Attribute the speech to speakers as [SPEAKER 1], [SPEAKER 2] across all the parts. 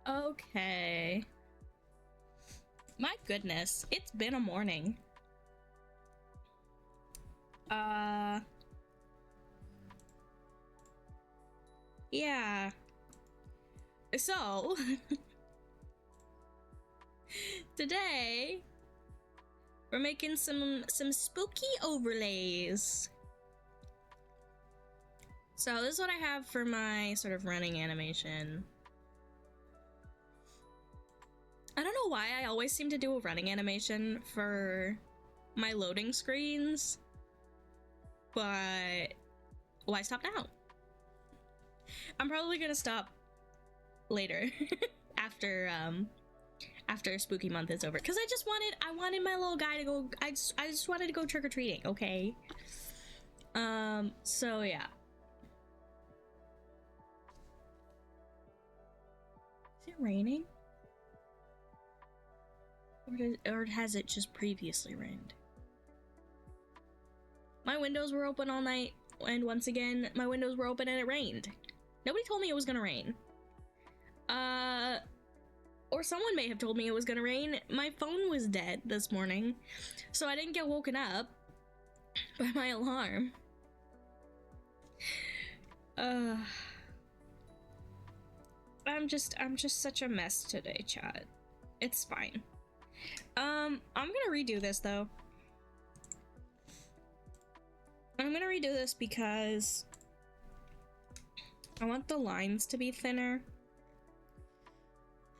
[SPEAKER 1] Okay. My goodness, it's been a morning. Yeah. So, today we're making some spooky overlays. So this is what I have for my sort of running animation. I don't know why I always seem to do a running animation for my loading screens, but why stop now? I'm probably gonna stop later after spooky month is over, because I wanted my little guy to go. I just wanted to go trick-or-treating. Okay. So yeah. Is it raining? Or has it just previously rained? My windows were open all night, and once again, my windows were open and it rained. Nobody told me it was gonna rain. Or someone may have told me it was gonna rain. My phone was dead this morning, so I didn't get woken up by my alarm. I'm just such a mess today, chat. It's fine. I'm gonna redo this though. I'm gonna redo this because I want the lines to be thinner,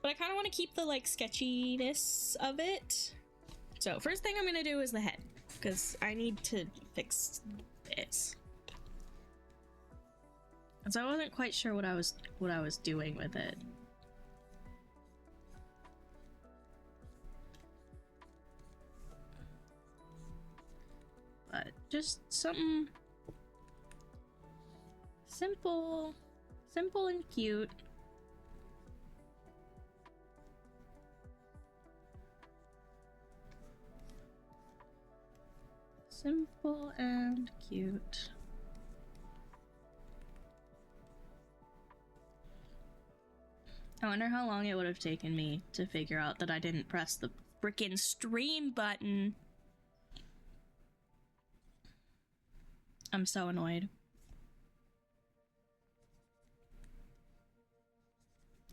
[SPEAKER 1] but I kind of want to keep the like sketchiness of it. So first thing I'm gonna do is the head, because I need to fix this. And so I wasn't quite sure what I was doing with it. But just something simple and cute. Simple and cute. I wonder how long it would have taken me to figure out that I didn't press the frickin' stream button. I'm so annoyed.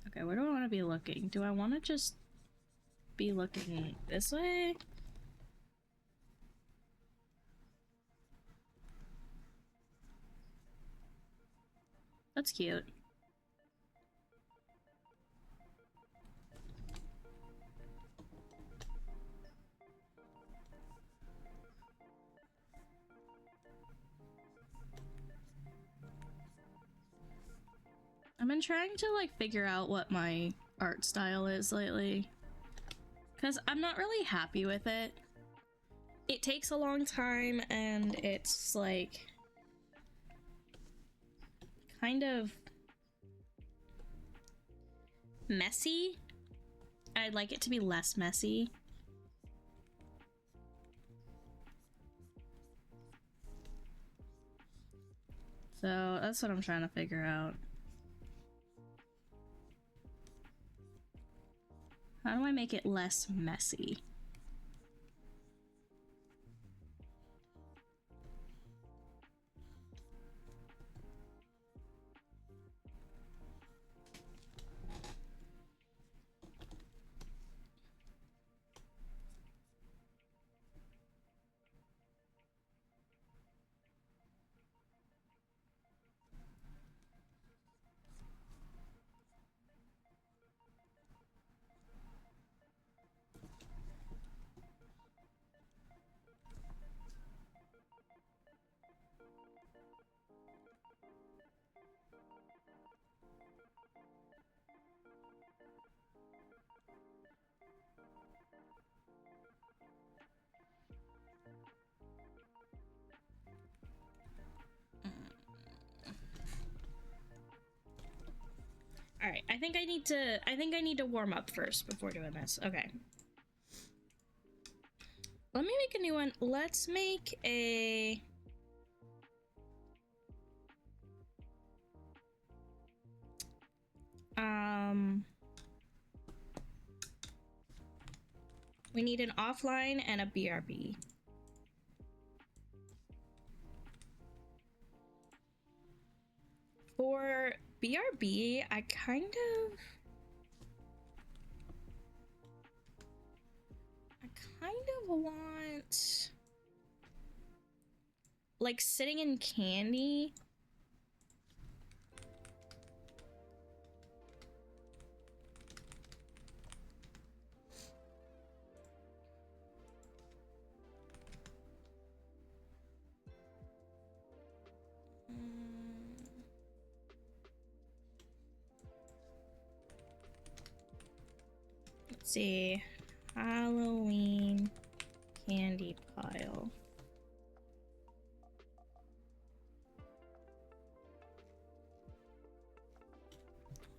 [SPEAKER 1] Okay, where do I want to be looking? Do I want to just be looking this way? That's cute. I've been trying to like figure out what my art style is lately, because I'm not really happy with it. It takes a long time and it's like kind of messy. I'd like it to be less messy. So that's what I'm trying to figure out. How do I make it less messy? All right, I think I need to warm up first before doing this. Okay. Let me make a new one. Let's make a We need an offline and a BRB. For BRB, I kind of want like sitting in candy. Let's see. Halloween candy pile.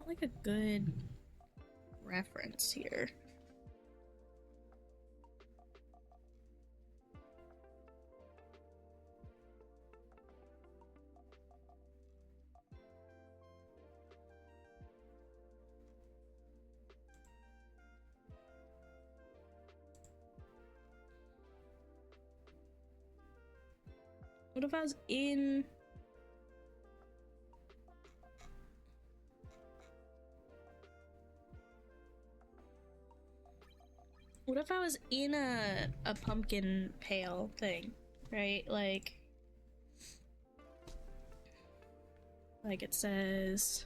[SPEAKER 1] Like a good reference here. What if I was in... What if I was in a pumpkin pail thing, right? Like it says...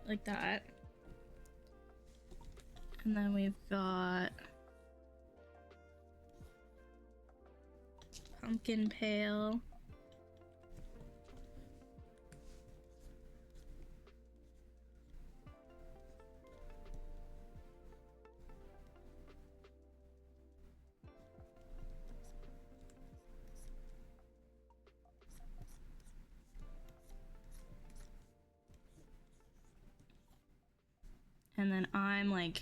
[SPEAKER 1] like that. And then we've got pumpkin pail. And then I'm like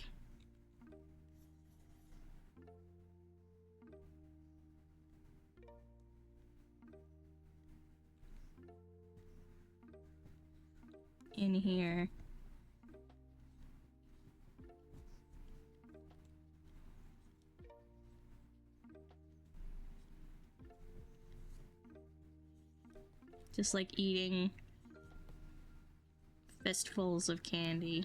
[SPEAKER 1] in here. Just like eating fistfuls of candy.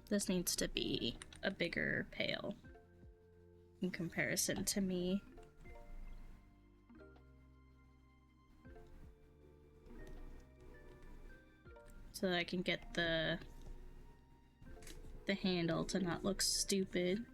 [SPEAKER 1] This needs to be a bigger pail in comparison to me. So that I can get the handle to not look stupid.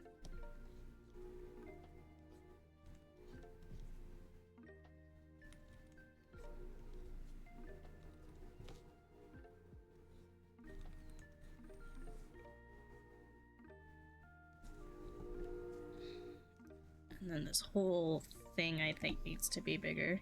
[SPEAKER 1] And then this whole thing I think needs to be bigger.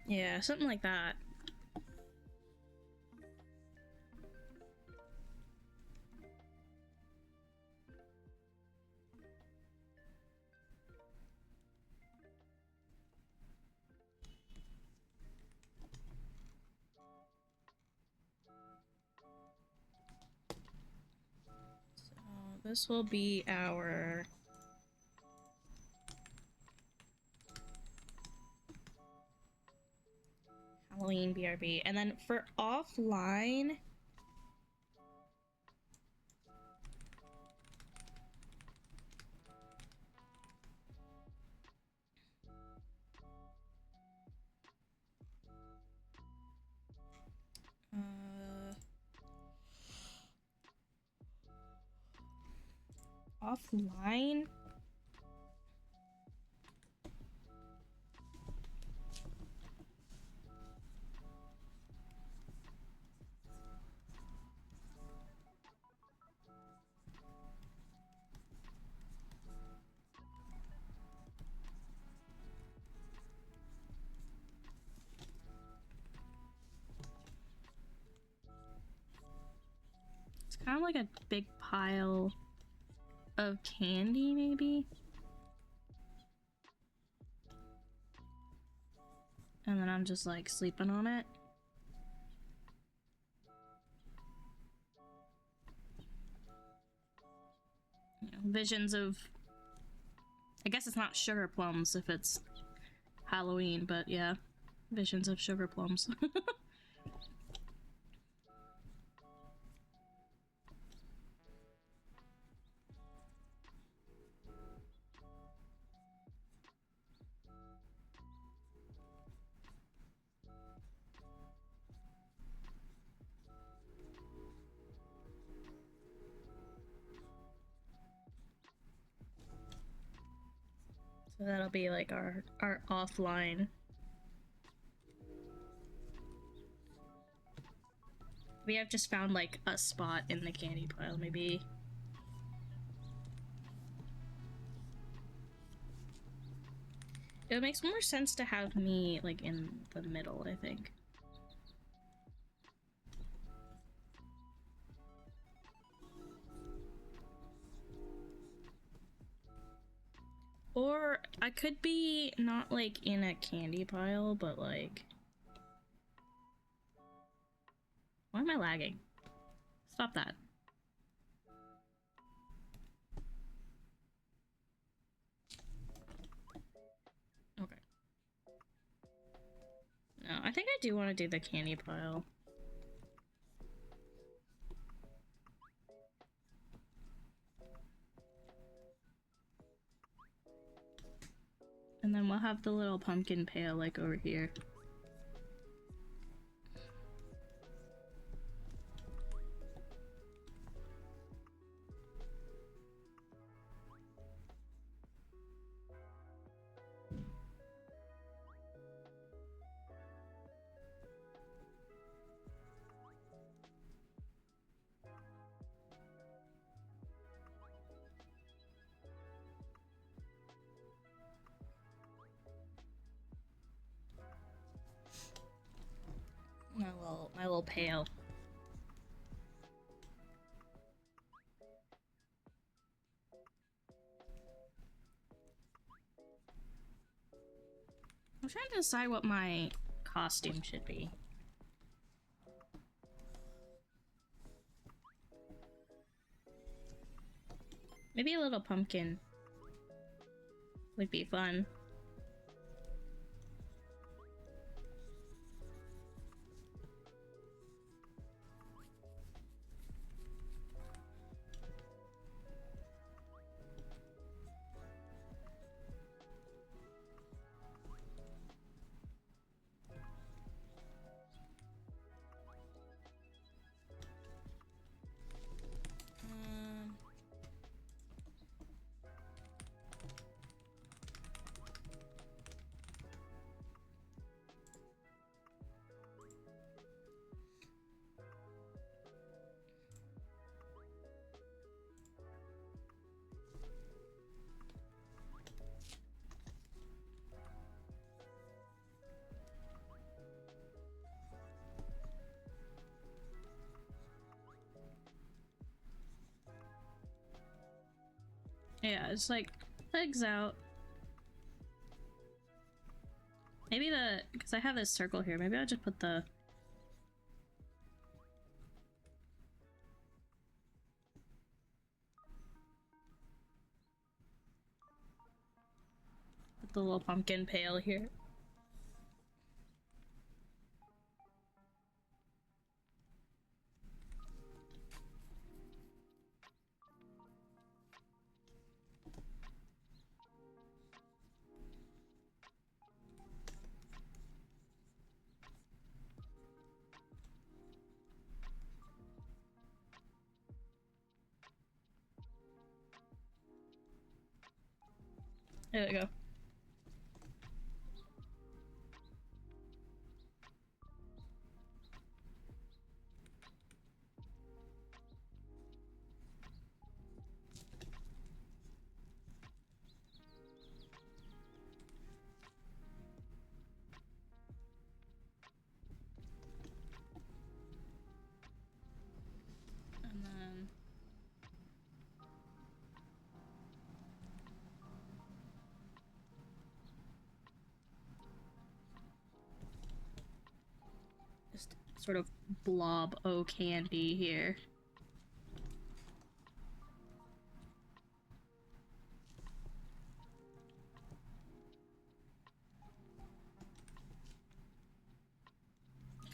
[SPEAKER 1] Yeah, something like that. this will be our Halloween BRB. And then for offline, offline. It's kind of like a big pile of candy, maybe? And then I'm just like sleeping on it. You know, visions of... I guess it's not sugar plums if it's Halloween, but yeah. Visions of sugar plums. So that'll be like our offline. We have just found like a spot in the candy pile, maybe. It makes more sense to have me like in the middle, I think. Or I could be not like in a candy pile, but like... Why am I lagging? Stop that. Okay. No, I think I do want to do the candy pile. And then we'll have the little pumpkin pail like over here. My little pail. I'm trying to decide what my costume should be. Maybe a little pumpkin would be fun. Yeah, it's like legs out. Maybe because I have this circle here, maybe I'll just put the... the little pumpkin pail here. There we go. And then just sort of blob o candy here.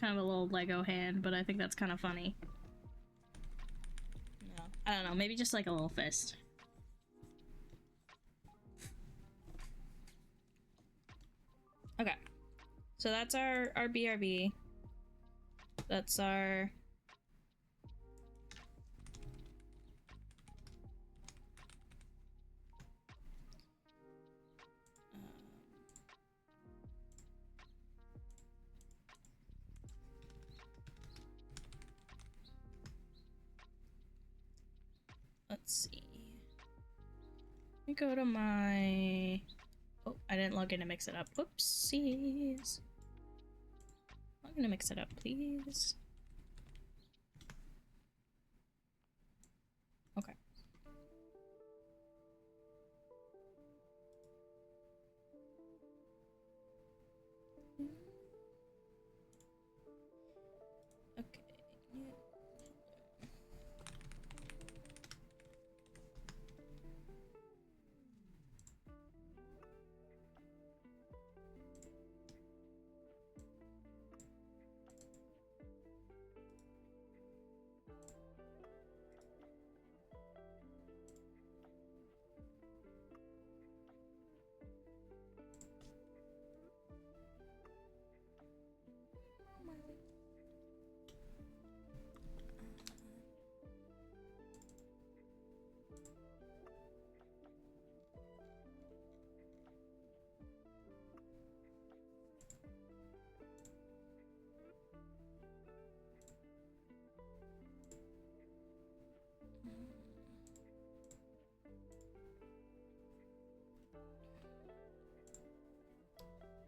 [SPEAKER 1] Kind of a little Lego hand, but I think that's kind of funny. No, I don't know, maybe just like a little fist. Okay, so that's our BRB. That's our let's see. Let me go to my... Oh, I didn't log in to mix it up. Whoopsies. I'm gonna mix it up, please. Okay. Okay.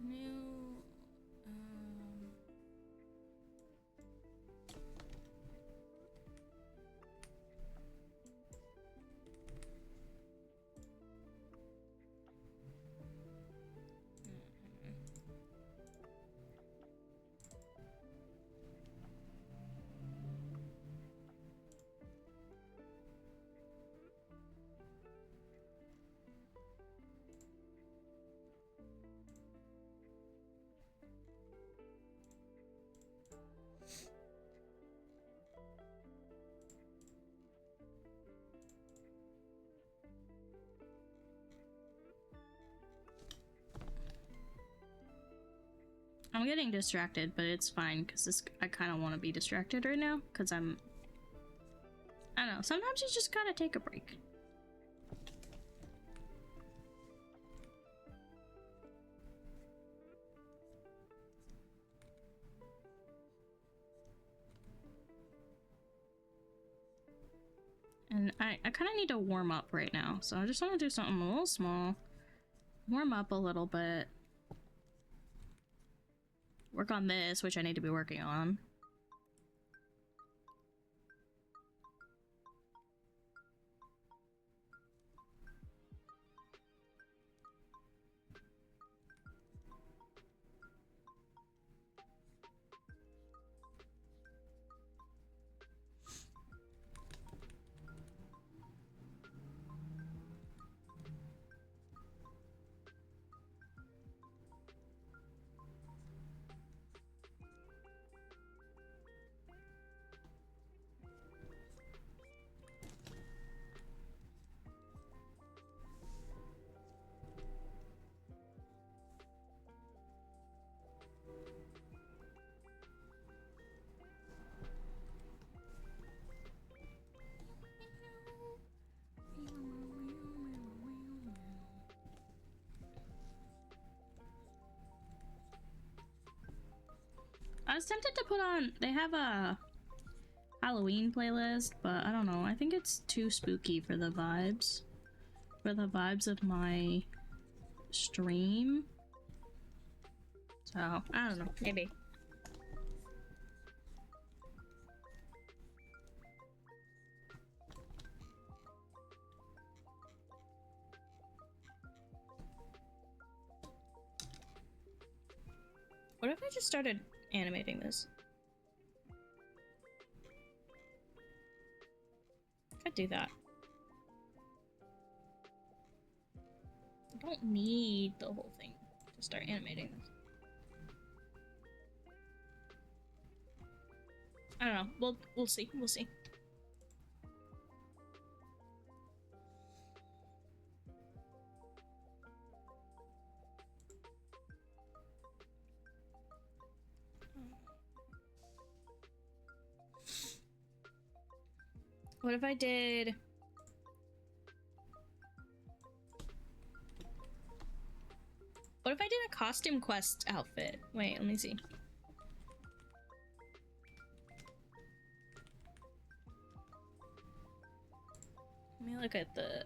[SPEAKER 1] New, I'm getting distracted, but it's fine because I kind of want to be distracted right now because I don't know, sometimes you just gotta take a break. And I kind of need to warm up right now, so I just want to do something a little small. Warm up a little bit. Work on this, which I need to be working on. tempted to put on, they have a Halloween playlist, but I don't know. I think it's too spooky for the vibes. For the vibes of my stream. So, I don't know. Maybe. What if I just started animating this? Could do that. I don't need the whole thing to start animating this. I don't know. We'll see. We'll see. What if I did... What if I did a costume quest outfit? Wait, let me see. Let me look at the...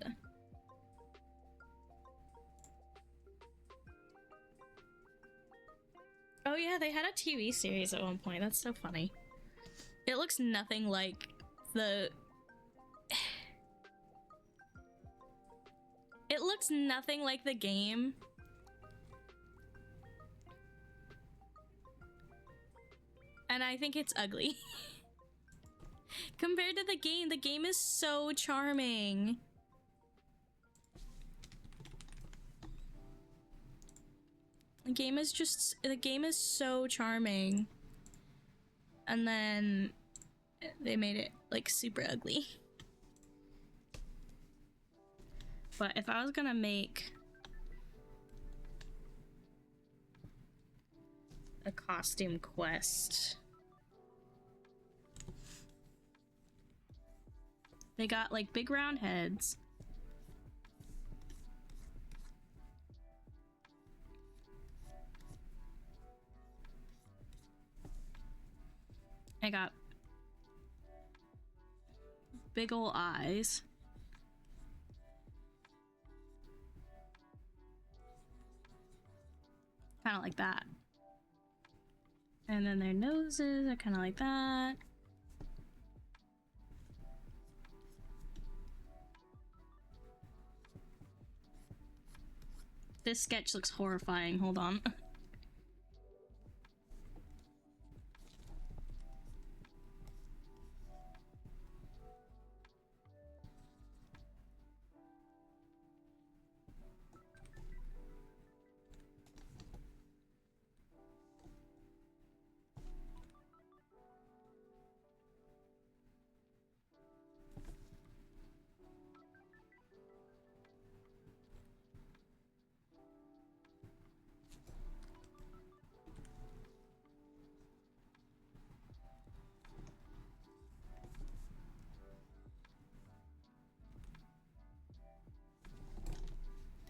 [SPEAKER 1] Oh yeah, they had a TV series at one point. That's so funny. It looks nothing like the... It looks nothing like the game. And I think it's ugly. Compared to the game is so charming. The game is so charming. And then they made it like super ugly. But if I was gonna make a costume quest, they got like big round heads. I got big ol' eyes. Kind of like that. And then their noses are kind of like that. This sketch looks horrifying. Hold on.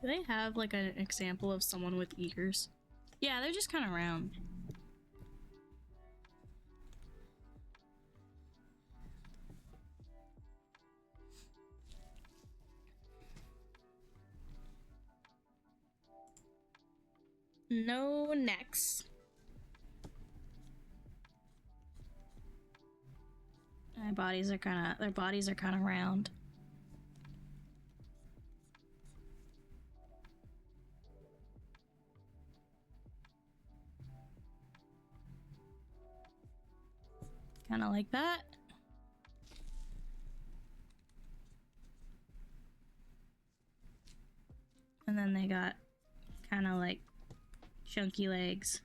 [SPEAKER 1] Do they have like an example of someone with ears? Yeah, they're just kind of round. No necks. Their bodies are kind of round. Kind of like that. And then they got kind of like chunky legs.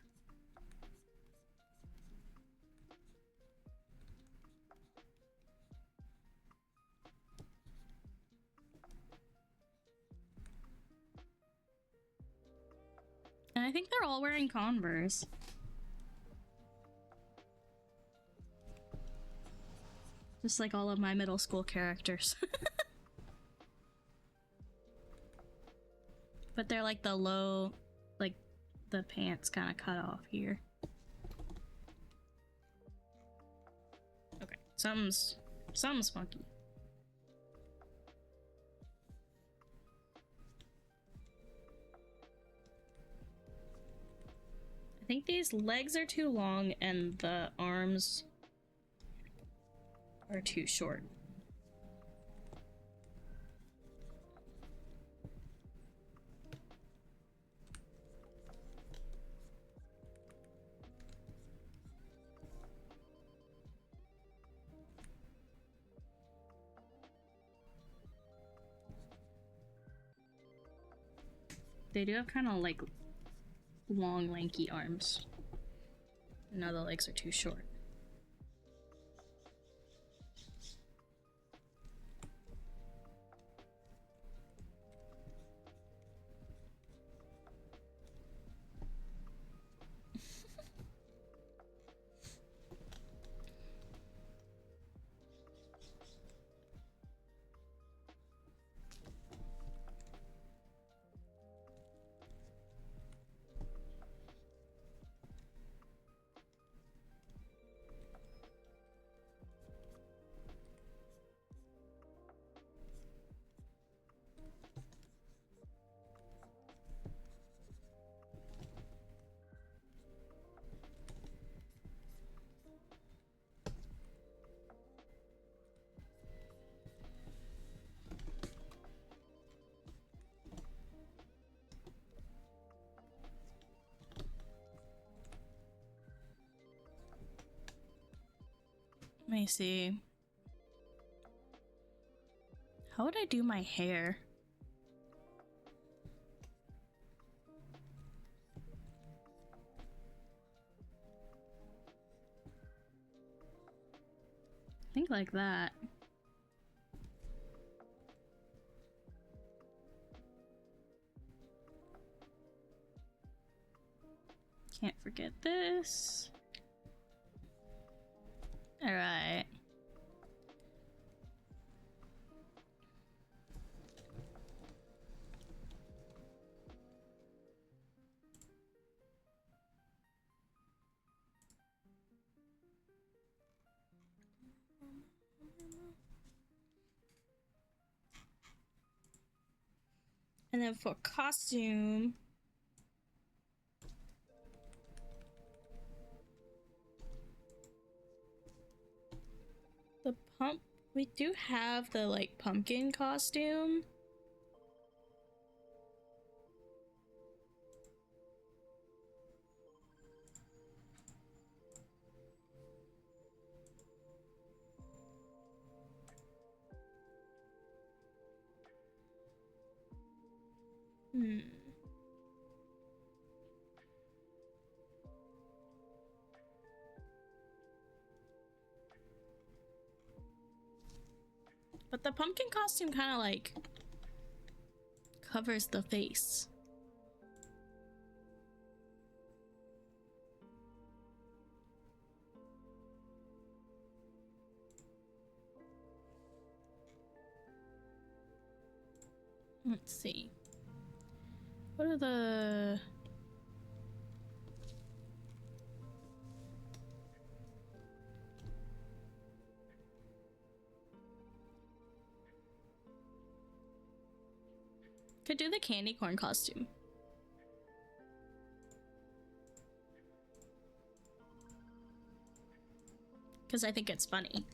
[SPEAKER 1] And I think they're all wearing Converse. Just like all of my middle school characters. But they're like the low, like the pants kind of cut off here. Something's funky. I think these legs are too long and the arms are too short. They do have kind of like long, lanky arms. Now the legs are too short. Let me see. How would I do my hair? I think like that. Can't forget this. All right. And then for costume, we do have the like pumpkin costume. But the pumpkin costume kind of like covers the face. Let's see. What are the... Could do the candy corn costume. Because I think it's funny.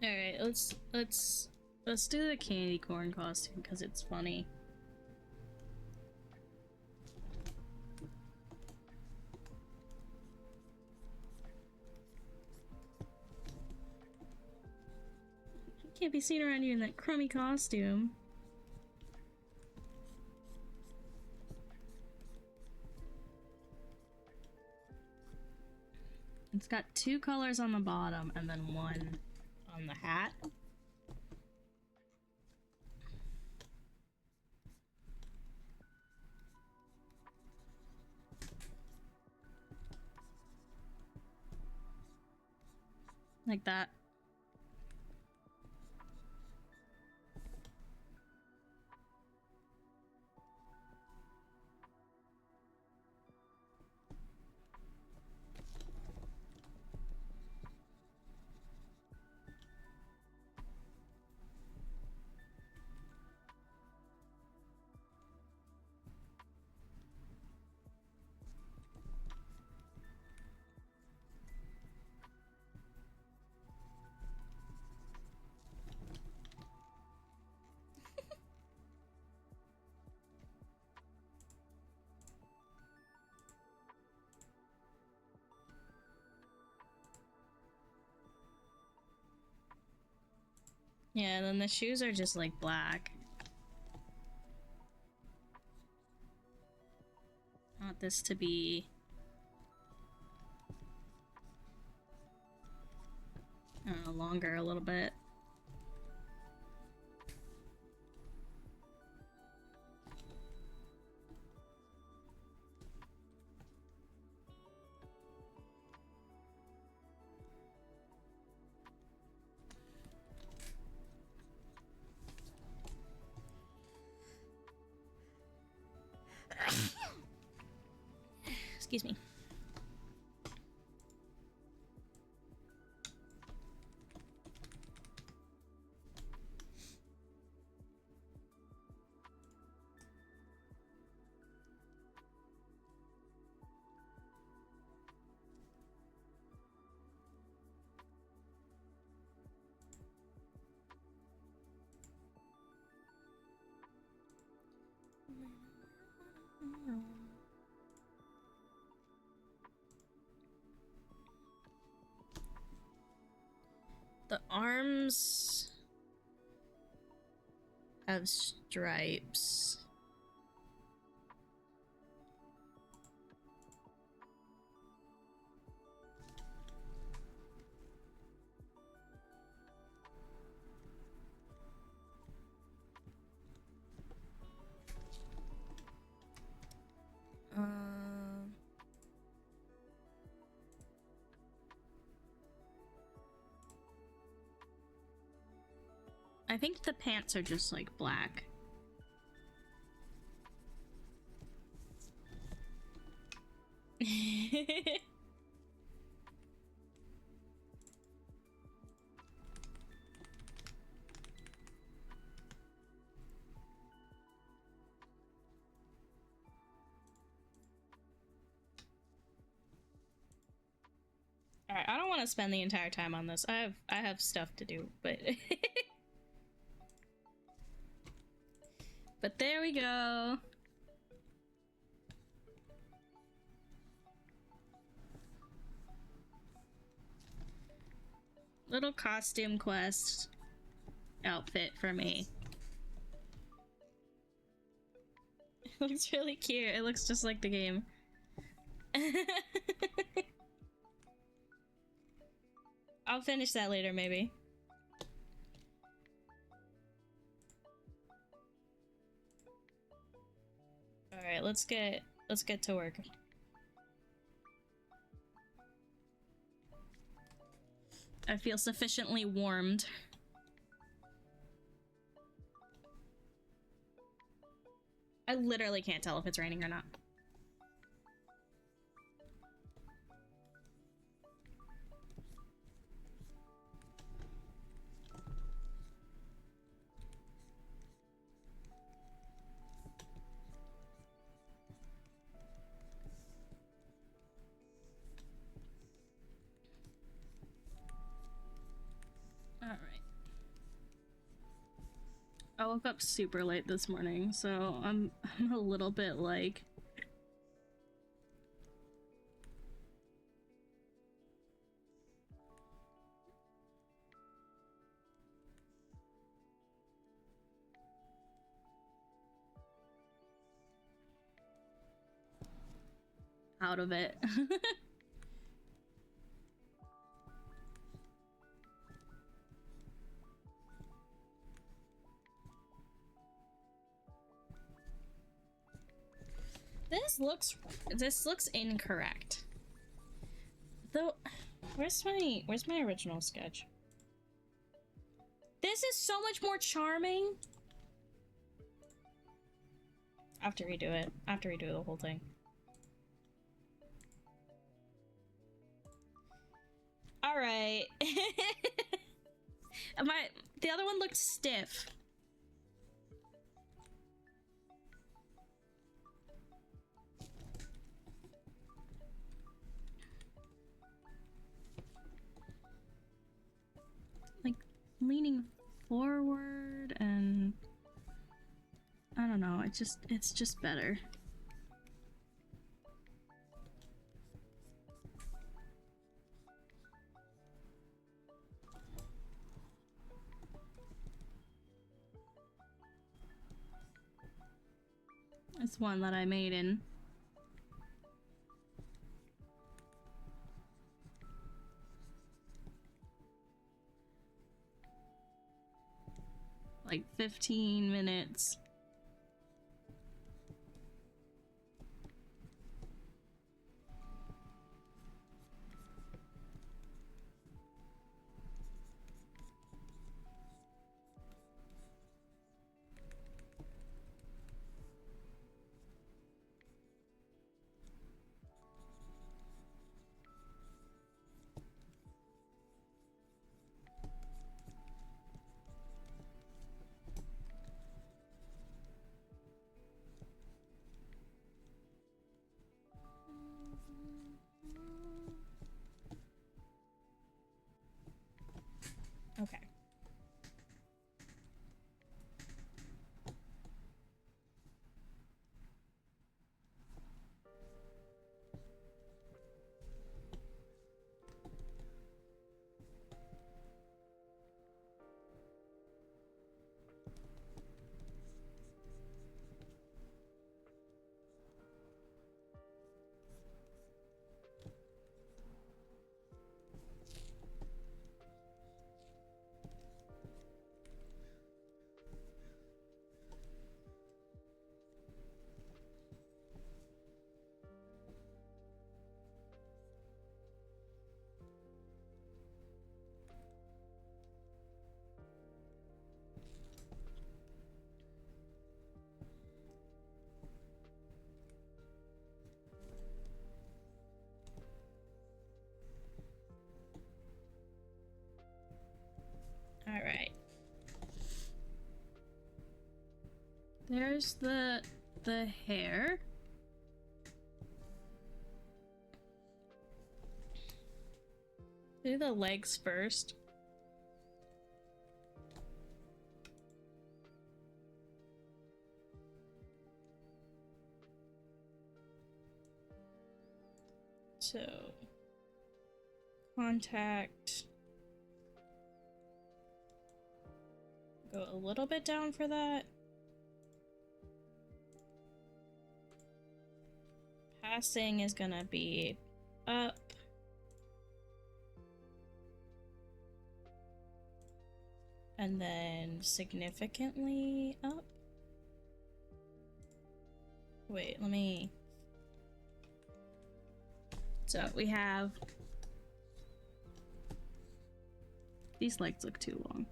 [SPEAKER 1] All right, let's do the candy corn costume because it's funny. Can't be seen around you in that crummy costume. It's got 2 colors on the bottom and then 1 on the hat. Like that. Yeah, and then the shoes are just like black. I want this to be... I don't know, longer a little bit. Excuse me. The arms have stripes. I think the pants are just like black. Alright, I don't want to spend the entire time on this. I have stuff to do, but but there we go. Little costume quest outfit for me. It looks really cute. It looks just like the game. I'll finish that later, maybe. Alright, let's get to work. I feel sufficiently warmed. I literally can't tell if it's raining or not. Alright. I woke up super late this morning, so I'm a little bit like... out of it. This looks incorrect. Though, where's my original sketch? This is so much more charming. I have to redo it. I have to redo the whole thing. All right. The other one looked stiff. Like leaning forward, and I don't know, it's just better. It's one that I made in like 15 minutes. Okay. All right. There's the hair. Do the legs first. So, contact. Go a little bit down for that. Passing is gonna be up. And then significantly up. Wait, let me... So we have... These legs look too long.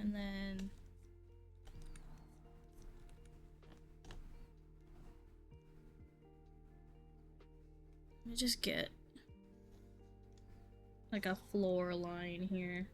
[SPEAKER 1] And then let me just get like a floor line here.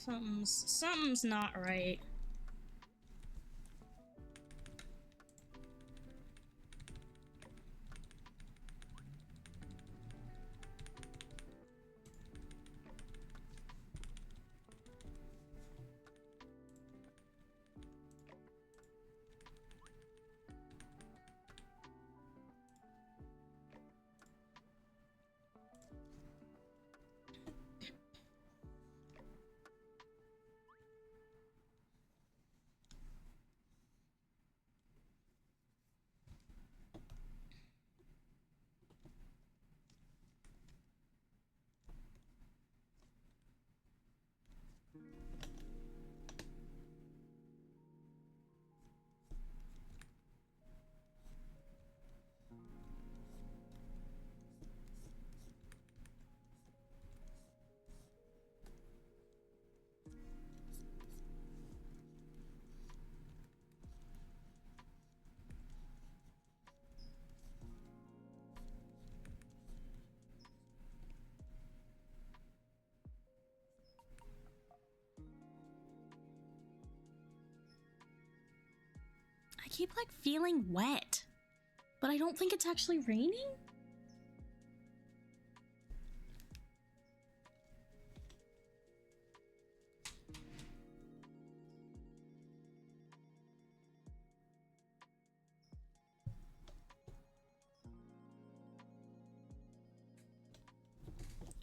[SPEAKER 1] Something's not right. I keep like feeling wet, but I don't think it's actually raining.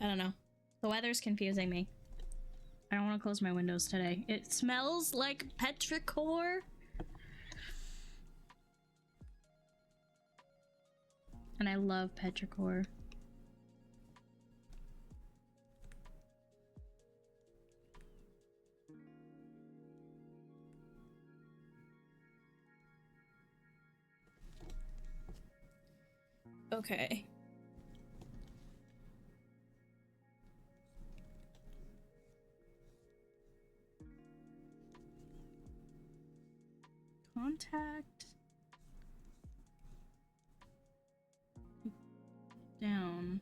[SPEAKER 1] I don't know. The weather's confusing me. I don't want to close my windows today. It smells like petrichor. And I love petrichor. Okay. Contact. Down.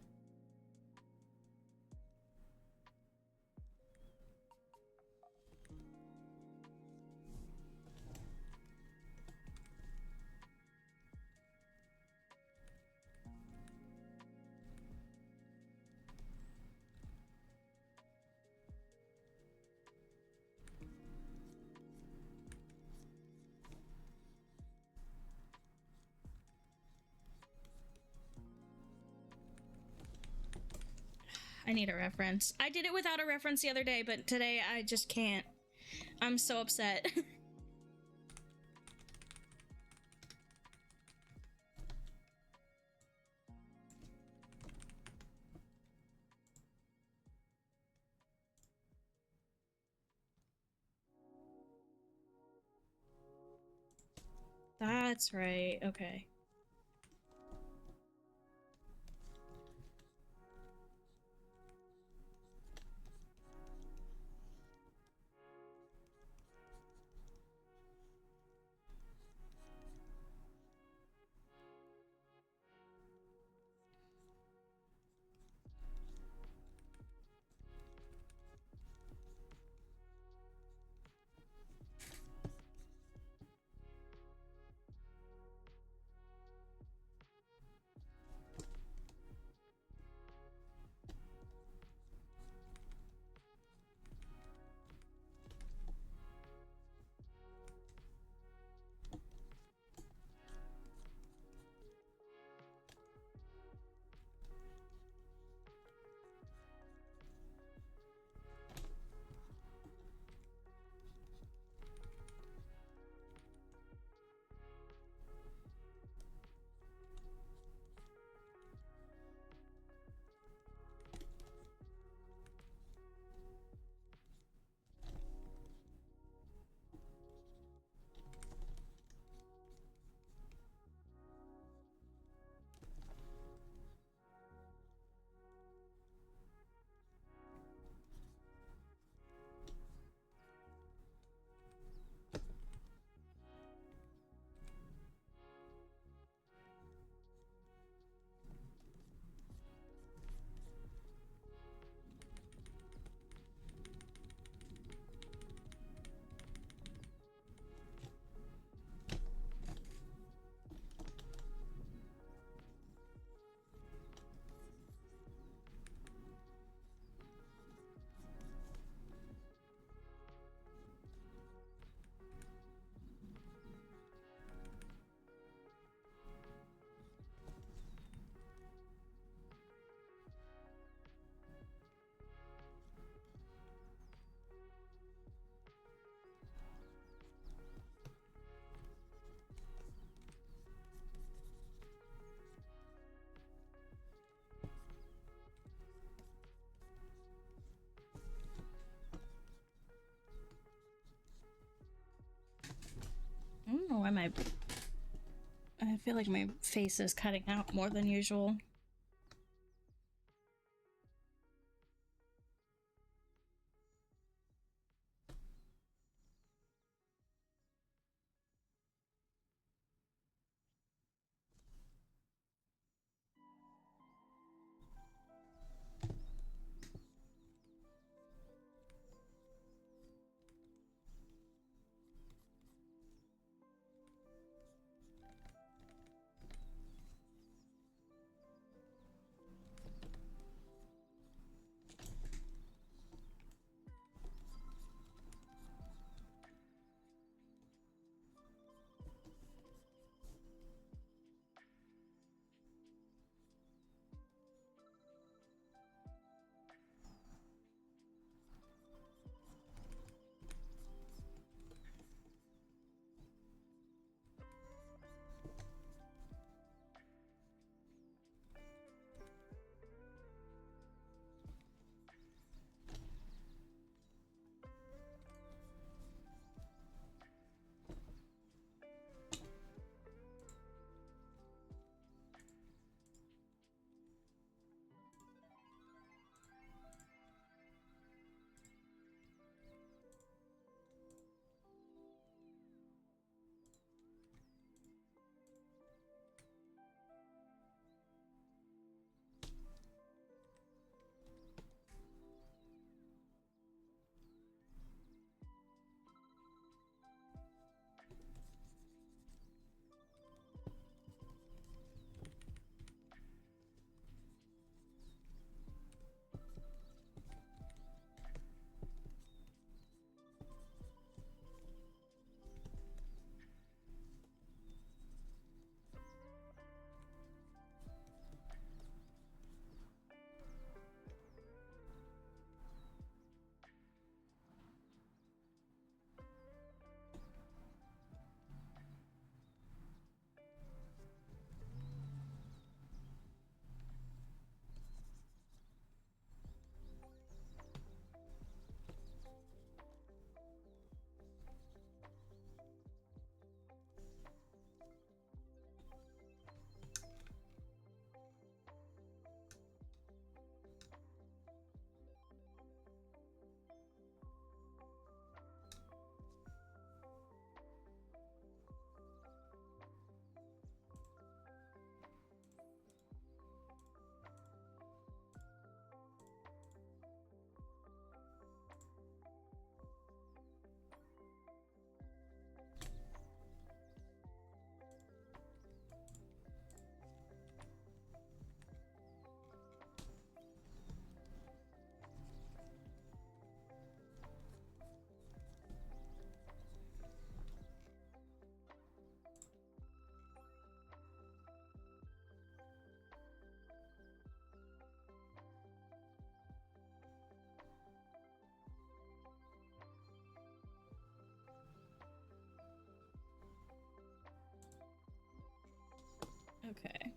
[SPEAKER 1] I need a reference. I did it without a reference the other day, but today I just can't. I'm so upset. That's right. Okay. I don't know why I feel like my face is cutting out more than usual. Okay.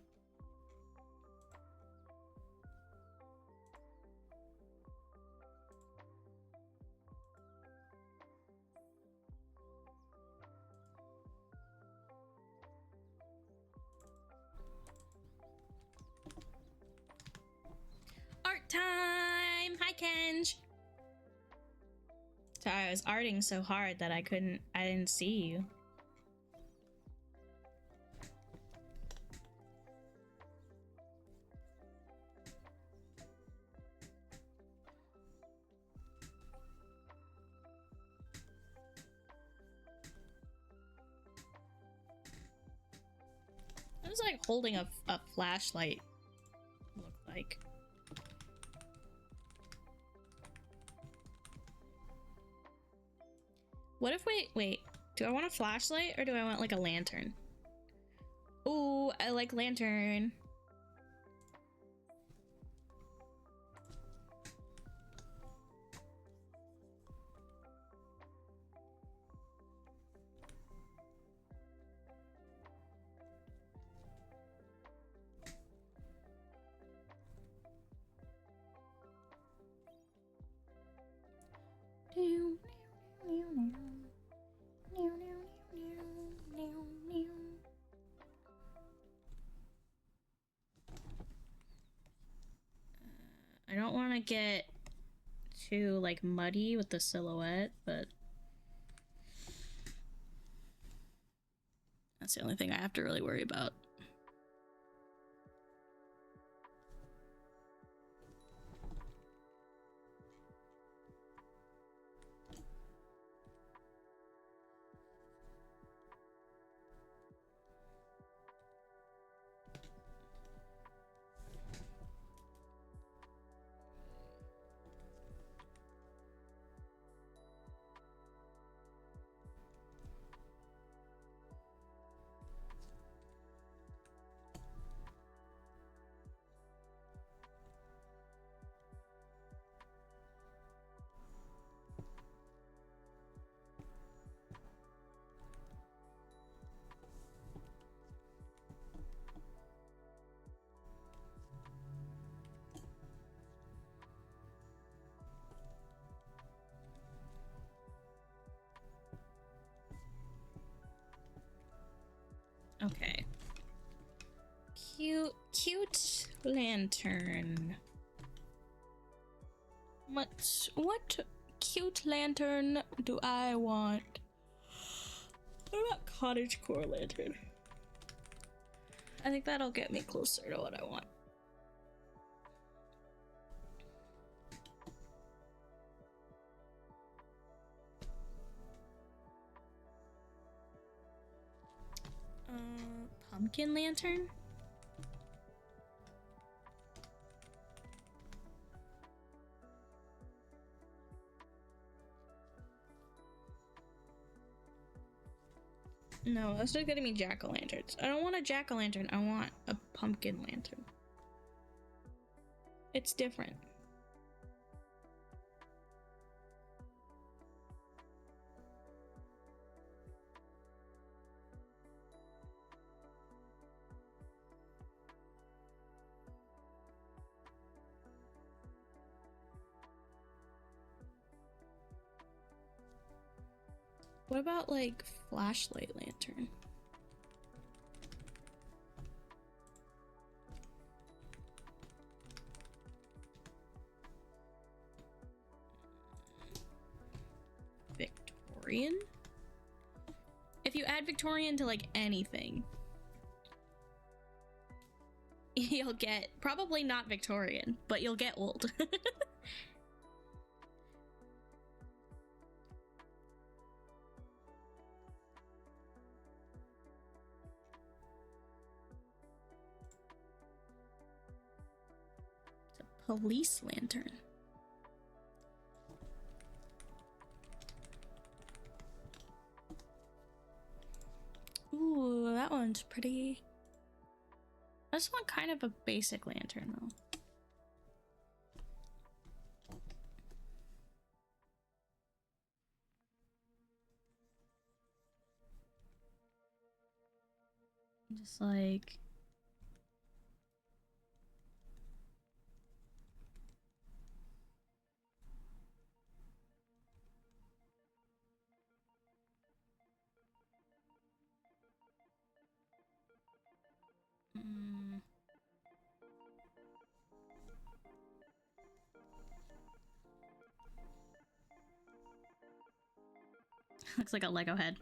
[SPEAKER 1] Art time! Hi, Kenj! Sorry, I was arting so hard that I didn't see you. It was like holding a flashlight, looked like. What if wait, do I want a flashlight or do I want like a lantern? Ooh, I like lantern. I don't want to get too like muddy with the silhouette, but that's the only thing I have to really worry about. Okay. Cute lantern. What cute lantern do I want? What about cottagecore lantern? I think that'll get me closer to what I want. Pumpkin lantern? No, that's not gonna be jack-o'-lanterns. I don't want a jack-o'-lantern, I want a pumpkin lantern. It's different. What about like flashlight lantern? Victorian? If you add Victorian to like anything, you'll get probably not Victorian, but you'll get old. Police lantern. Ooh, that one's pretty. I just want kind of a basic lantern though. Just like Looks like a Lego head.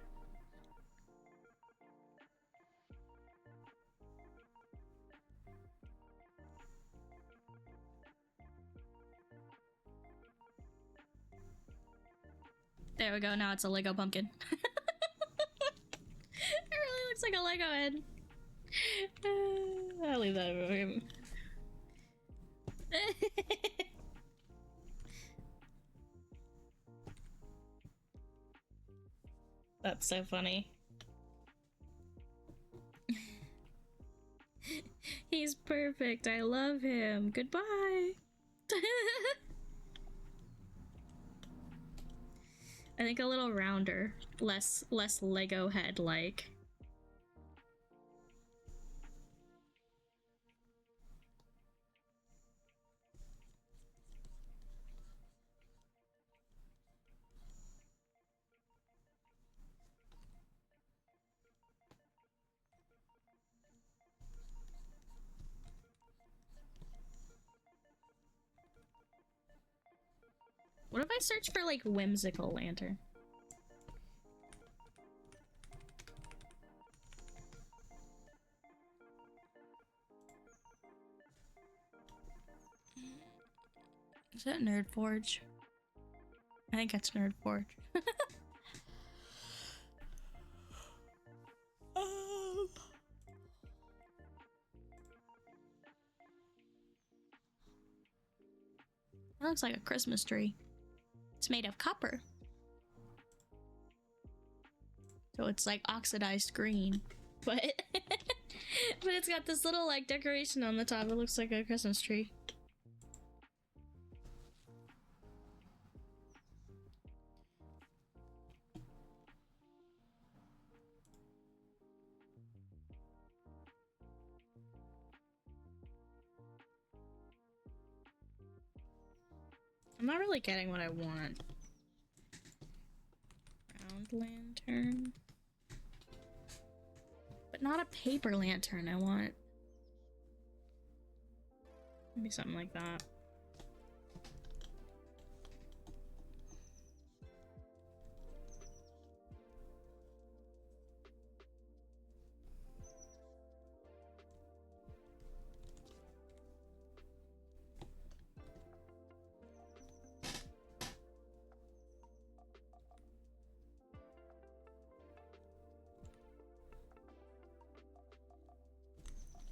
[SPEAKER 1] There we go, now it's a Lego pumpkin. It really looks like a Lego head. I'll leave that over him. That's so funny. He's perfect. I love him. Goodbye. I think a little rounder, less Lego head like. What if I search for like whimsical lantern? Is that Nerd Forge? I think that's Nerd Forge. That looks like a Christmas tree. It's made of copper. So it's like oxidized green. But but it's got this little like decoration on the top. It looks like a Christmas tree. I'm not really getting what I want. Round lantern. But not a paper lantern, I want. Maybe something like that.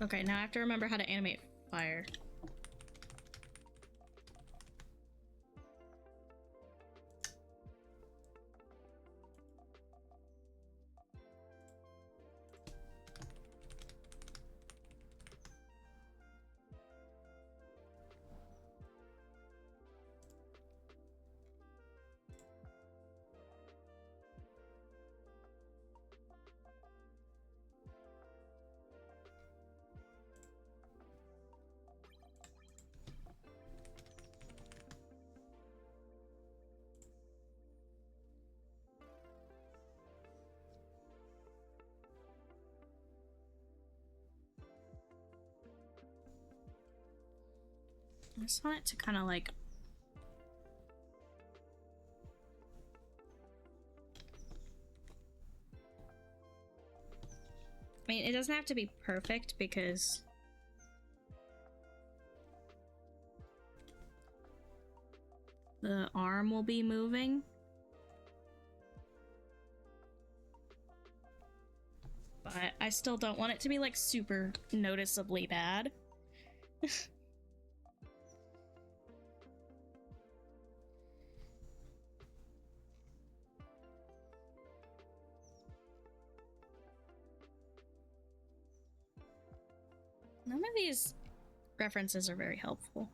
[SPEAKER 1] Okay, now I have to remember how to animate fire. I just want it to kind of like... I mean, it doesn't have to be perfect because... the arm will be moving. But I still don't want it to be like super noticeably bad. None of these references are very helpful.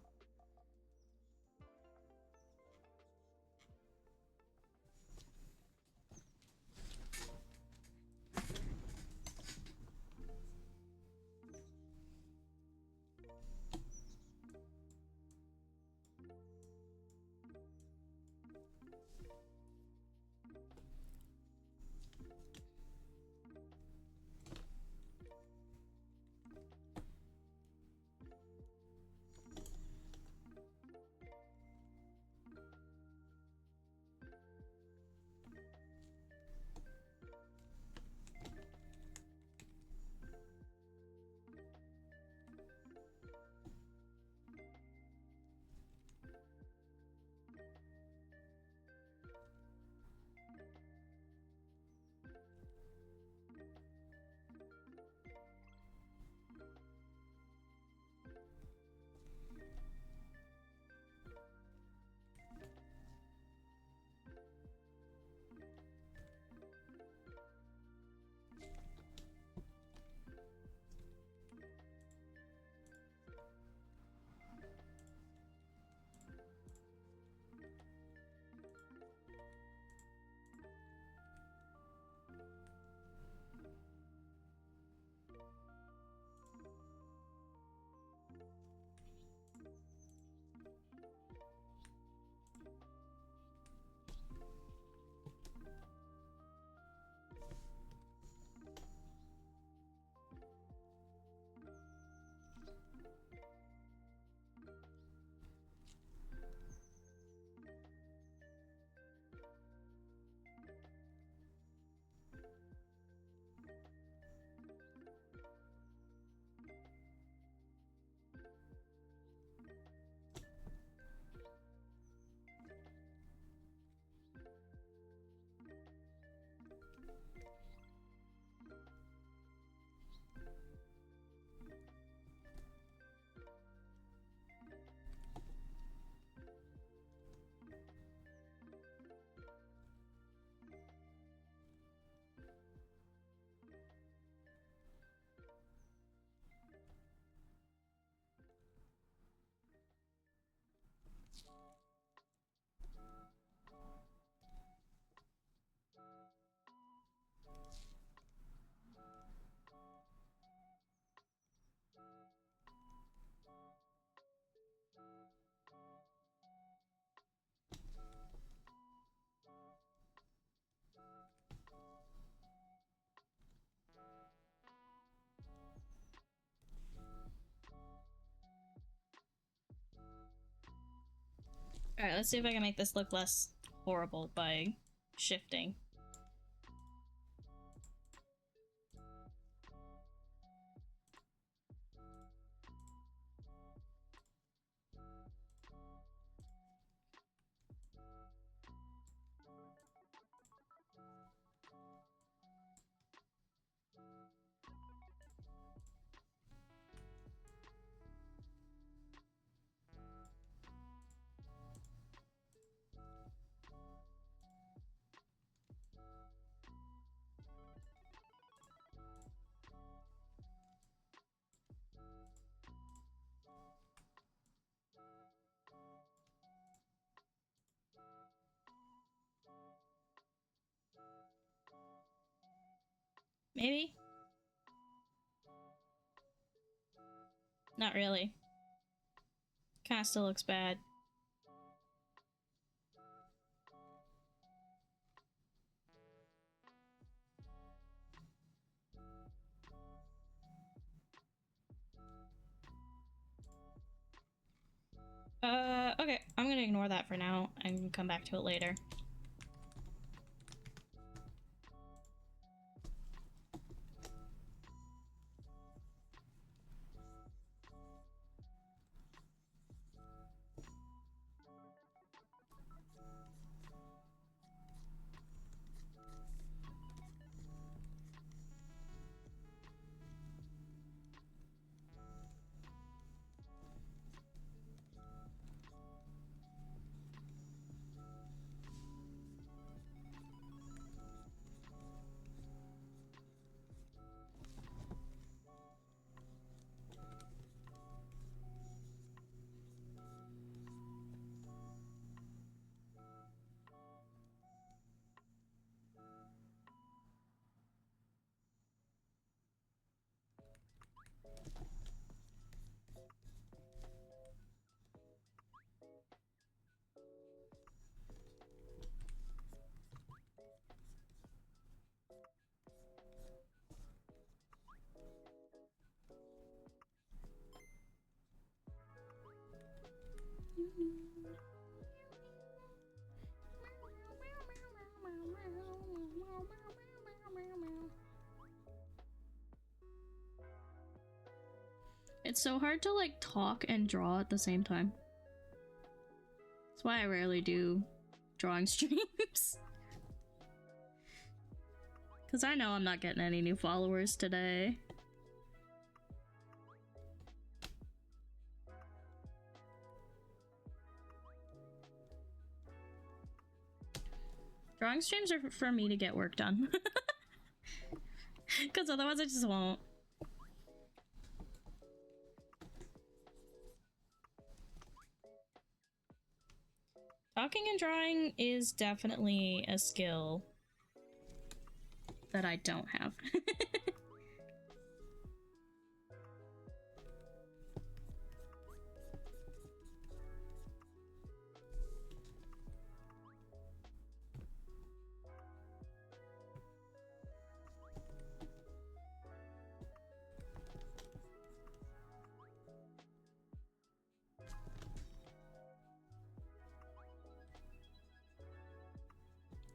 [SPEAKER 1] Alright, let's see if I can make this look less horrible by shifting. Maybe? Not really. Kinda still looks bad. Okay, I'm gonna ignore that for now and come back to it later. It's so hard to like talk and draw at the same time. That's why I rarely do drawing streams. Because I know I'm not getting any new followers today. Drawing streams are for me to get work done. Because otherwise I just won't. Talking and drawing is definitely a skill that I don't have.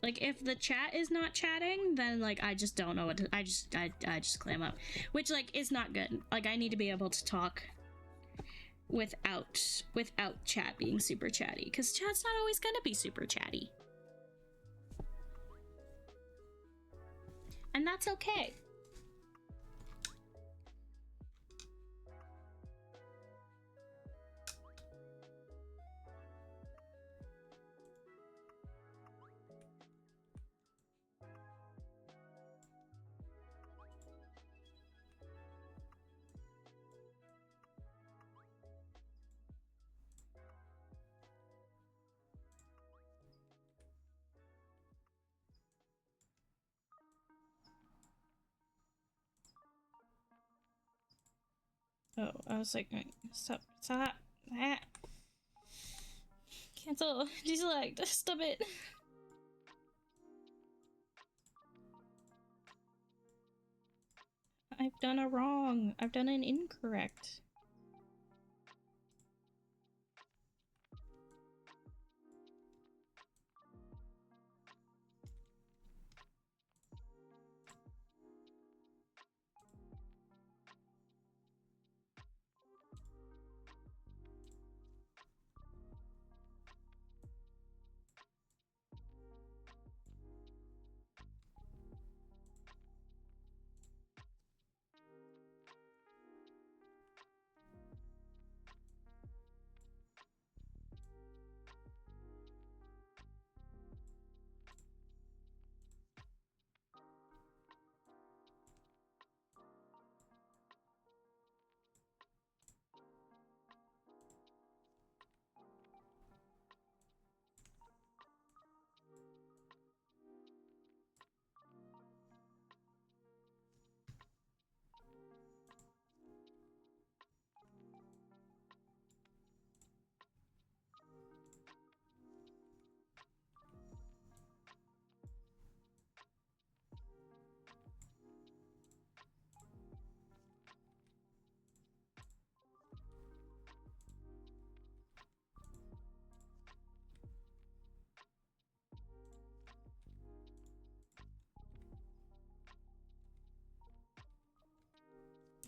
[SPEAKER 1] Like, if the chat is not chatting, then, like, I just don't know what to... I just clam up. Which, like, is not good. Like, I need to be able to talk without chat being super chatty. Because chat's not always gonna be super chatty. And that's okay. Oh, I was like, stop, ah. Cancel, deselect, stop it. I've done a wrong. I've done an incorrect.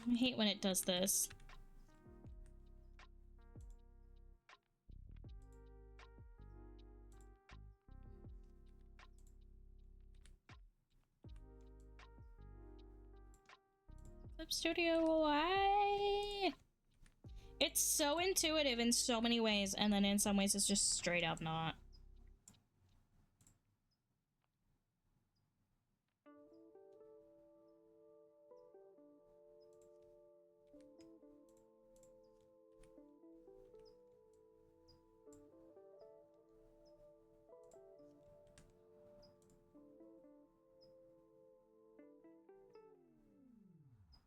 [SPEAKER 1] I hate when it does this. Clip Studio, why? It's so intuitive in so many ways, and then in some ways it's just straight up not.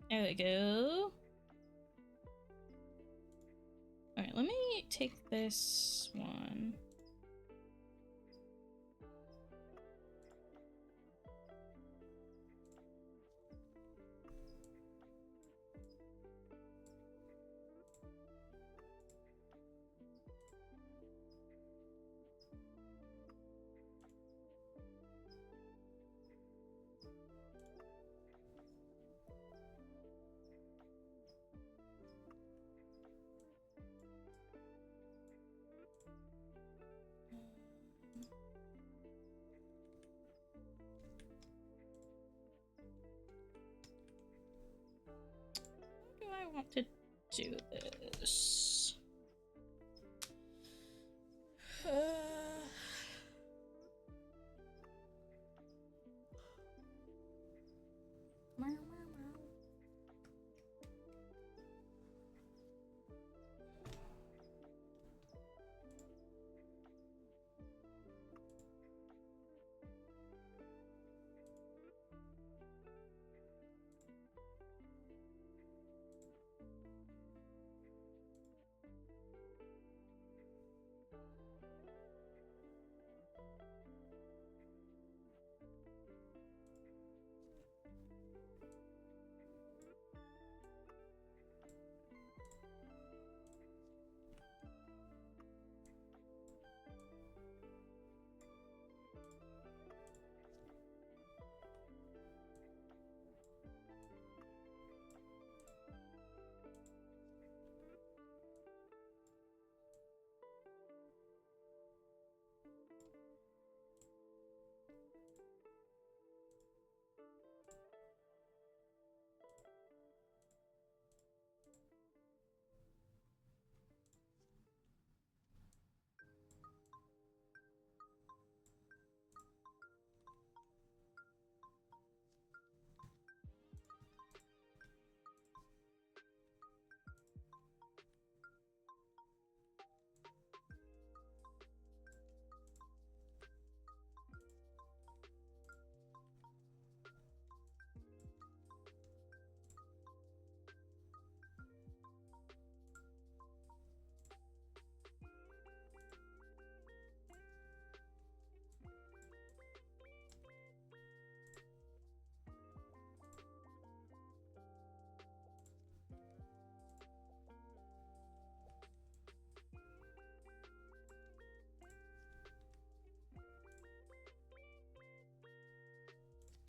[SPEAKER 1] There we go. Alright, let me take this one. How do I want to do this?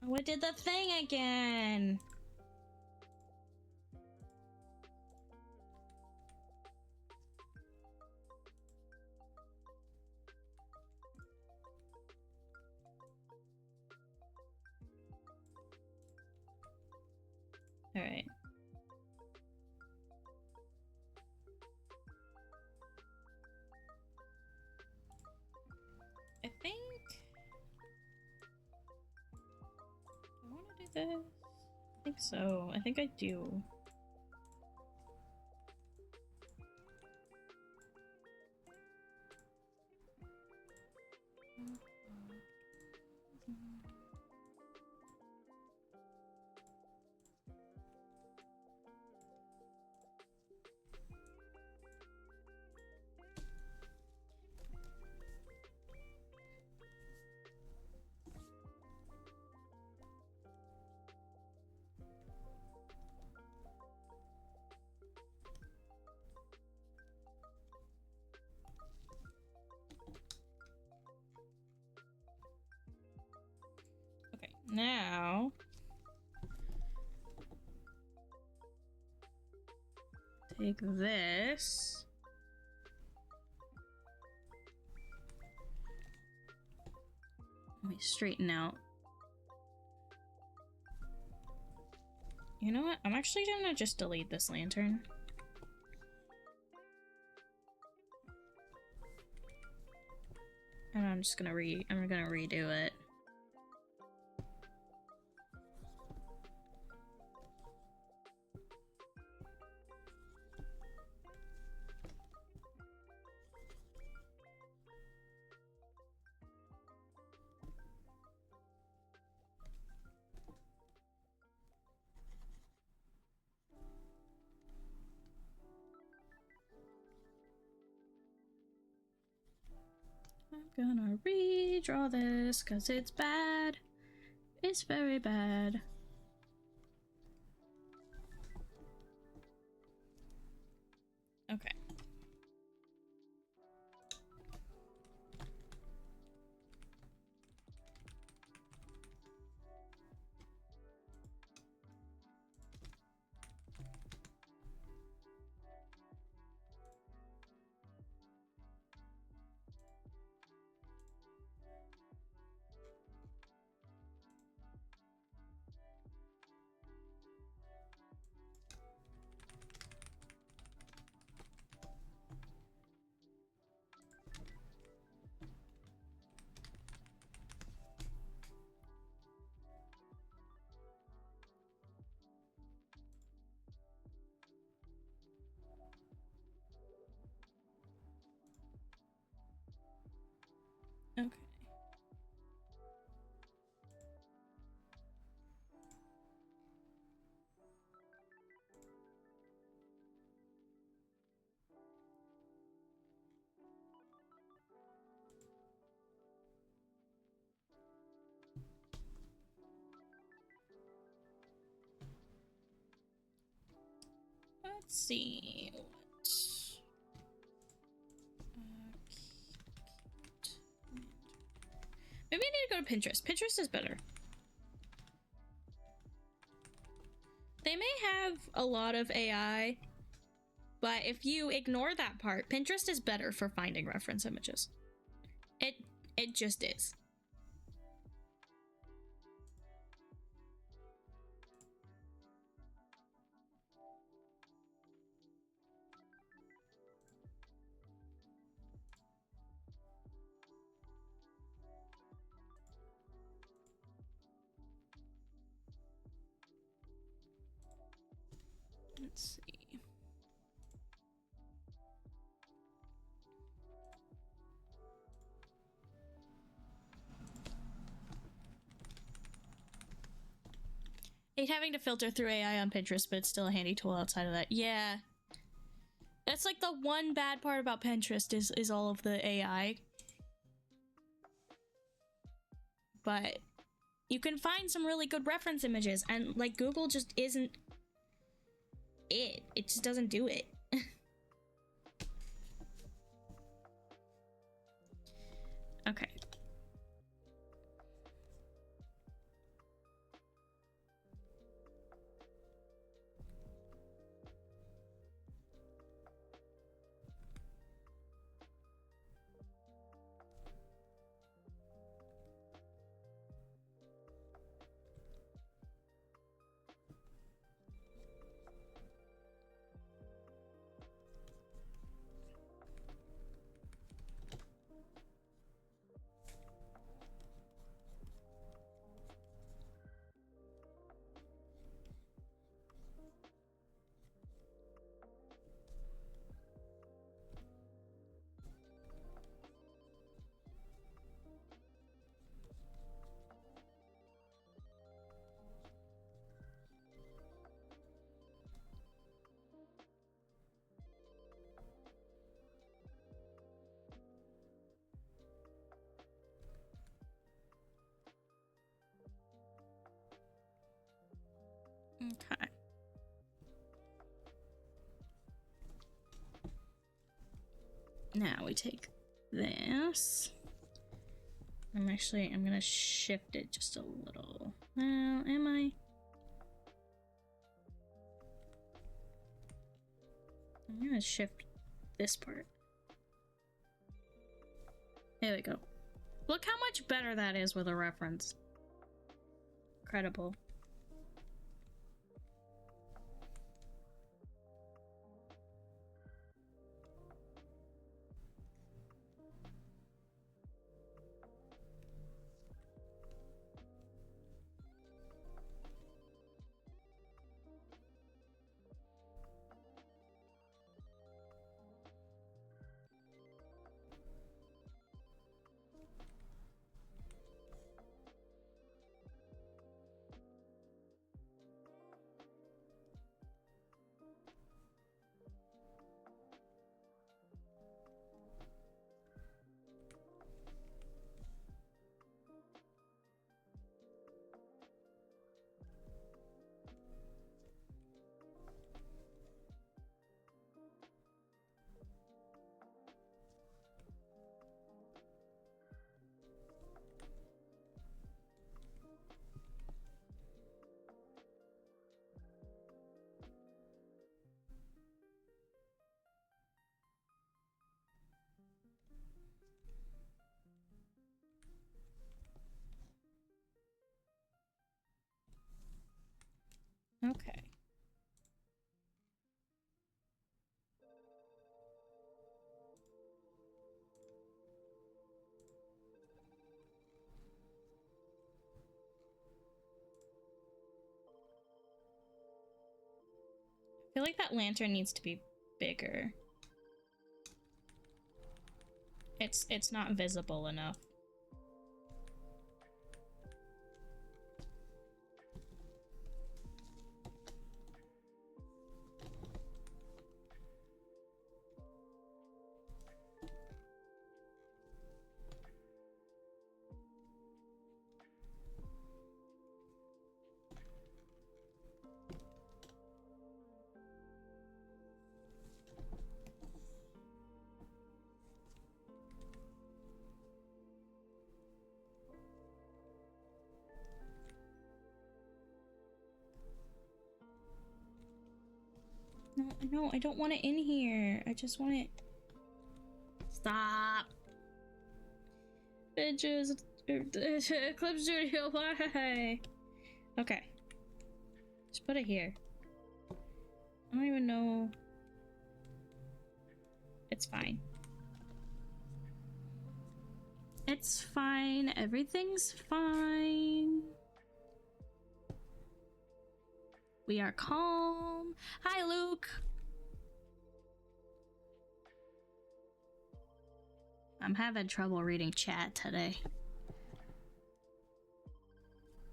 [SPEAKER 1] What did the thing again? All right. I think I want to do this. I think so. I think I do. Okay, now take this. Let me straighten out. You know what? I'm actually gonna just delete this lantern. And I'm just gonna redo it. I'm gonna redraw this because it's bad. It's very bad. Okay. Okay. Let's see what. Maybe I need to go to Pinterest. Pinterest is better. They may have a lot of AI, but if you ignore that part, Pinterest is better for finding reference images. It just is. Let's see. I hate having to filter through AI on Pinterest, but it's still a handy tool outside of that. Yeah. That's like the one bad part about Pinterest is all of the AI. But you can find some really good reference images, and like Google just isn't it. It just doesn't do it. Okay. Okay. Now we take this. I'm gonna shift it just a little. Well, am I? I'm gonna shift this part. There we go. Look how much better that is with a reference. Incredible. Okay. I feel like that lantern needs to be bigger. It's not visible enough. No, I don't want it in here. I just want it. Stop. Bitches. Clip Studio, why? Okay. Just put it here. I don't even know. It's fine. It's fine. Everything's fine. We are calm. Hi, Luke. I'm having trouble reading chat today.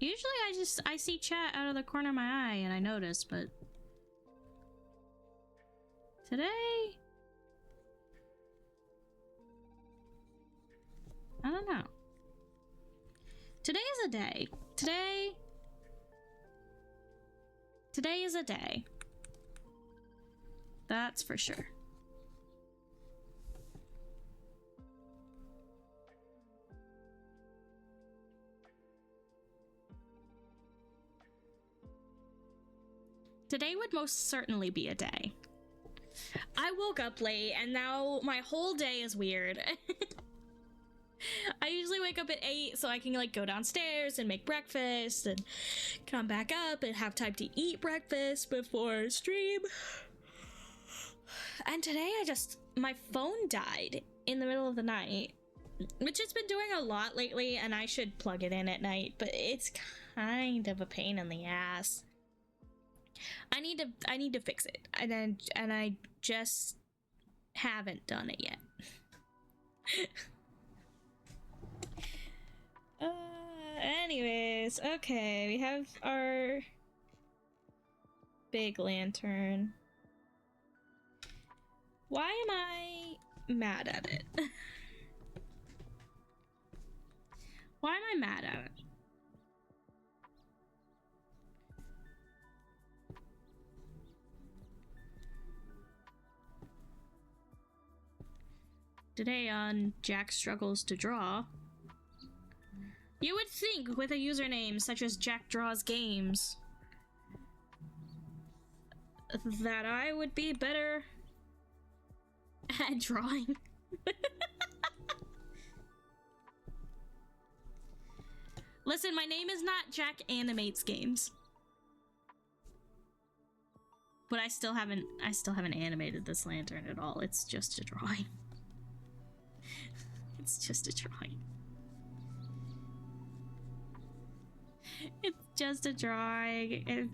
[SPEAKER 1] Usually I see chat out of the corner of my eye and I notice, but today I don't know. Today is a day. Today is a day. That's for sure. Today would most certainly be a day. I woke up late and now my whole day is weird. I usually wake up at 8 so I can like go downstairs and make breakfast and come back up and have time to eat breakfast before stream. And today my phone died in the middle of the night, which it's been doing a lot lately, and I should plug it in at night, but it's kind of a pain in the ass. I need to fix it, and I just haven't done it yet. Anyways, okay, we have our big lantern. Why am I mad at it? Why am I mad at it? Today on Jack Struggles to Draw. You would think with a username such as Jack Draws Games that I would be better Add drawing. Listen, my name is not Jack Animates Games. But I still haven't animated this lantern at all. It's just a drawing. It's just a drawing. It's just a drawing.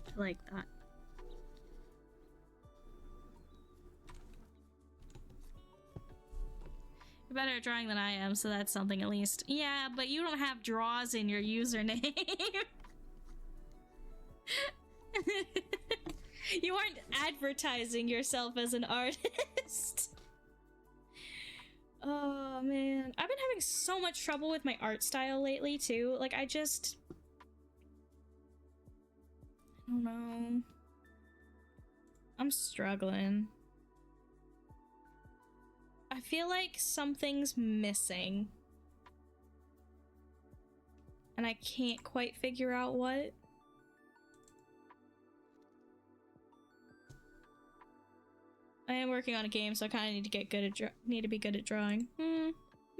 [SPEAKER 1] I like that. You're better at drawing than I am, so that's something at least. Yeah, but you don't have draws in your username. You aren't advertising yourself as an artist. Oh man, I've been having so much trouble with my art style lately too. Like I don't know. I'm struggling. I feel like something's missing. And I can't quite figure out what. I am working on a game, so I kind of need to get good at need to be good at drawing.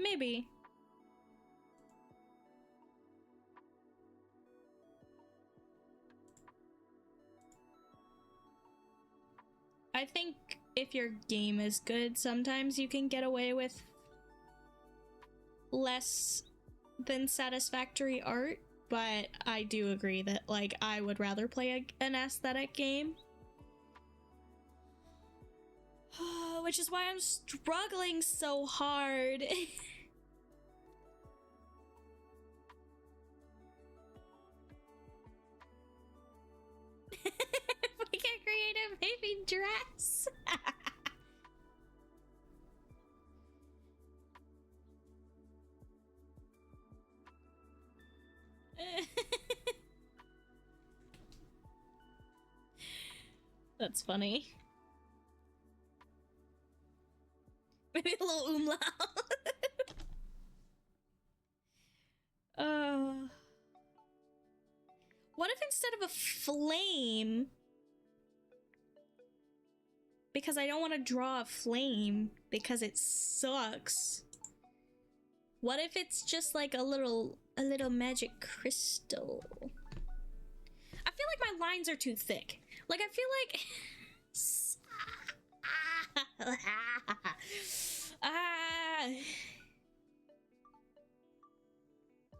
[SPEAKER 1] Maybe. I think if your game is good, sometimes you can get away with less than satisfactory art, but I do agree that, like, I would rather play an aesthetic game. Which is why I'm struggling so hard. If we get creative, maybe dress. That's funny. Maybe a little umlaut. What if instead of a flame, because I don't want to draw a flame because it sucks, what if it's just like a little magic crystal? I feel like my lines are too thick. Like I feel like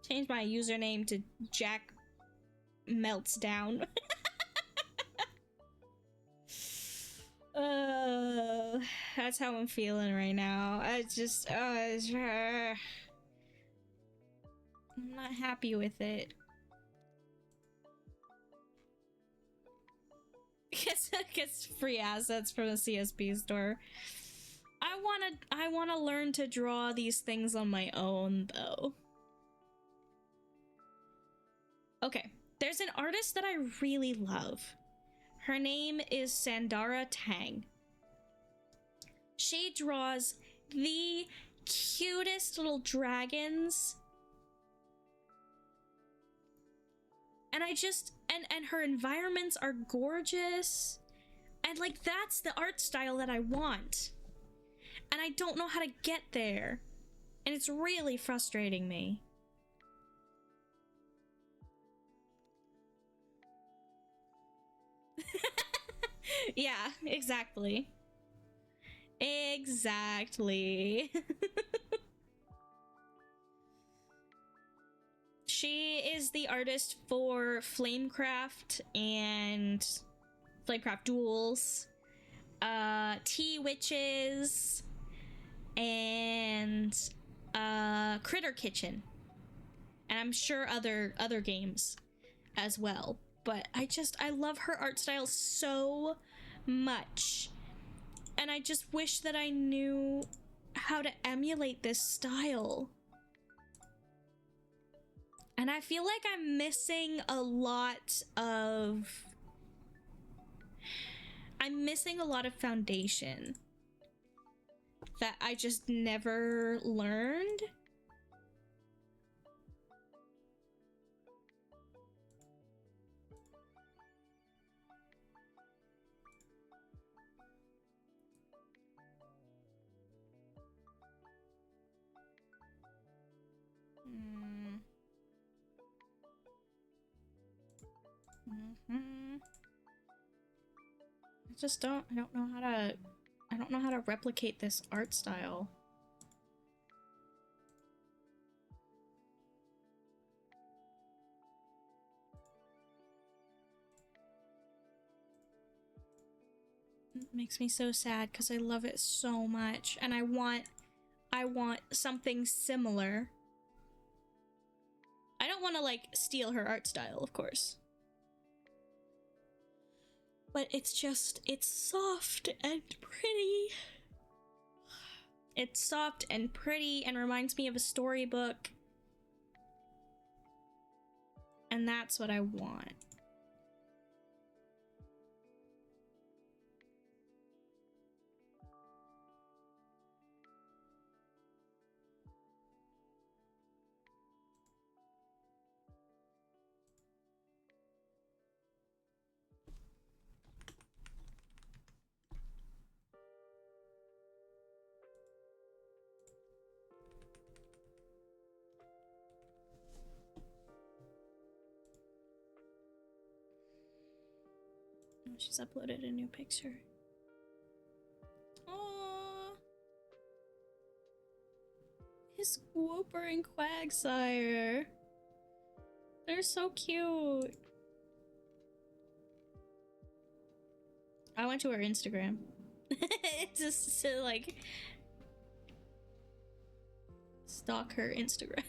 [SPEAKER 1] change my username to Jack Melts Down. That's how I'm feeling right now. I'm not happy with it. Gets free assets from the CSP store. I wanna learn to draw these things on my own though. Okay, there's an artist that I really love. Her name is Sandara Tang. She draws the cutest little dragons. And and her environments are gorgeous. And like, that's the art style that I want. And I don't know how to get there. And it's really frustrating me. Yeah, exactly. Exactly. She is the artist for Flamecraft and Flamecraft Duels, Tea Witches, and Critter Kitchen. And I'm sure other games as well. But I love her art style so much. And I just wish that I knew how to emulate this style. And I feel like I'm missing a lot of foundation that I just never learned. Hmm. Mm-hmm. I don't know how to, I don't know how to replicate this art style. It makes me so sad because I love it so much and I want something similar. I don't want to like steal her art style, of course. But it's soft and pretty. It's soft and pretty and reminds me of a storybook. And that's what I want. Oh, she's uploaded a new picture. Aww. His Whooper and Quagsire. They're so cute. I went to her Instagram. Just to like stalk her Instagram.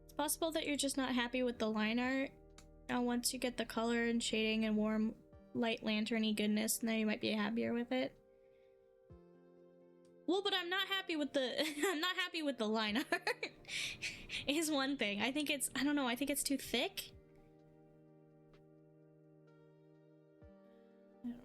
[SPEAKER 1] It's possible that you're just not happy with the line art. Now once you get the color and shading and warm light lantern-y goodness, then you might be happier with it. Well, but I'm not happy with the I'm not happy with the line art. Is one thing. I think it's, I don't know, I think it's too thick. I don't know.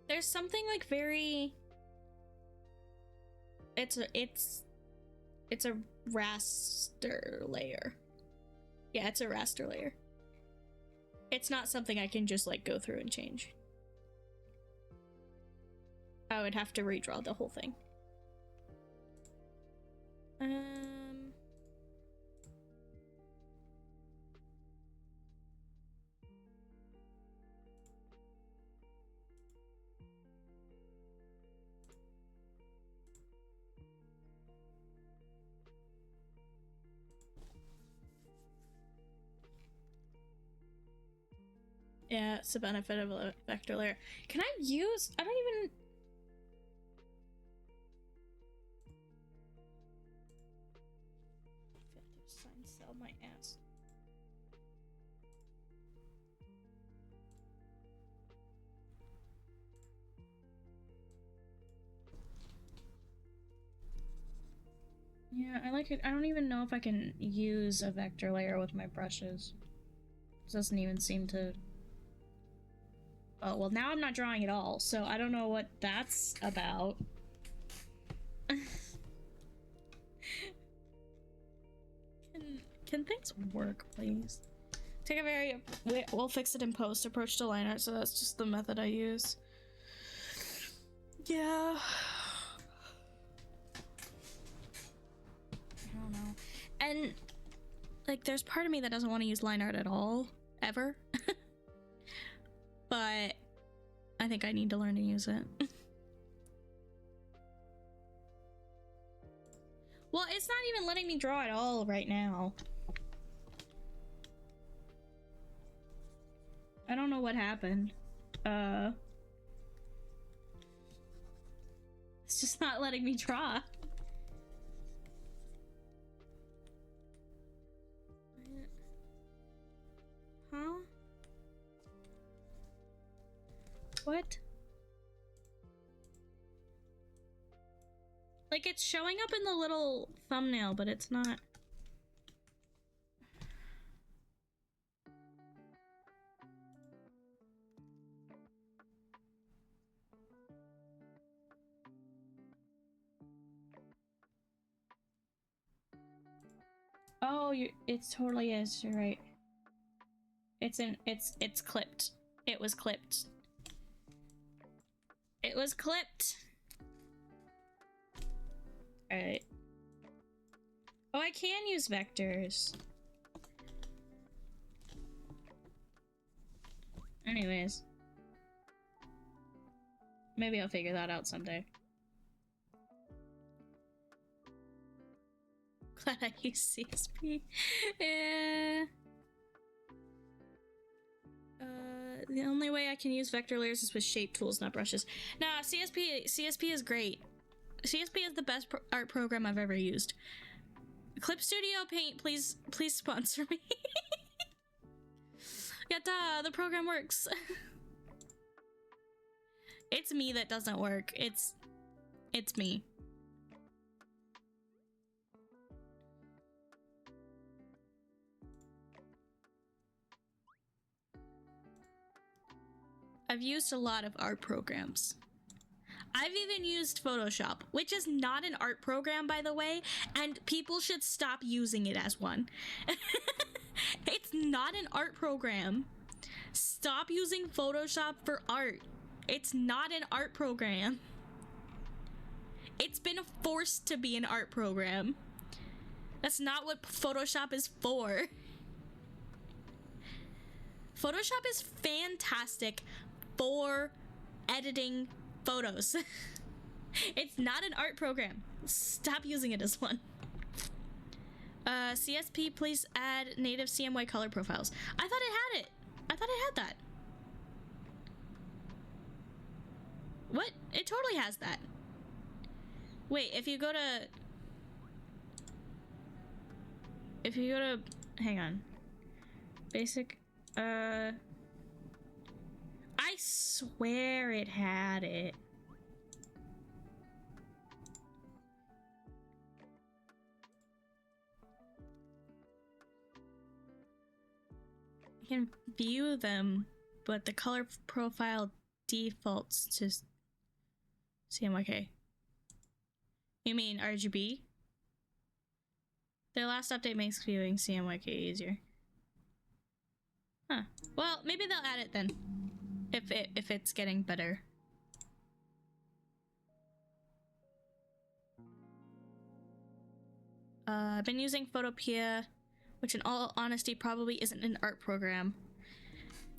[SPEAKER 1] There's something like very, it's a raster layer. Yeah, it's a raster layer. It's not something I can just like go through and change. I would have to redraw the whole thing. Yeah, it's the benefit of a vector layer. Can I use, I don't even, sign sell my ass. Yeah, I like it. I don't even know if I can use a vector layer with my brushes. It doesn't even seem to. Oh, well, now I'm not drawing at all, so I don't know what that's about. Can things work, please? Take a very, we'll fix it in post approach to line art, so that's just the method I use. Yeah. I don't know. And, like, there's part of me that doesn't want to use line art at all, ever. But I think I need to learn to use it. Well, it's not even letting me draw at all right now. I don't know what happened. It's just not letting me draw. Huh? What? Like, it's showing up in the little thumbnail, but it's not. Oh, it totally is. You're right. It's clipped. It was clipped. It was clipped. Alright. Oh, I can use vectors. Anyways. Maybe I'll figure that out someday. Glad I use CSP. Yeah. The only way I can use vector layers is with shape tools, not brushes. Nah, CSP is great. CSP is the best art program I've ever used. Clip Studio Paint, please sponsor me. Yatta, the program works. It's me that doesn't work. It's me. I've used a lot of art programs. I've even used Photoshop, which is not an art program, by the way, and people should stop using it as one. It's not an art program. Stop using Photoshop for art. It's not an art program. It's been forced to be an art program. That's not what Photoshop is for. Photoshop is fantastic for editing photos. It's not an art program. Stop using it as one. CSP, please add native CMY color profiles. I thought it had it. I thought it had that. What? It totally has that. Wait, if you go to... Hang on. Basic... I swear it had it. I can view them, but the color profile defaults to CMYK. You mean RGB? Their last update makes viewing CMYK easier. Huh. Well, maybe they'll add it then. If it's getting better. I've been using Photopea, which in all honesty probably isn't an art program.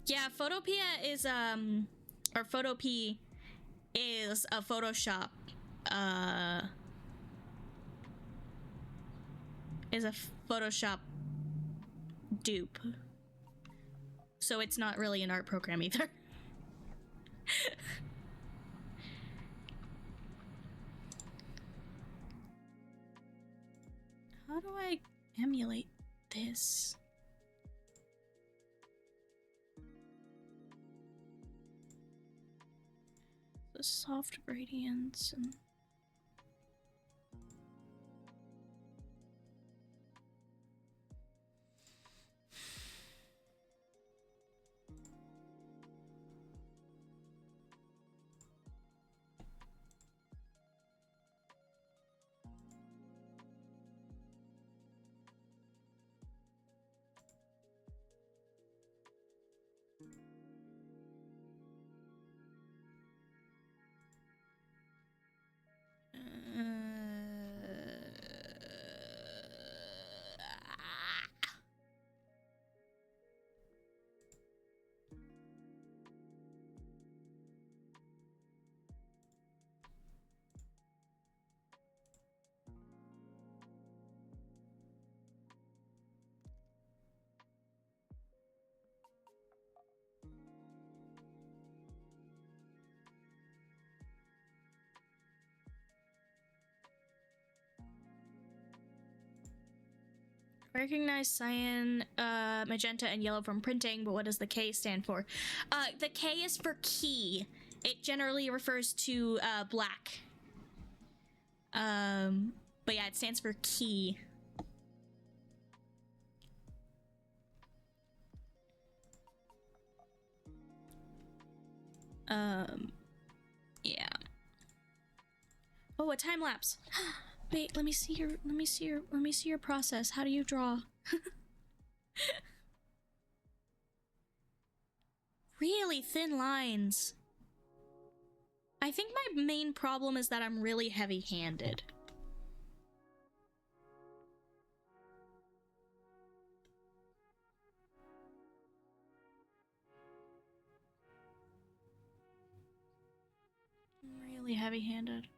[SPEAKER 1] Yeah, Photopea is or Photopea is a Photoshop dupe. So it's not really an art program either. How do I emulate this? The soft gradients and... Recognize cyan, magenta, and yellow from printing, but what does the K stand for? The K is for key. It generally refers to black. But yeah, it stands for key. Yeah. Oh, a time lapse. Wait, let me see your process. How do you draw? Really thin lines. I think my main problem is that I'm really heavy-handed. Really heavy-handed.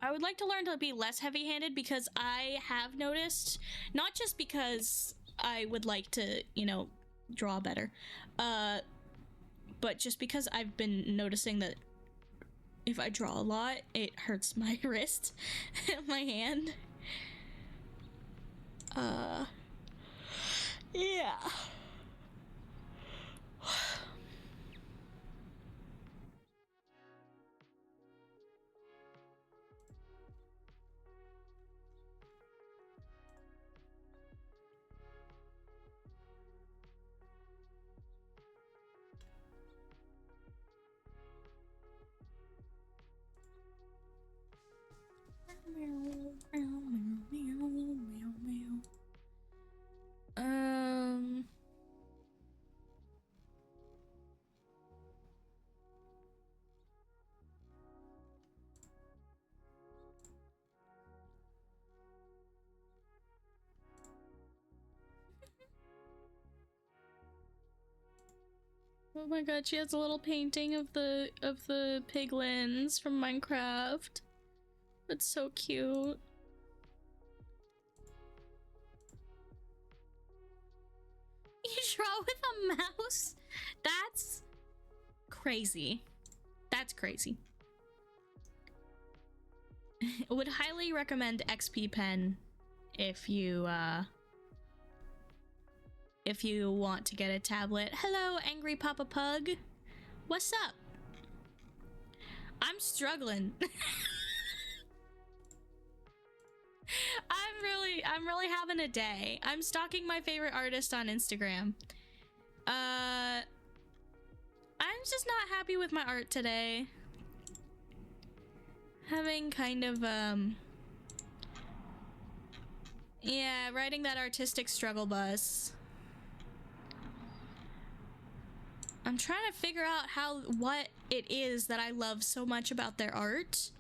[SPEAKER 1] I would like to learn to be less heavy-handed because I have noticed, not just because I would like to, you know, draw better, but just because I've been noticing that if I draw a lot, it hurts my wrist and my hand. Yeah. Oh my god, she has a little painting of the piglins from Minecraft. That's so cute. You draw with a mouse? That's crazy. That's crazy. Would highly recommend XP Pen if you want to get a tablet. Hello, Angry Papa Pug. What's up? I'm struggling. I'm really having a day. I'm stalking my favorite artist on Instagram. I'm just not happy with my art today. Having kind of, yeah, riding that artistic struggle bus. I'm trying to figure out what it is that I love so much about their art.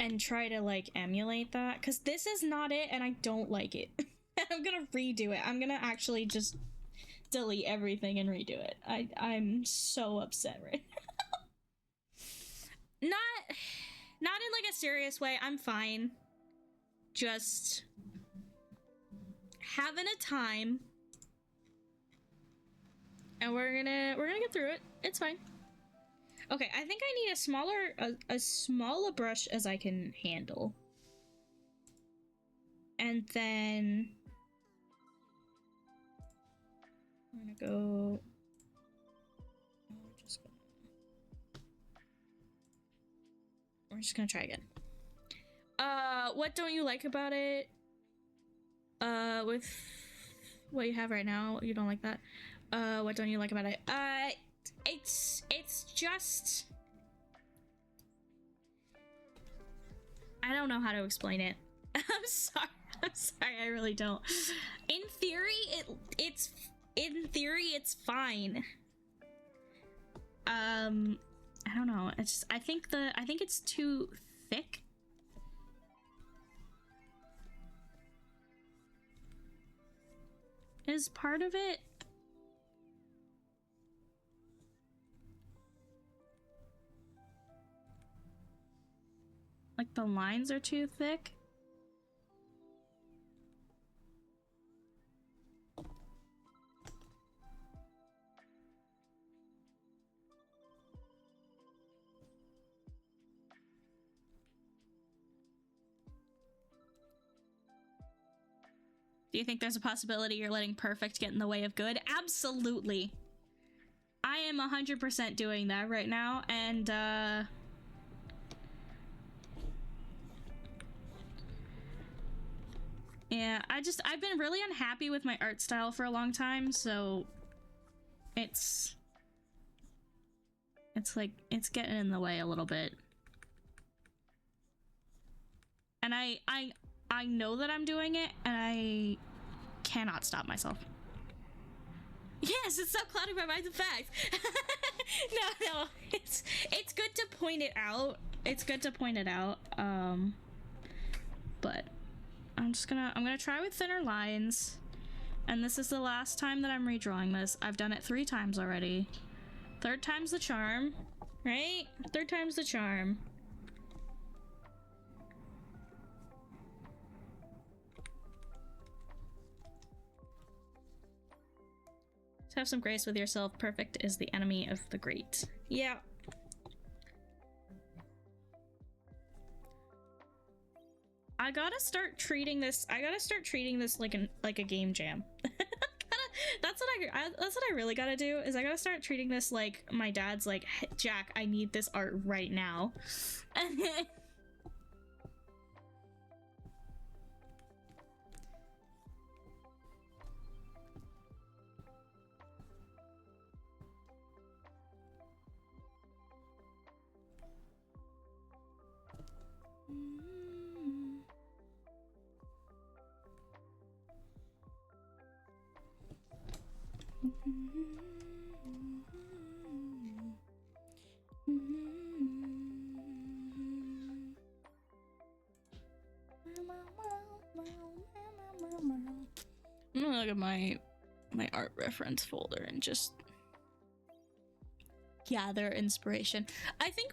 [SPEAKER 1] And try to, like, emulate that. Because this is not it, and I don't like it. I'm gonna redo it. I'm gonna actually just delete everything and redo it. I'm so upset right now. Not in, like, a serious way. I'm fine. Just having a time. And we're gonna get through it. It's fine. Okay, I think I need a smaller brush as I can handle. And then I'm gonna go. We're just gonna try again. What don't you like about it? With what you have right now, you don't like that. What don't you like about it? It's just, I don't know how to explain it. I'm sorry, I really don't. In theory, it's fine. I don't know. I think it's too thick. Is part of it. Like the lines are too thick. Do you think there's a possibility you're letting perfect get in the way of good? Absolutely. I I am 100% doing that right now, and yeah, I've been really unhappy with my art style for a long time, so it's like, it's getting in the way a little bit. And I know that I'm doing it, and I cannot stop myself. Yes, it's not clouding my mind of facts. No, it's good to point it out. It's good to point it out. But I'm gonna try with thinner lines, and this is the last time that I'm redrawing this. I've done it 3 times already. Third time's the charm, right? Third time's the charm. To have some grace with yourself. Perfect is the enemy of the great. Yeah. I gotta start treating this like a game jam. That's what I really gotta do, is I gotta start treating this like my dad's like, hey, Jack, I need this art right now. I'm gonna look at my art reference folder and just gather inspiration. I think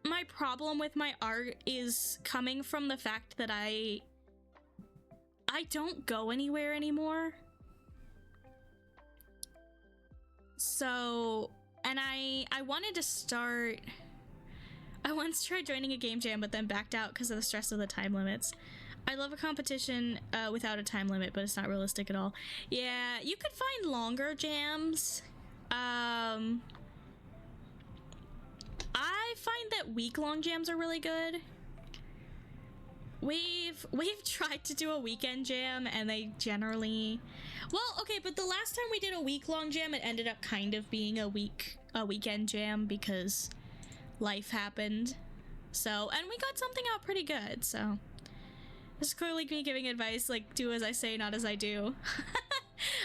[SPEAKER 1] my problem with my art is coming from the fact that I don't go anywhere anymore. So, and I wanted to start. I once tried joining a game jam, but then backed out because of the stress of the time limits. I love a competition without a time limit, but it's not realistic at all. Yeah, you could find longer jams. I find that week-long jams are really good. We've tried to do a weekend jam, and they generally, well, okay, but the last time we did a week-long jam, it ended up kind of being a weekend jam because life happened. So, and we got something out pretty good, so this is clearly me giving advice, like, do as I say, not as I do.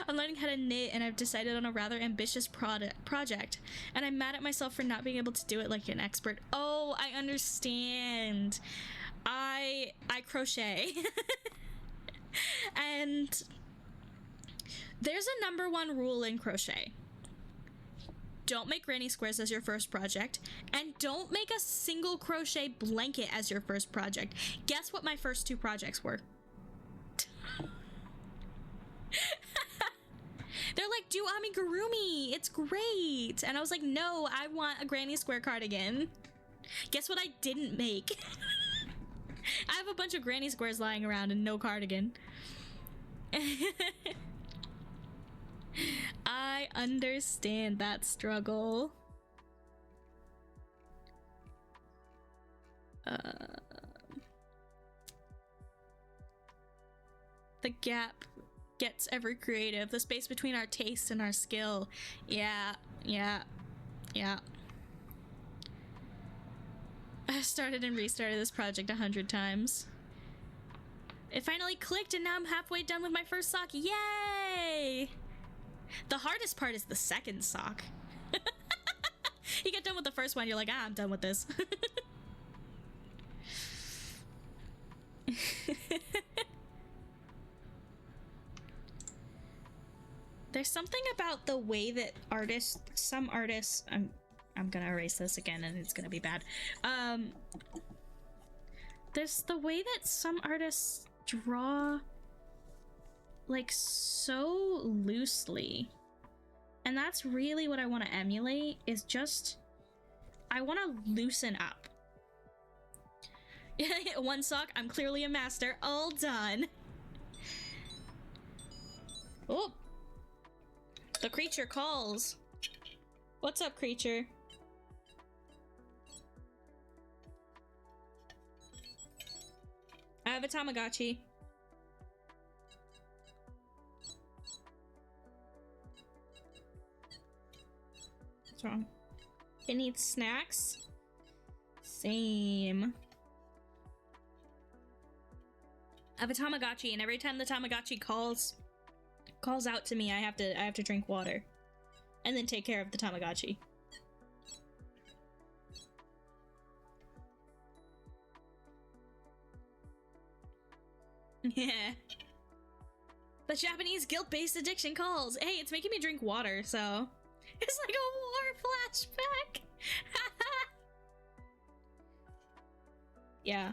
[SPEAKER 1] I'm learning how to knit, and I've decided on a rather ambitious project, and I'm mad at myself for not being able to do it like an expert. Oh, I understand. I crochet. And there's a #1 rule in crochet. Don't make granny squares as your first project, and don't make a single crochet blanket as your first project. Guess what my first 2 projects were? They're like, do amigurumi, it's great. And I was like, no, I want a granny square cardigan. Guess what I didn't make? I have a bunch of granny squares lying around and no cardigan. I understand that struggle. The gap gets ever creative. The space between our taste and our skill. Yeah. I started and restarted this project 100 times. It finally clicked, and now I'm halfway done with my first sock. Yay! The hardest part is the second sock. You get done with the first one, you're like, I'm done with this. There's something about the way that some artists, I'm gonna erase this again and it's gonna be bad. There's the way that some artists draw like so loosely, and that's really what I want to emulate, is just, I want to loosen up. 1 sock, I'm clearly a master. All done. Oh, the creature calls. What's up, creature? I have a Tamagotchi. What's wrong? It needs snacks? Same. I have a Tamagotchi, and every time the Tamagotchi calls out to me, I have to drink water. And then take care of the Tamagotchi. Yeah. The Japanese guilt-based addiction calls. Hey, it's making me drink water, so... It's like a war flashback! Yeah.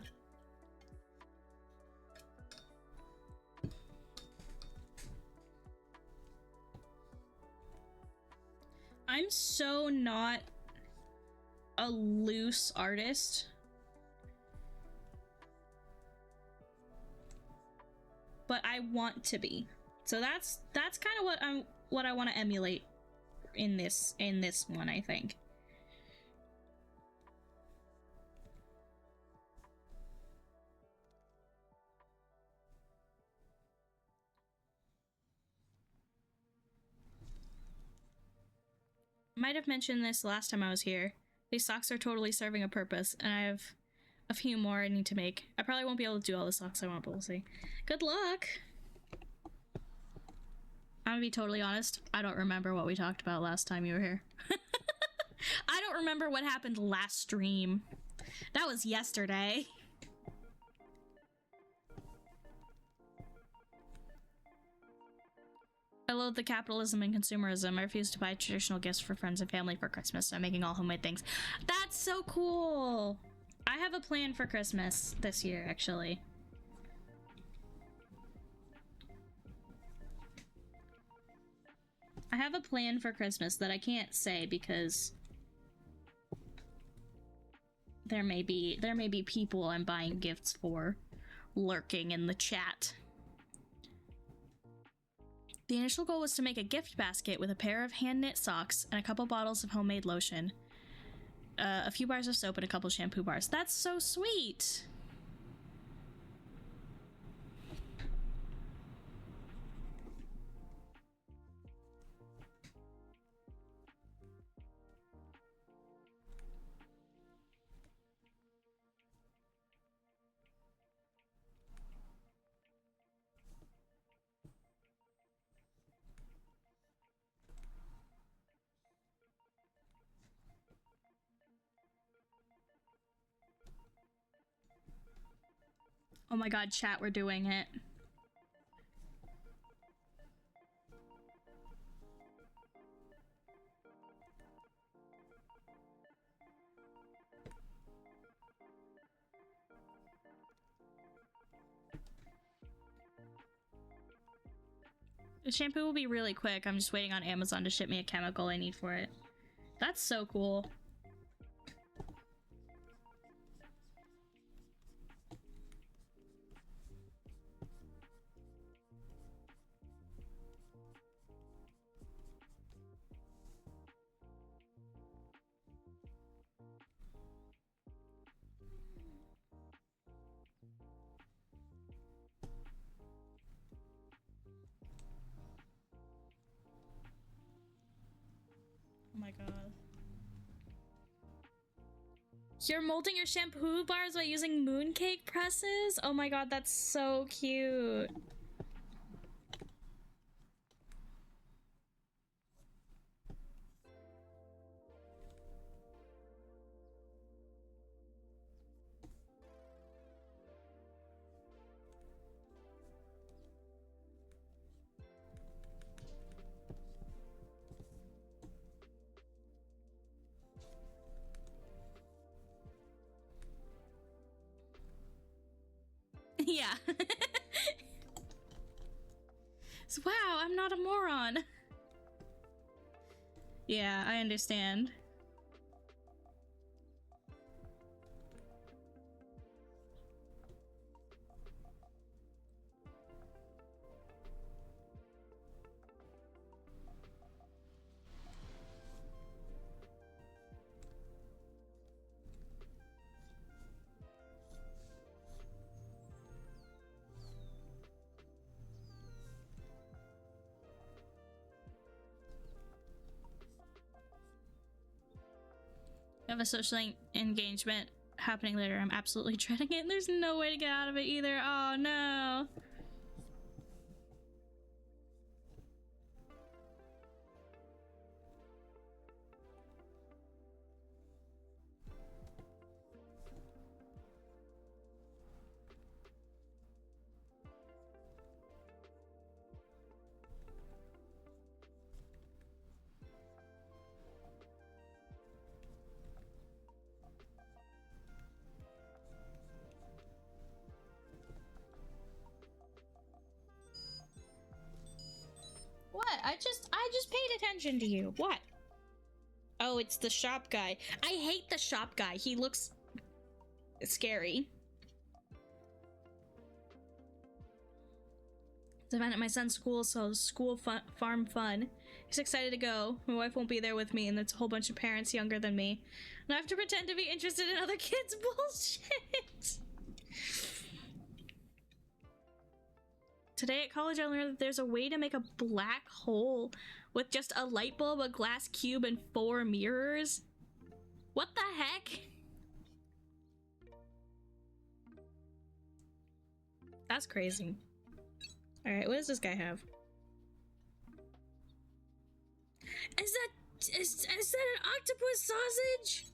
[SPEAKER 1] I'm so not a loose artist. But I want to be. So that's kind of what I want to emulate in this one, I think. Might have mentioned this last time I was here. These socks are totally serving a purpose, and I have a few more I need to make. I probably won't be able to do all the socks I want, but we'll see. Good luck! I'm gonna be totally honest, I don't remember what we talked about last time you were here. I don't remember what happened last stream. That was yesterday. I loathe the capitalism and consumerism. I refuse to buy traditional gifts for friends and family for Christmas, so I'm making all homemade things. That's so cool! I have a plan for Christmas this year, actually. I have a plan for Christmas that I can't say because there may be people I'm buying gifts for lurking in the chat. The initial goal was to make a gift basket with a pair of hand-knit socks and a couple bottles of homemade lotion, a few bars of soap, and a couple shampoo bars. That's so sweet! Oh my god, chat, we're doing it. The shampoo will be really quick. I'm just waiting on Amazon to ship me a chemical I need for it. That's so cool. Oh my god. You're molding your shampoo bars by using mooncake presses? Oh my god, that's so cute. Yeah. So, wow, I'm not a moron. Yeah, I understand. have a social engagement happening later. I'm absolutely dreading it. There's no way to get out of it either. Oh no. What? I just paid attention to you. What? Oh, it's the shop guy. I hate the shop guy. He looks scary. It's an event at my son's school, so farm fun. He's excited to go. My wife won't be there with me, and there's a whole bunch of parents younger than me. And I have to pretend to be interested in other kids' bullshit. Today at college, I learned that there's a way to make a black hole with just a light bulb, a glass cube, and 4 mirrors. What the heck? That's crazy. Alright, what does this guy have? Is that an octopus sausage?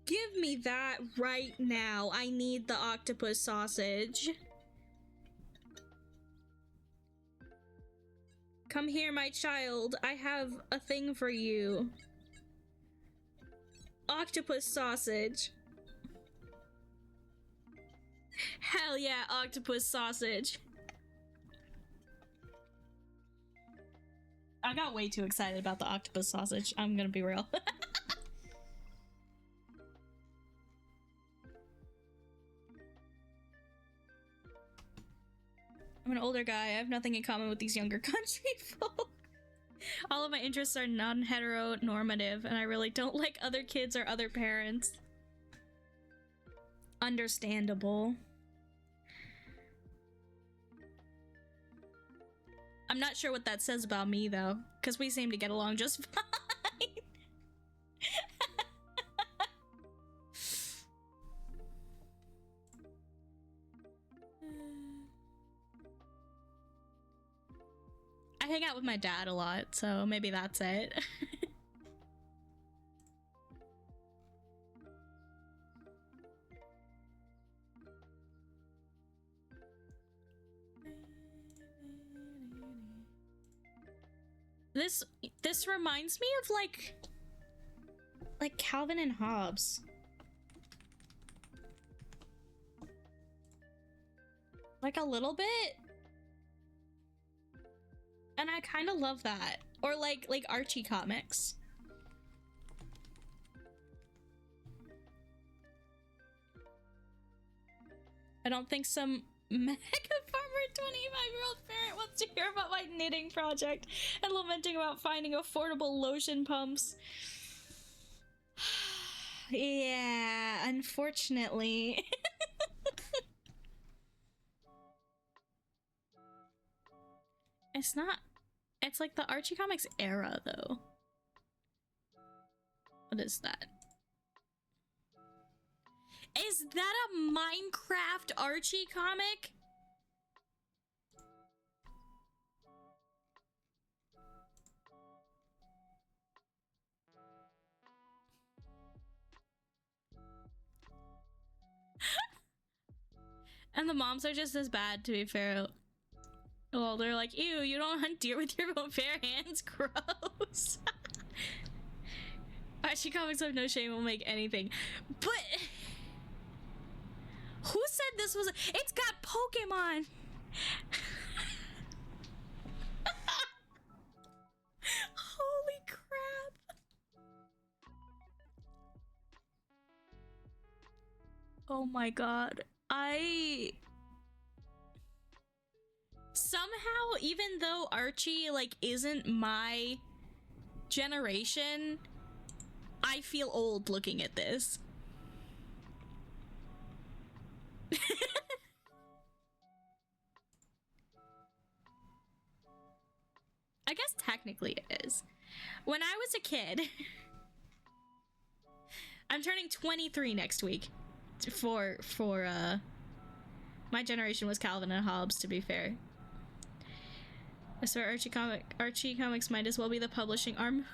[SPEAKER 1] Give me that right now. I need the octopus sausage. Come here, my child. I have a thing for you. Octopus sausage. Hell yeah, octopus sausage. I got way too excited about the octopus sausage. I'm gonna be real. I'm an older guy. I have nothing in common with these younger country folk. All of my interests are non-heteronormative, and I really don't like other kids or other parents. Understandable. I'm not sure what that says about me, though, because we seem to get along just fine. I hang out with my dad a lot, so maybe that's it. This reminds me of like Calvin and Hobbes. Like a little bit. And I kind of love that. Or like Archie comics. I don't think some mega farmer 25-year-old parent wants to hear about my knitting project and lamenting about finding affordable lotion pumps. Yeah, unfortunately. It's like the Archie comics era, though. What is that? Is that a Minecraft Archie comic? And the moms are just as bad, to be fair. Well, they're like, ew, you don't hunt deer with your own bare hands. Gross. Archie comics have no shame, will make anything. But who said this was it's got Pokemon. Holy crap. Oh my god. Somehow, even though Archie like isn't my generation, I feel old looking at this. I guess technically it is. When I was a kid, I'm turning 23 next week. For my generation was Calvin and Hobbes, to be fair. I swear Archie Comics might as well be the publishing arm.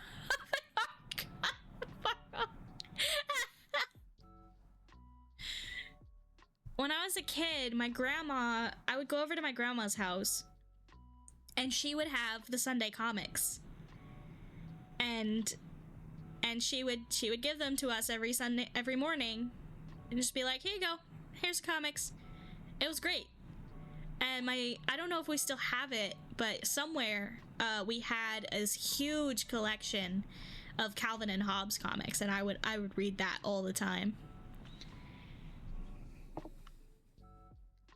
[SPEAKER 1] When I was a kid, I would go over to my grandma's house and she would have the Sunday comics. And she would give them to us every morning and just be like, here you go, here's comics. It was great. And I don't know if we still have it, but somewhere we had this huge collection of Calvin and Hobbes comics, and I would read that all the time.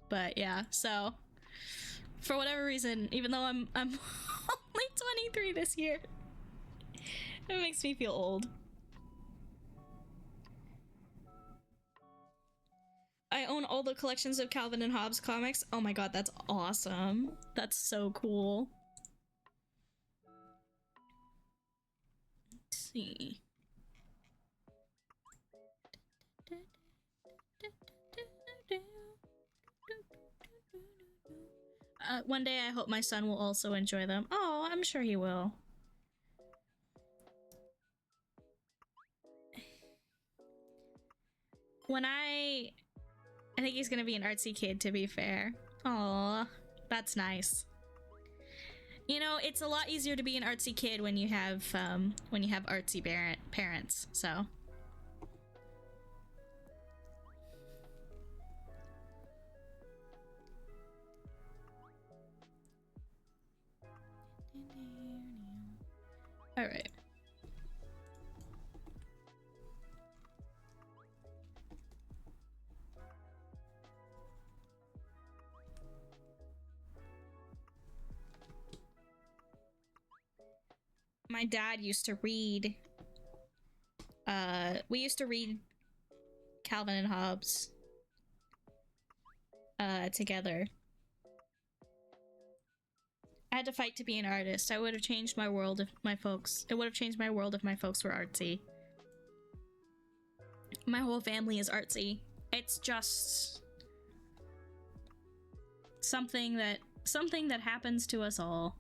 [SPEAKER 1] But yeah, so for whatever reason, even though I'm only 23 this year, it makes me feel old. I own all the collections of Calvin and Hobbes comics. Oh my god, that's awesome. That's so cool. Let's see. One day I hope my son will also enjoy them. Oh, I'm sure he will. I think he's gonna be an artsy kid, to be fair. Aw, that's nice. You know, it's a lot easier to be an artsy kid when you have artsy parents, so. All right. My dad used to read, we used to read Calvin and Hobbes, together. I had to fight to be an artist. I would have changed my world if my folks, it would have changed my world if my folks were artsy. My whole family is artsy. It's just something that happens to us all.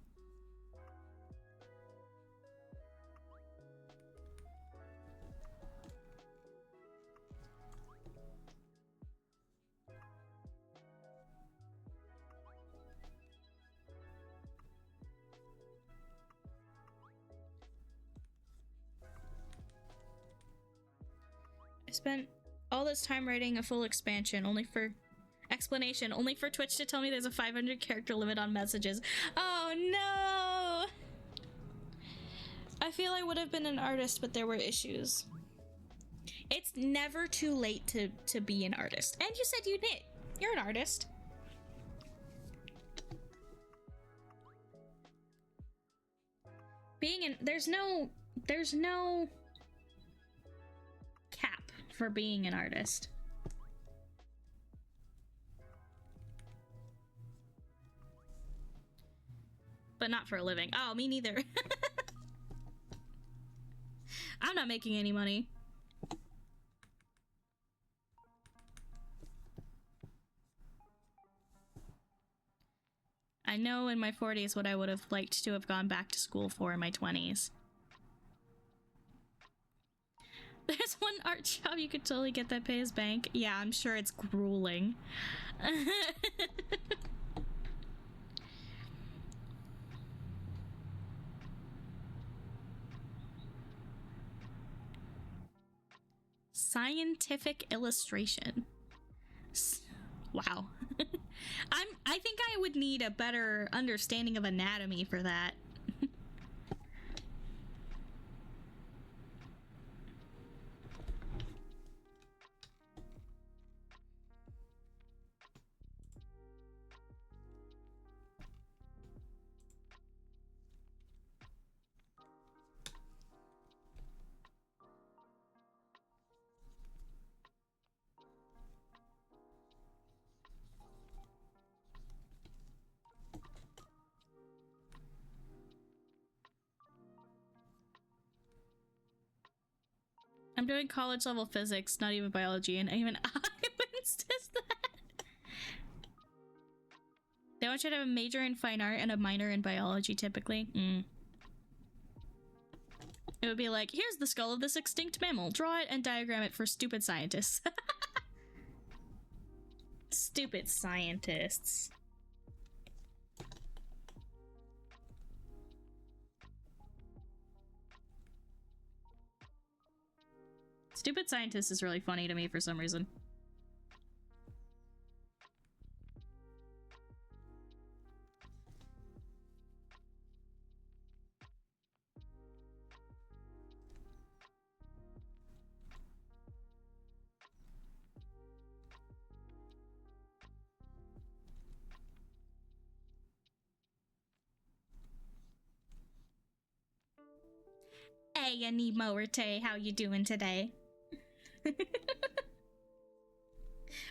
[SPEAKER 1] I spent all this time writing a full explanation only for Twitch to tell me there's a 500 character limit on messages. Oh no! I feel I would have been an artist, but there were issues. It's never too late to be an artist. And you said you knit. You're an artist. There's no cap for being an artist. But not for a living. Oh, me neither. I'm not making any money. I know in my 40s what I would have liked to have gone back to school for in my 20s. There's one art shop you could totally get that pays bank. Yeah, I'm sure it's grueling. Scientific illustration. Wow. I think I would need a better understanding of anatomy for that. doing college level physics, not even biology, and even I insists that. They want you to have a major in fine art and a minor in biology, typically. It would be like, here's the skull of this extinct mammal. Draw it and diagram it for stupid scientists. Stupid scientists. Stupid scientist is really funny to me for some reason. Hey, Animo Rete, how you doing today?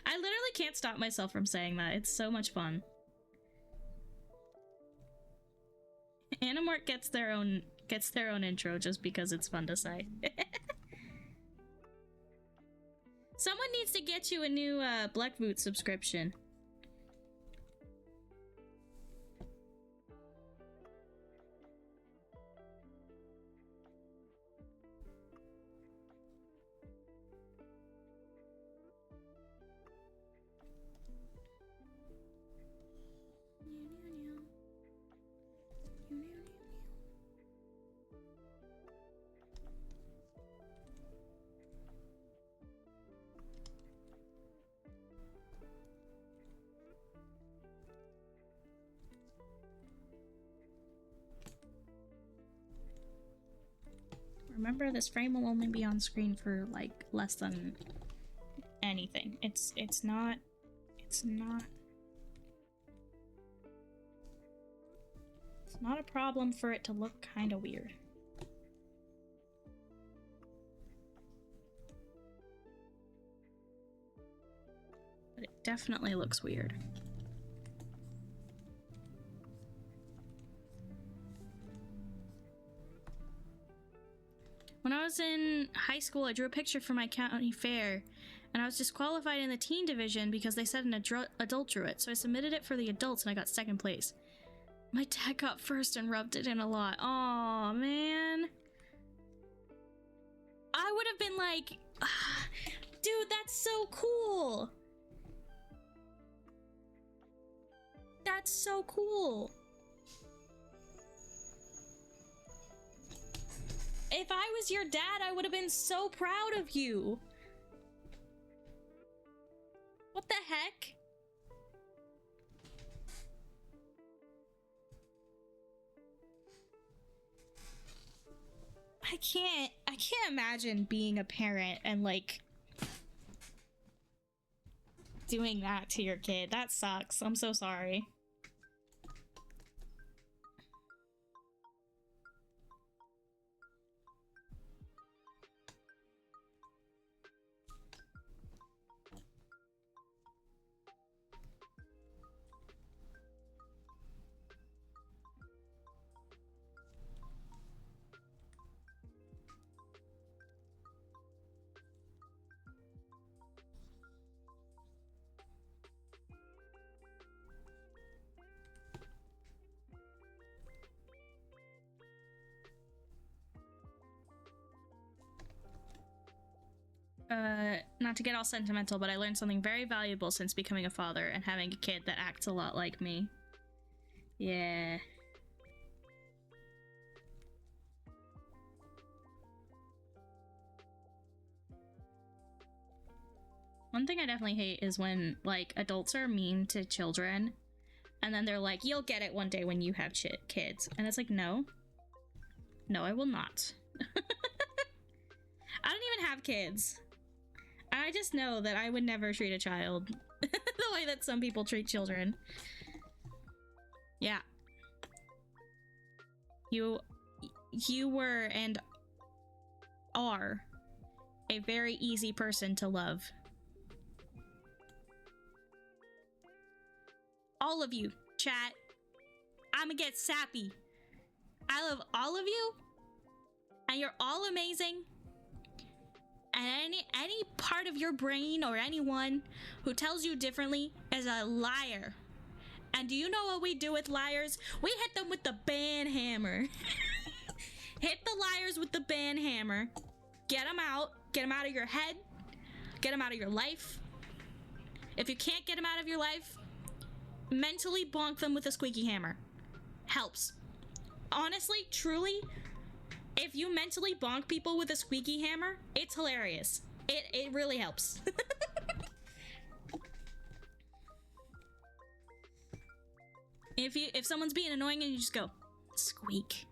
[SPEAKER 1] I literally can't stop myself from saying that. It's so much fun. Animorph gets their own intro just because it's fun to say. Someone needs to get you a new Blackboot subscription. Remember, this frame will only be on screen for like less than anything. It's not a problem for it to look kind of weird. But it definitely looks weird. When I was in high school, I drew a picture for my county fair, and I was disqualified in the teen division because they said an adult drew it, so I submitted it for the adults and I got second place. My dad got first and rubbed it in a lot. Aw, man. I would have been like, dude, that's so cool. That's so cool. If I was your dad, I would have been so proud of you. What the heck? I can't imagine being a parent and like doing that to your kid. That sucks. I'm so sorry. Not to get all sentimental, but I learned something very valuable since becoming a father and having a kid that acts a lot like me. Yeah. One thing I definitely hate is when, like, adults are mean to children, and then they're like, you'll get it one day when you have kids. And it's like, no. No, I will not. I don't even have kids. I just know that I would never treat a child the way that some people treat children. Yeah. You were and are a very easy person to love. All of you, chat. I'ma get sappy. I love all of you, and you're all amazing. And any part of your brain or anyone who tells you differently is a liar. And do you know what we do with liars? We hit them with the ban hammer. Hit the liars with the ban hammer. Get them out. Get them out of your head. Get them out of your life. If you can't get them out of your life, mentally bonk them with a squeaky hammer. Helps. Honestly, truly, if you mentally bonk people with a squeaky hammer, it's hilarious. It really helps. If someone's being annoying and you just go, squeak.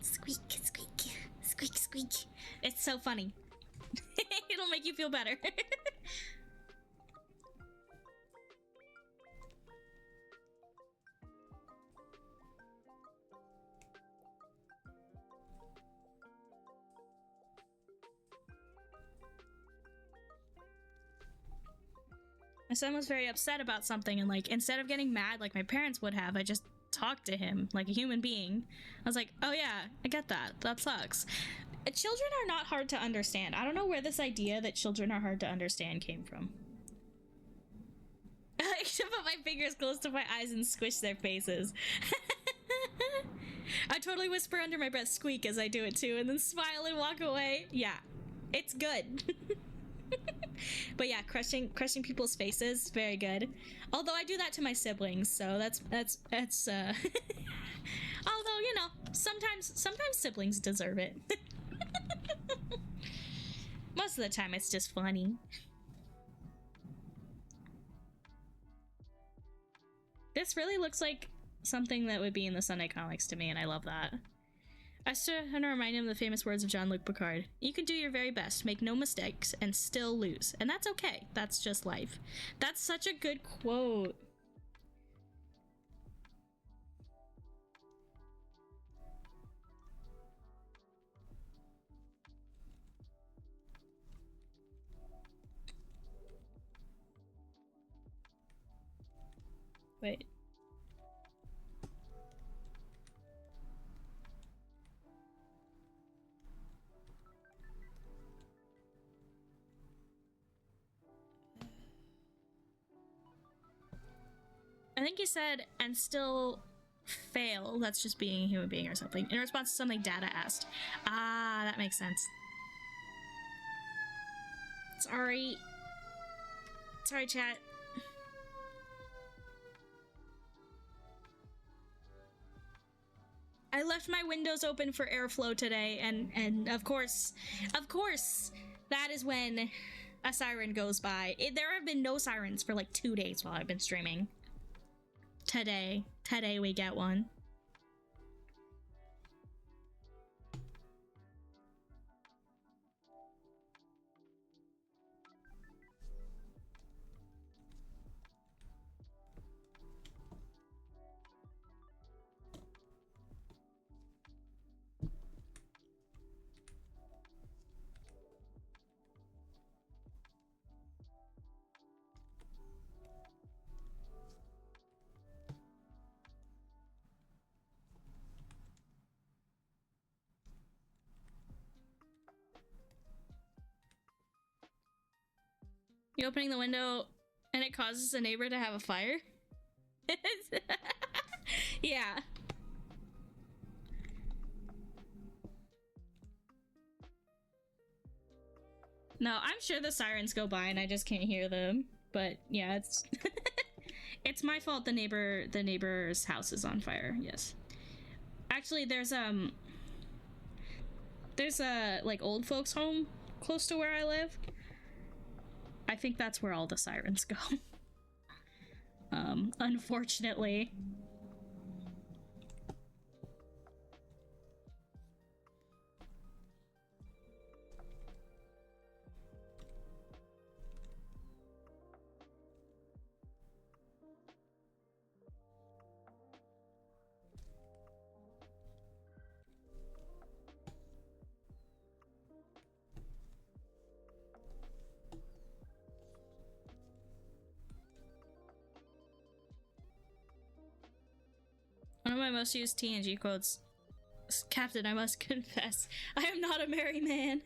[SPEAKER 1] Squeak, squeak, squeak, squeak. It's so funny. It'll make you feel better. My son was very upset about something, and like, instead of getting mad like my parents would have, I just talked to him like a human being. I was like, oh yeah, I get that. That sucks. Children are not hard to understand. I don't know where this idea that children are hard to understand came from. I should put my fingers close to my eyes and squish their faces. I totally whisper under my breath squeak as I do it too, and then smile and walk away. Yeah, it's good. But yeah, crushing people's faces, very good. Although I do that to my siblings, so that's although, you know, sometimes siblings deserve it. Most of the time it's just funny. This really looks like something that would be in the Sunday comics to me, and I love that. I still want to remind him of the famous words of Jean-Luc Picard. You can do your very best, make no mistakes, and still lose. And that's okay. That's just life. That's such a good quote. Wait. I think he said, and still fail. That's just being a human being or something. In response to something Data asked. Ah, that makes sense. Sorry. Sorry, chat. I left my windows open for airflow today, and of course, that is when a siren goes by. There have been no sirens for like 2 days while I've been streaming. Today we get one. You opening the window and it causes a neighbor to have a fire? Yeah. No, I'm sure the sirens go by and I just can't hear them. But yeah, it's it's my fault the neighbor's house is on fire. Yes. Actually, there's a like old folks home close to where I live. I think that's where all the sirens go. Unfortunately. One of my most used TNG quotes Captain, I must confess, I am not a merry man.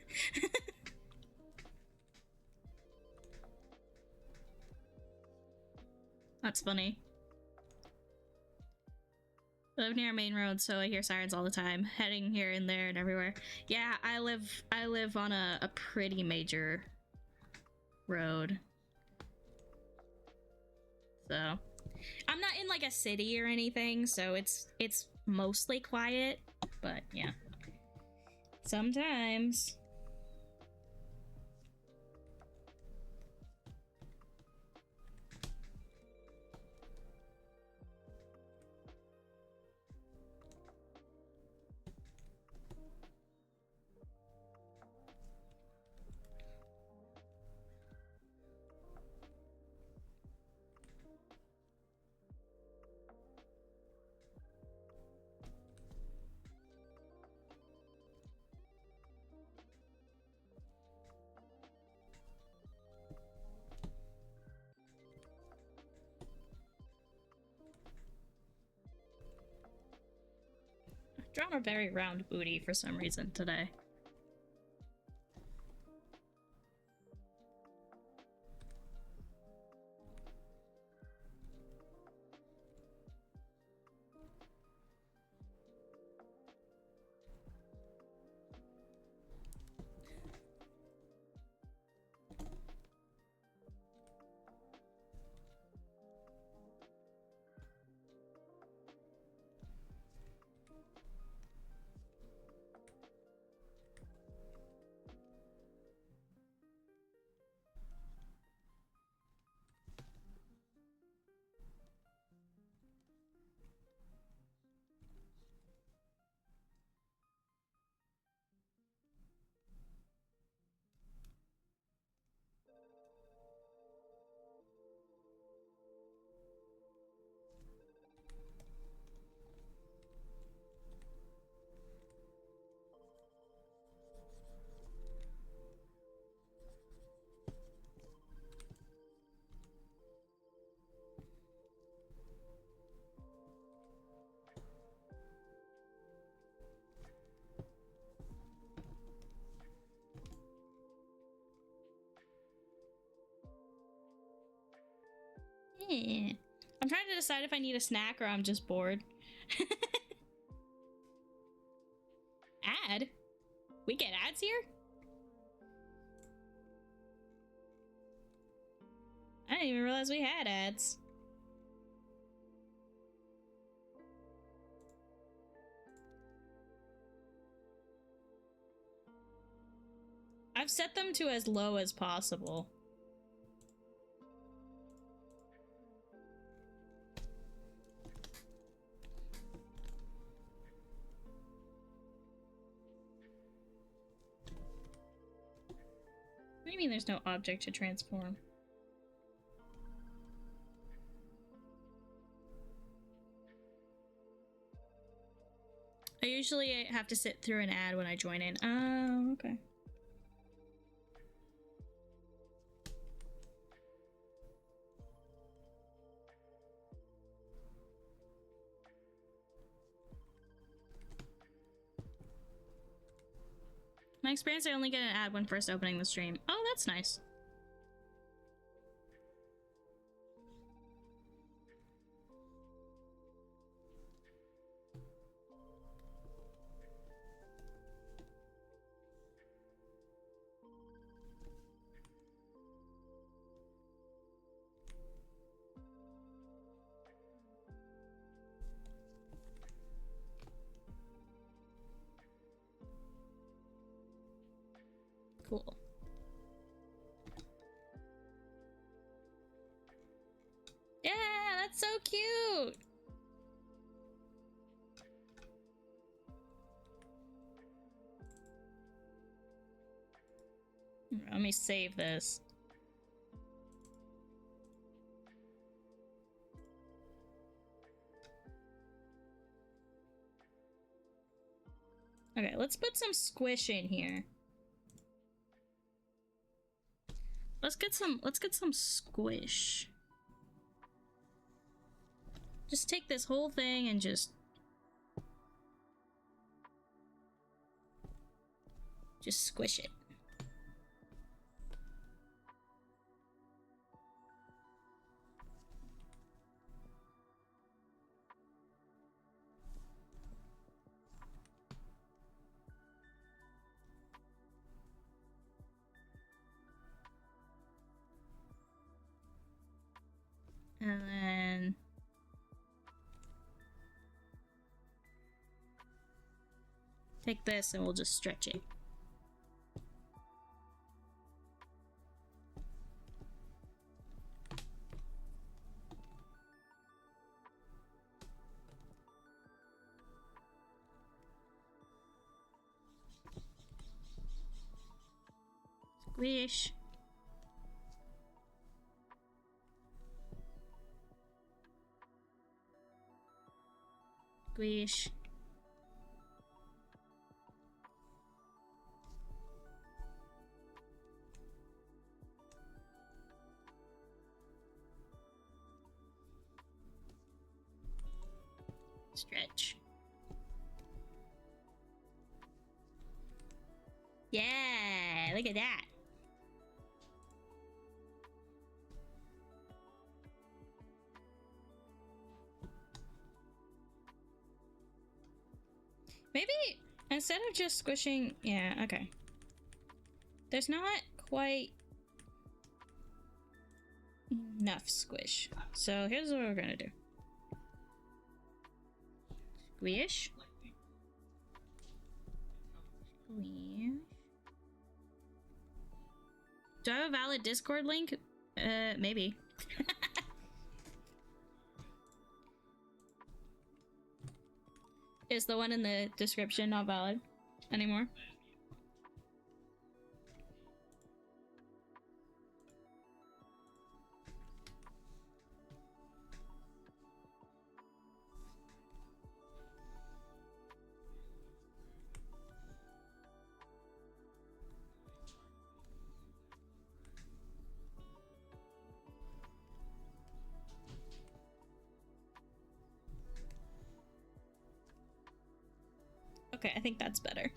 [SPEAKER 1] That's funny. I live near a main road, so I hear sirens all the time, heading here and there and everywhere. Yeah, I live on a pretty major road. So I'm not in like a city or anything, so it's mostly quiet, but yeah. Sometimes. Drawn a very round booty for some reason today. Yeah. I'm trying to decide if I need a snack or I'm just bored. Ad? We get ads here? I didn't even realize we had ads. I've set them to as low as possible. What do you mean there's no object to transform? I usually have to sit through an ad when I join in. Oh, okay. My experience, I only get an ad when first opening the stream. Oh, that's nice. Cool. Yeah, that's so cute. Let me save this. Okay, let's put some squish in here. Let's get some squish. Just take this whole thing and just Just squish it. And then take this and we'll just stretch it. Squish. Squish. Stretch. Yeah, look at that. Maybe instead of just squishing, yeah, okay. There's not quite enough squish. So here's what we're gonna do. Squish. Squish. Do I have a valid Discord link? Maybe. Is the one in the description not valid anymore? Okay, I think that's better.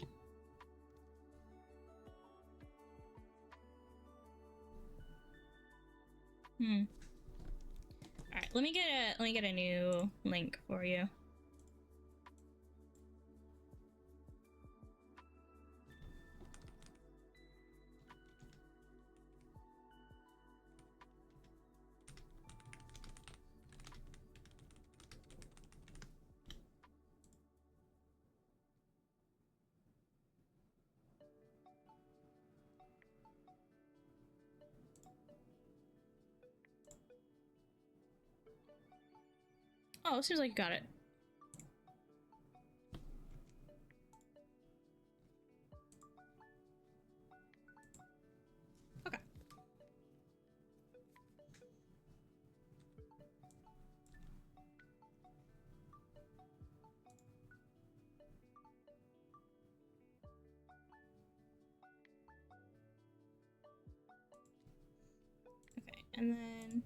[SPEAKER 1] Alright, let me get a new link for you. Oh, it seems like you got it. Okay. Okay, and then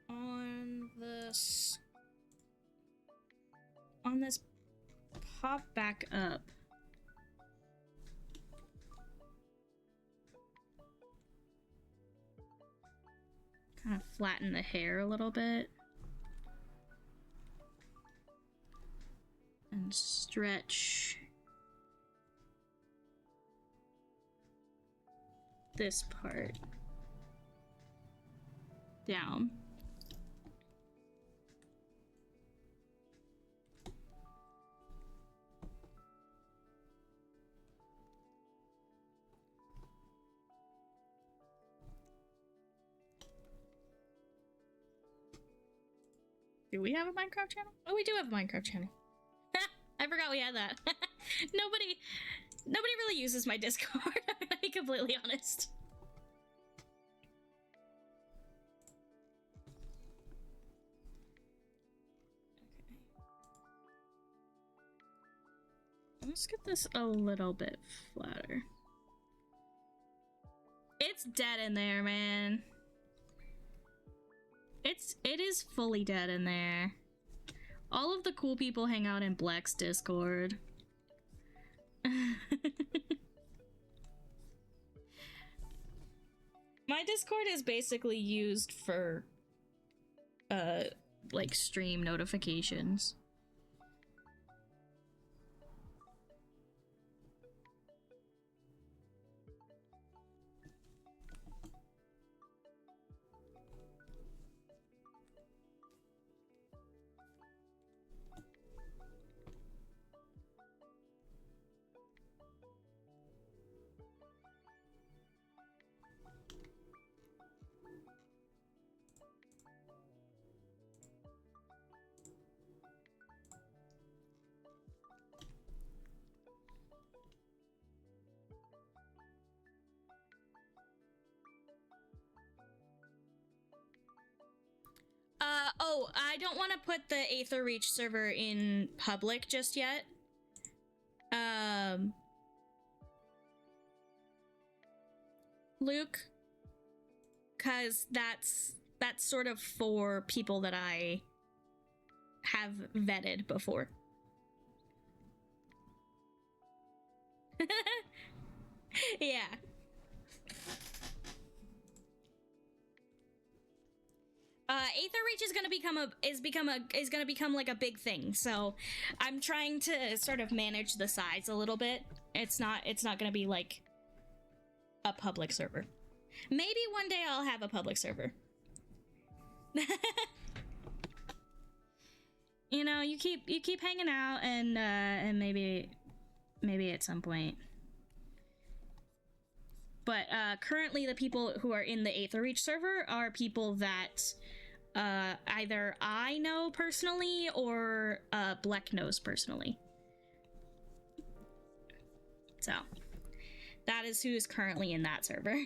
[SPEAKER 1] on this pop back up. Kind of flatten the hair a little bit. And stretch this part down. Do we have a Minecraft channel? Oh, we do have a Minecraft channel. I forgot we had that. Nobody really uses my Discord, I'm gonna be completely honest. Okay. Let's get this a little bit flatter. It's dead in there, man. It is fully dead in there. All of the cool people hang out in Black's Discord. My Discord is basically used for like stream notifications. Oh, I don't want to put the Aether Reach server in public just yet. Luke, because that's sort of for people that I have vetted before. Yeah. Aether Reach is gonna become like a big thing, so I'm trying to sort of manage the size a little bit. It's not gonna be like a public server. Maybe one day I'll have a public server. You know, you keep hanging out, and maybe at some point. But currently, the people who are in the Aether Reach server are people that either I know personally or Bleck knows personally. So that is who is currently in that server.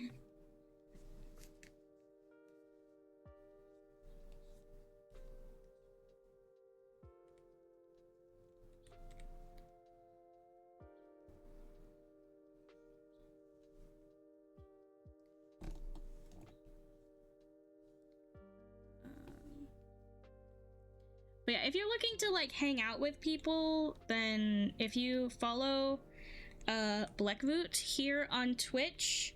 [SPEAKER 1] But yeah, if you're looking to like hang out with people, then if you follow Bleckvoot here on Twitch,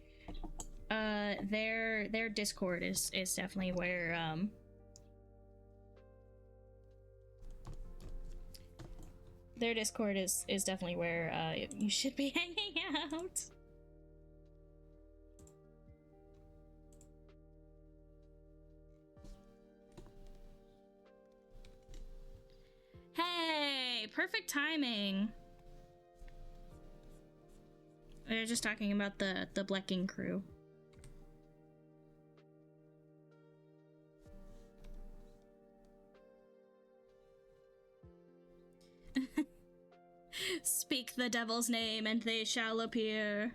[SPEAKER 1] their Discord is definitely where their Discord is definitely where you should be hanging out. Hey, perfect timing. We were just talking about the Blecking crew. Speak the devil's name and they shall appear.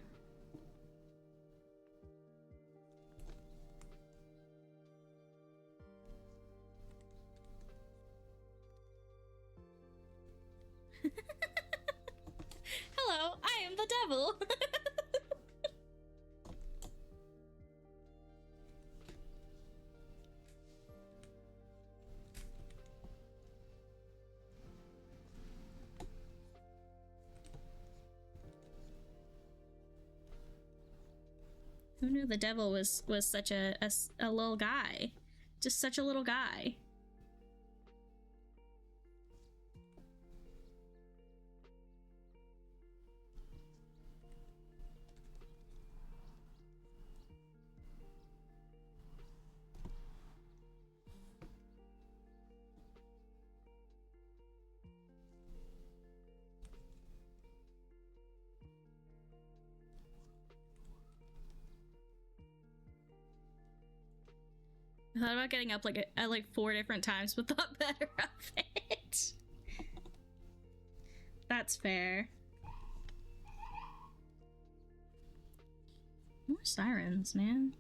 [SPEAKER 1] Hello, I am the devil. Who knew the devil was such a little guy? Just such a little guy. I thought about getting up like 4 different times, but thought better of it. That's fair. More sirens, man.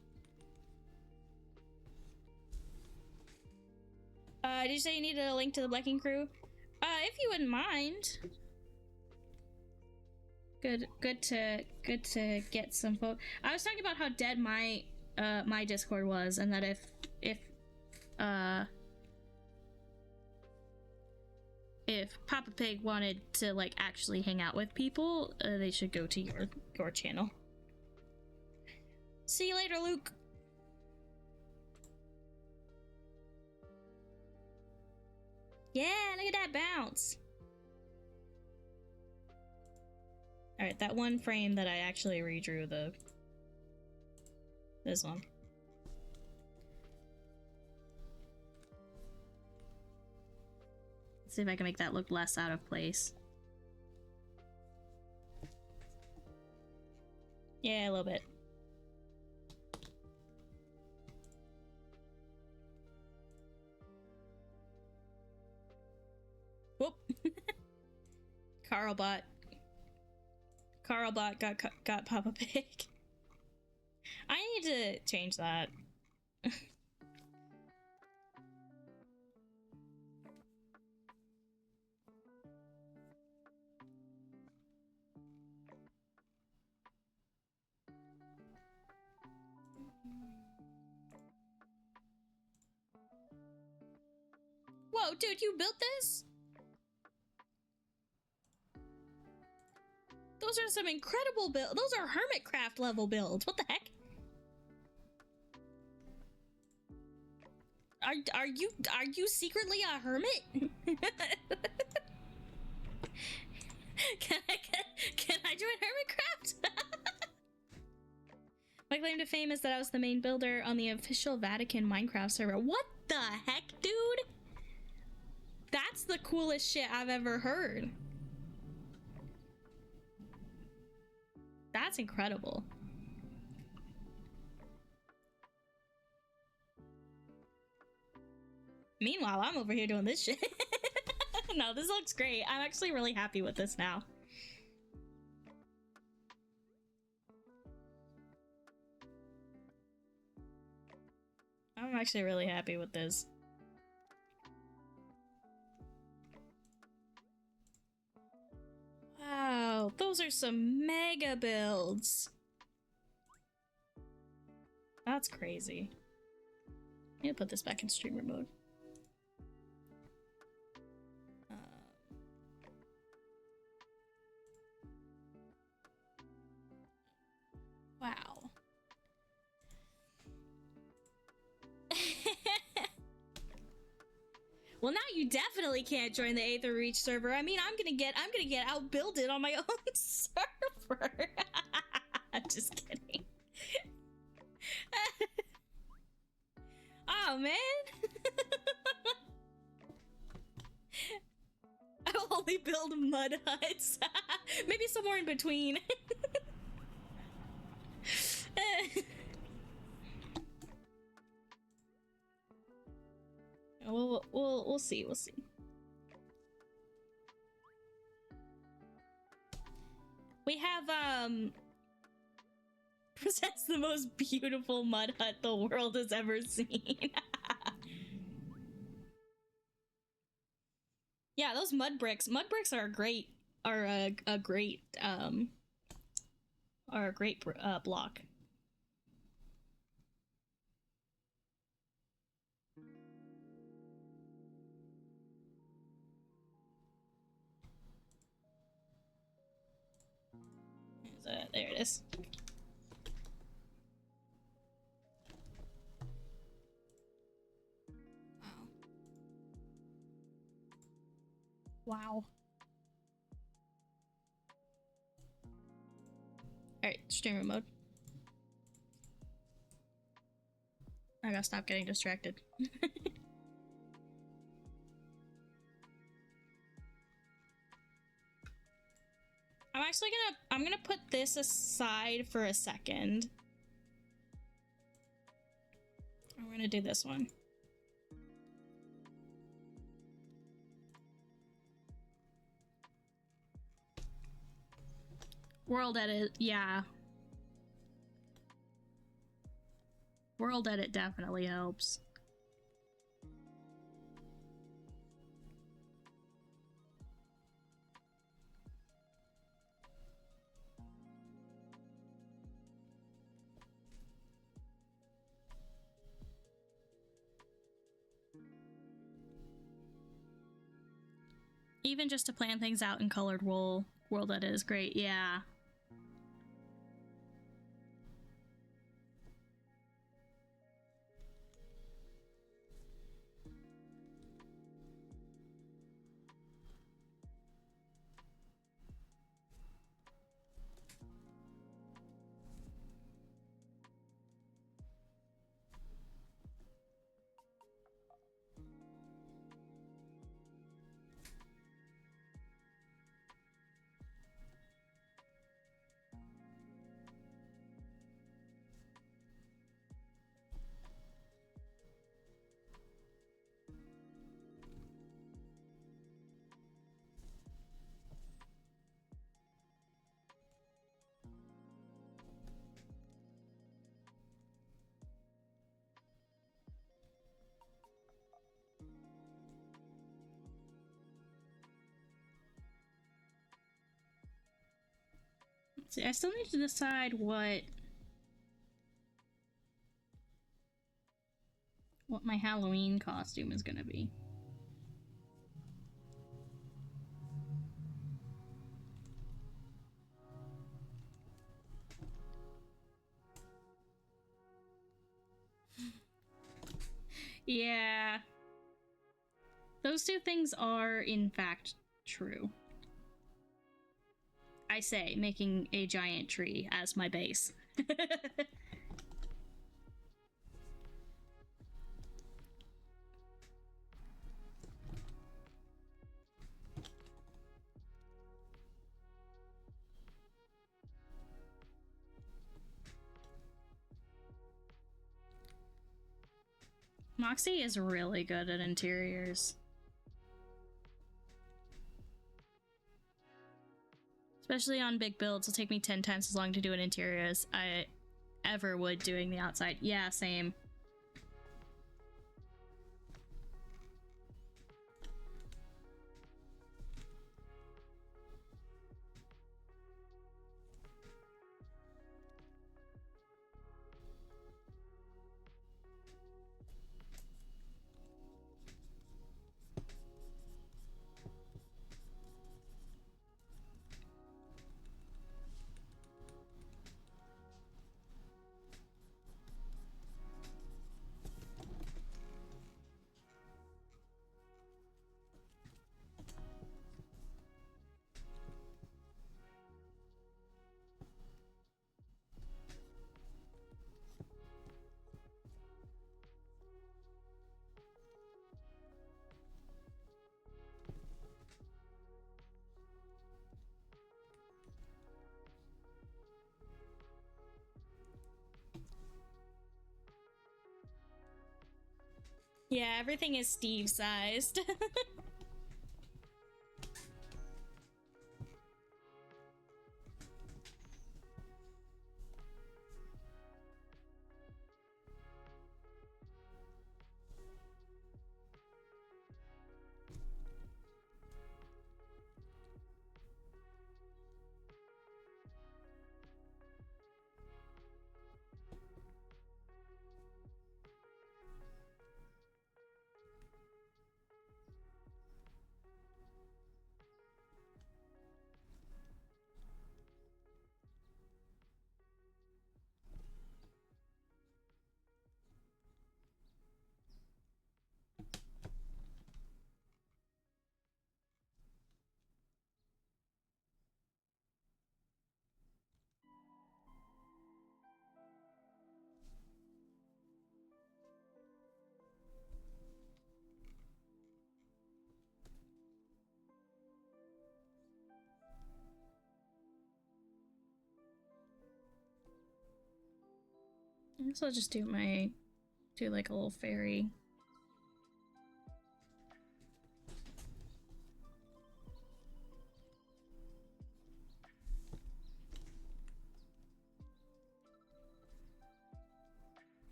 [SPEAKER 1] Did you say you needed a link to the Blecking crew? If you wouldn't mind. Good to get some I was talking about how dead my my Discord was, and that if if Papa Pig wanted to like actually hang out with people, they should go to your channel. See you later, Luke. Yeah, look at that bounce. Alright, that one frame that I actually redrew this one. Let's see if I can make that look less out of place. Yeah, a little bit. Whoop. Carlbot got Papa Pig. I need to change that. Whoa, dude, you built this? Those are some incredible builds. Those are Hermitcraft level builds. What the heck? Are you secretly a hermit? Can I join Hermitcraft? My claim to fame is that I was the main builder on the official Vatican Minecraft server. What the heck, dude? That's the coolest shit I've ever heard. That's incredible. Meanwhile, I'm over here doing this shit. No, this looks great. I'm actually really happy with this now. I'm actually really happy with this. Wow, those are some mega builds. That's crazy. I need to put this back in streamer mode. Wow. Well, now you definitely can't join the Aether Reach server. I mean, I'm gonna get outbuilded on my own server. I'm just kidding. Oh man. I will only build mud huts. Maybe somewhere in between. We'll see. We'll see. We have possess the most beautiful mud hut the world has ever seen. Yeah, those mud bricks. Mud bricks are great. Are a great block. There it is. Wow. Alright, streamer mode. I gotta stop getting distracted. I'm gonna put this aside for a second. We're gonna do this one. World edit, yeah. World edit definitely helps. Even just to plan things out in colored wool world, that is great. Yeah. See, I still need to decide what my Halloween costume is gonna be. Yeah. Those two things are, in fact, true. I say, making a giant tree as my base. Moxie is really good at interiors. Especially on big builds, it'll take me 10 times as long to do an interior as I ever would doing the outside. Yeah, same. Yeah, everything is Steve-sized. I guess I'll just do like a little fairy.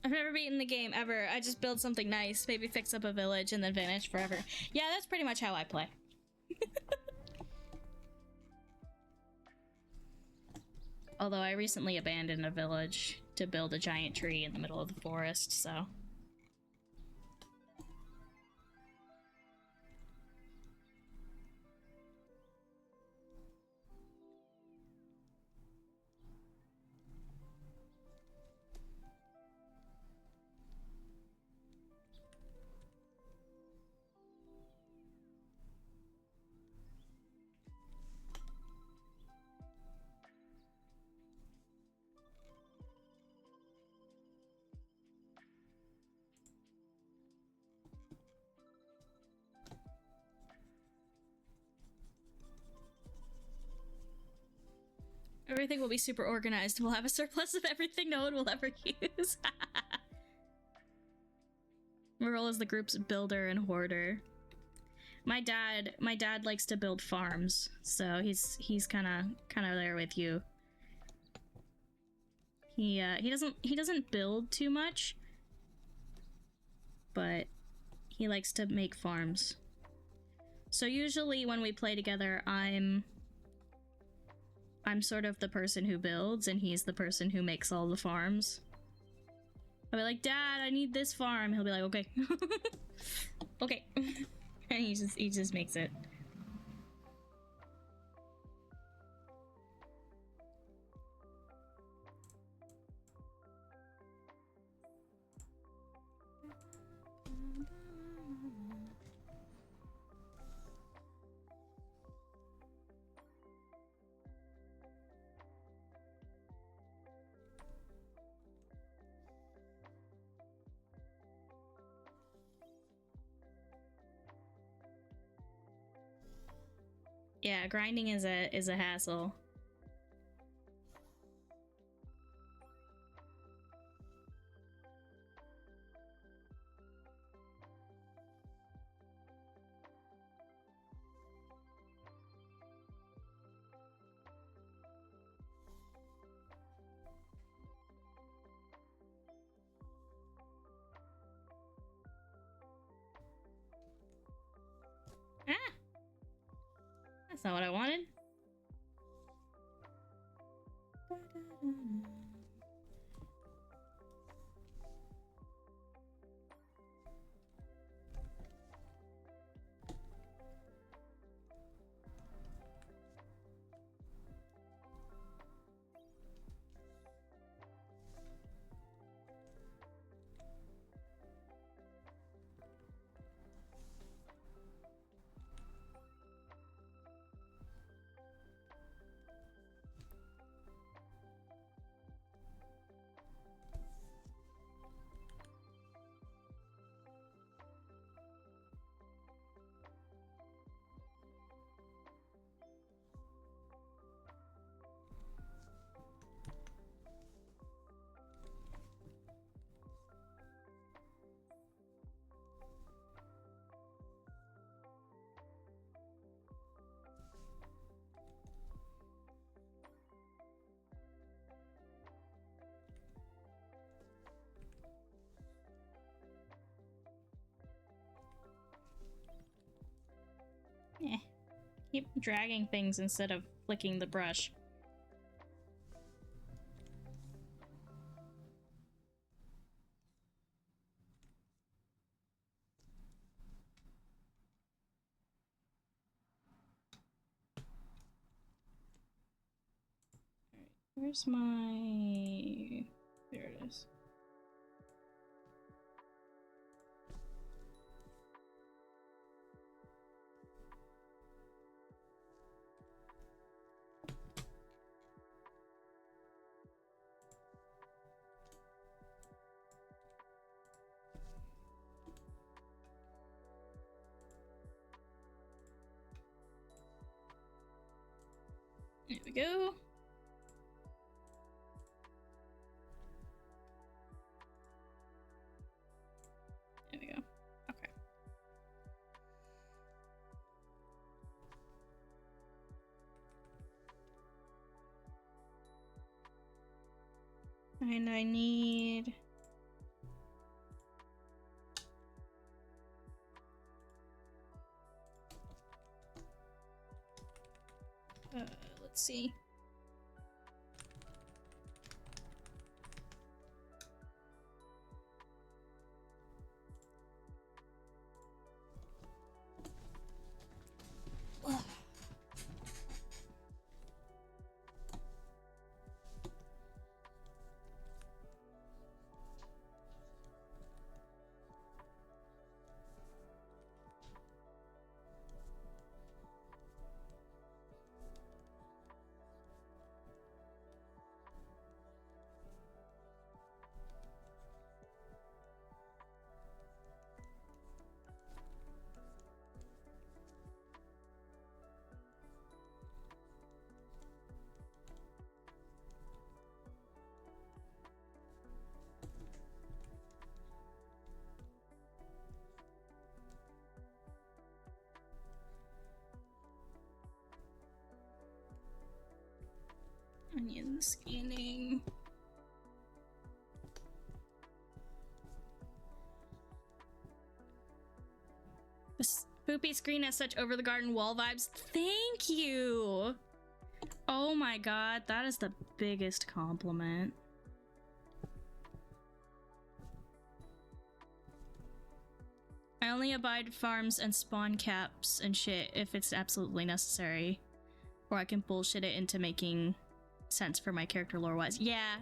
[SPEAKER 1] I've never beaten the game ever. I just build something nice, maybe fix up a village, and then vanish forever. Yeah, that's pretty much how I play. Although I recently abandoned a village to build a giant tree in the middle of the forest, so... Everything will be super organized. We'll have a surplus of everything no one will ever use. My role is the group's builder and hoarder. My dad likes to build farms, so he's kind of there with you. He doesn't build too much, but he likes to make farms. So usually when we play together, I'm sort of the person who builds, and he's the person who makes all the farms. I'll be like, Dad, I need this farm. He'll be like, okay. Okay. And he just makes it. Yeah, grinding is a hassle. Ah! That's not what I wanted. Eh. Keep dragging things instead of flicking the brush. Alright, where's my... There it is. There we go. There we go. Okay. And I need... let's see. Onion scanning. The spoopy screen has such over the garden wall vibes. Thank you! Oh my god, that is the biggest compliment. I only abide farms and spawn caps and shit if it's absolutely necessary. Or I can bullshit it into making sense for my character lore-wise. Yeah.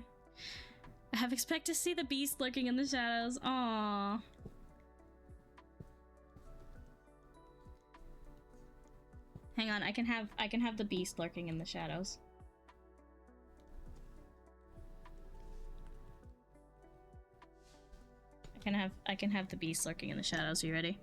[SPEAKER 1] I have expect to see the beast lurking in the shadows. Aww. Hang on, I can have the beast lurking in the shadows. I can have the beast lurking in the shadows. Are you ready?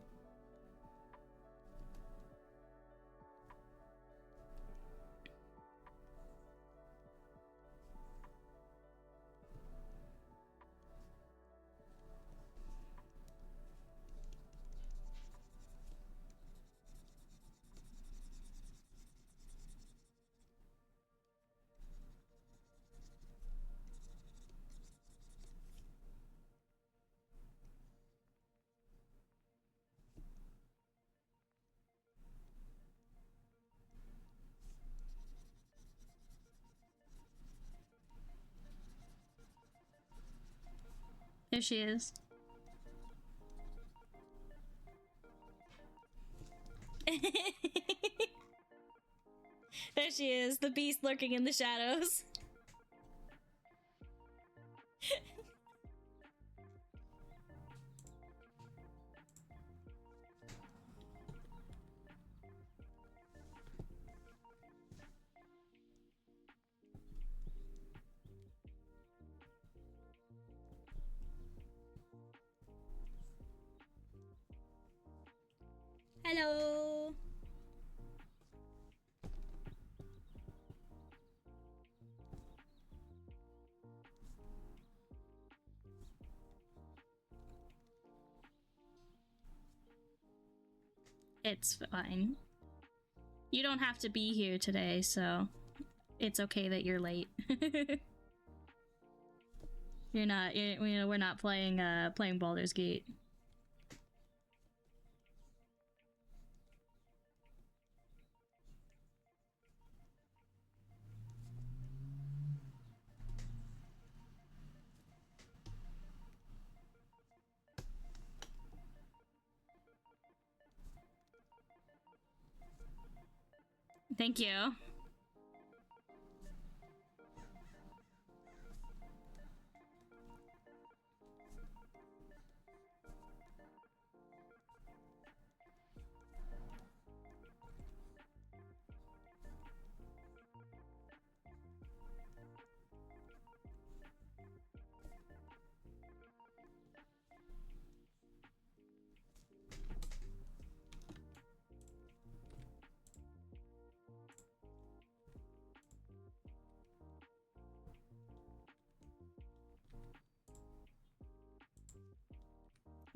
[SPEAKER 1] There she is. There she is, the beast lurking in the shadows. Hello. It's fine. You don't have to be here today, so it's okay that you're late. We're not playing Baldur's Gate. Thank you.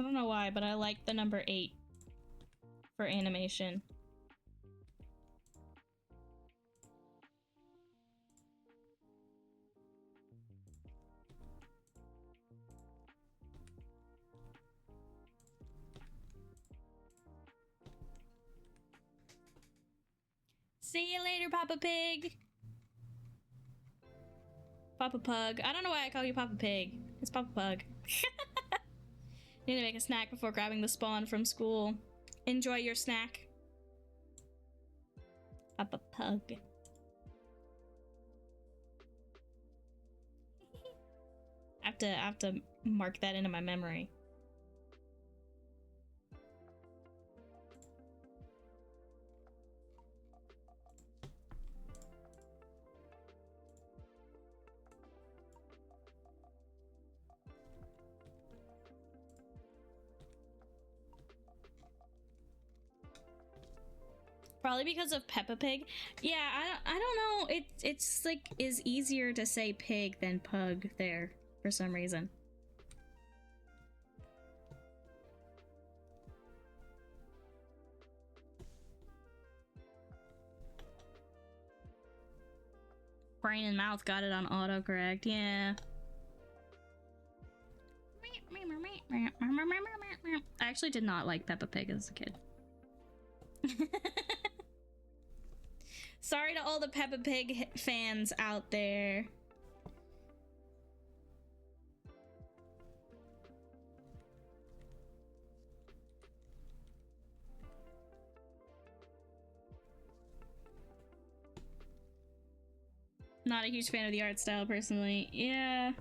[SPEAKER 1] I don't know why, but I like the number 8 for animation. See you later, Papa Pig. Papa Pug. I don't know why I call you Papa Pig. It's Papa Pug. Need to make a snack before grabbing the spawn from school. Enjoy your snack. Papa Pug. I have to mark that into my memory. Probably because of Peppa Pig. Yeah, I don't know. It's like is easier to say pig than pug there for some reason. brain and mouth got it on autocorrect, yeah. I actually did not like Peppa Pig as a kid. Sorry to all the Peppa Pig fans out there. Not a huge fan of the art style personally. Yeah.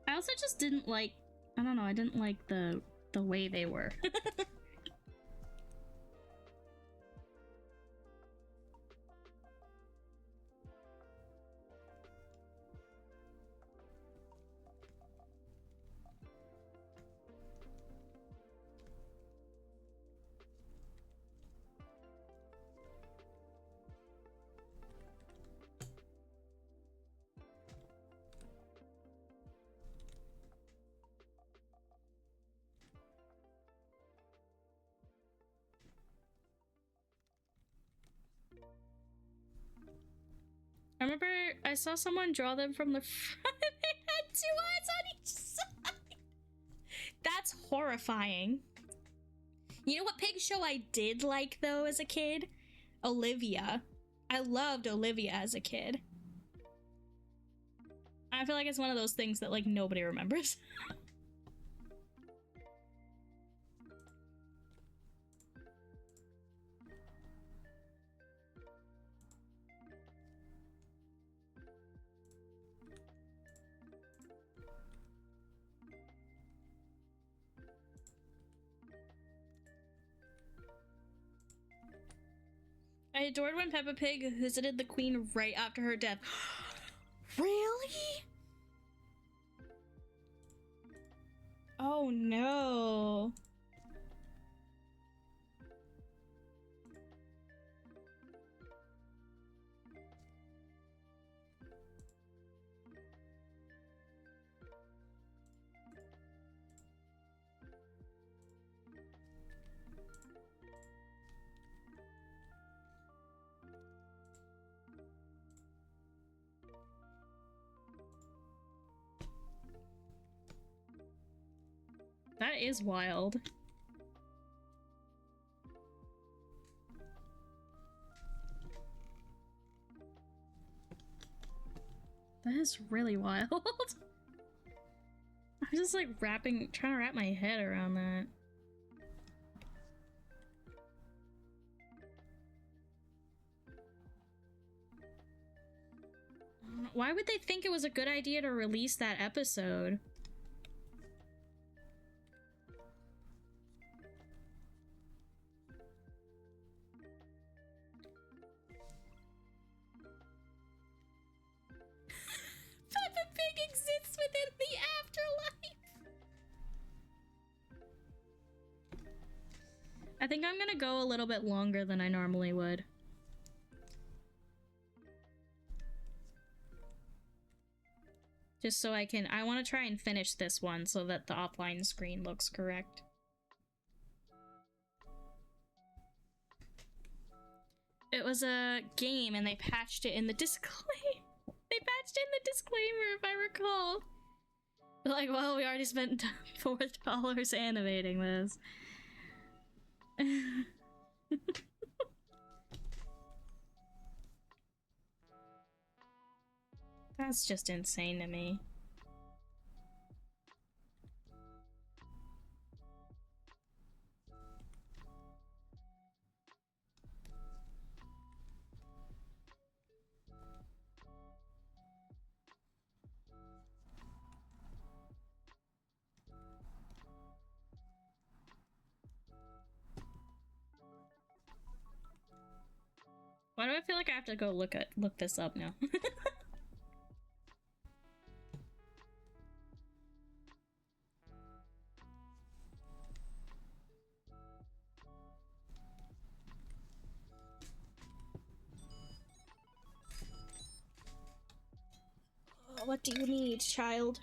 [SPEAKER 1] I also just didn't like, I don't know, I didn't like the way they were. I remember I saw someone draw them from the front and they had 2 eyes on each side. That's horrifying. You know what pig show I did like though as a kid? Olivia. I loved Olivia as a kid. I feel like it's one of those things that like nobody remembers. I adored when Peppa Pig visited the Queen right after her death. Really? Oh no. That is wild. That is really wild. I'm just like trying to wrap my head around that. Why would they think it was a good idea to release that episode? Peppa Pig exists within the afterlife! I think I'm gonna go a little bit longer than I normally would. Just so I want to try and finish this one so that the offline screen looks correct. It was a game and they patched it in the disclaimer. They patched in the disclaimer if I recall. They're like, well, we already spent $4 animating this. That's just insane to me. Why do I feel like I have to go look this up now? What do you need, child?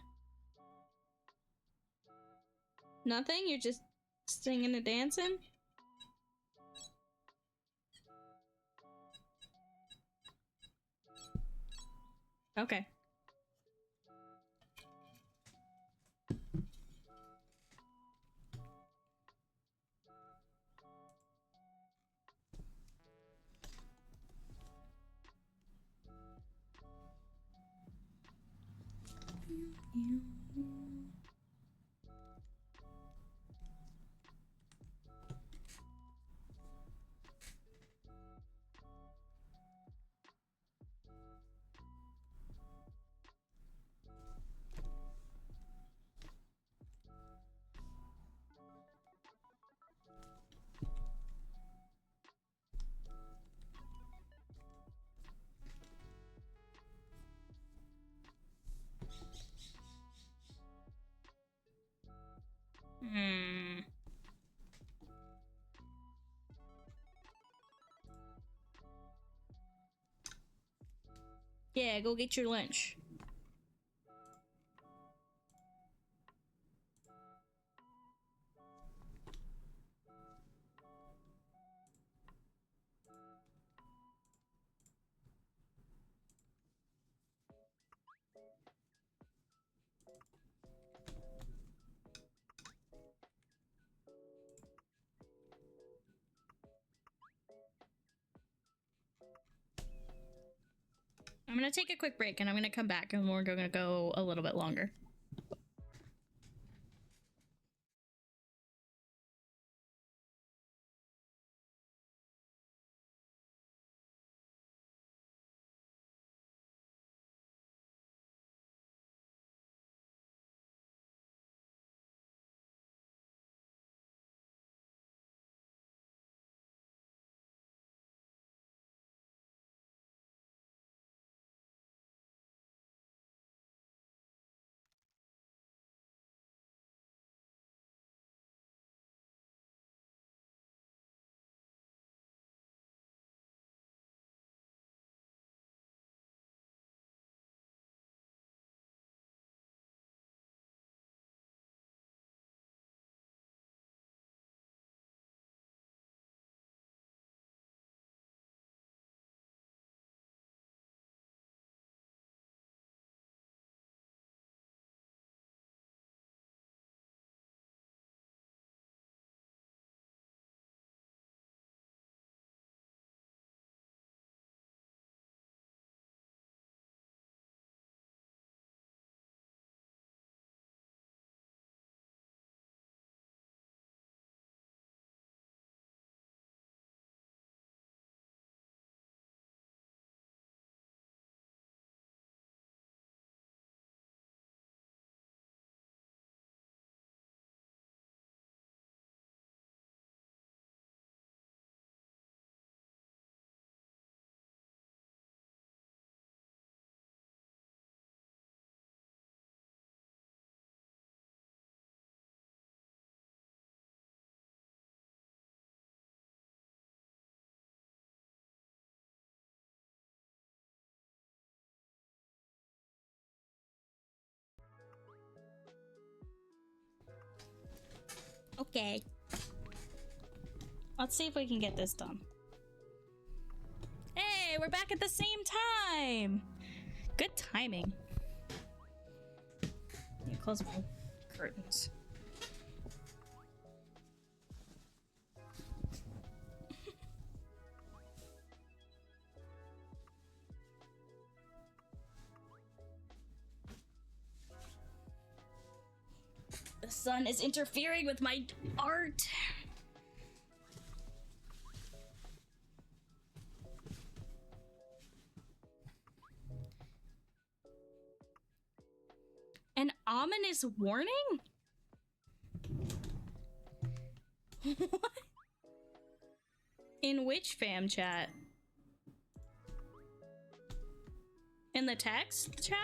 [SPEAKER 1] Nothing? You're just singing and dancing? Okay. Hmm. Yeah, go get your lunch. I'm gonna take a quick break and I'm gonna come back and we're gonna go a little bit longer. Okay. Let's see if we can get this done. Hey, we're back at the same time! Good timing. Let me close my curtains. The sun is interfering with my art. An ominous warning? What? In which fam chat? In the text chat?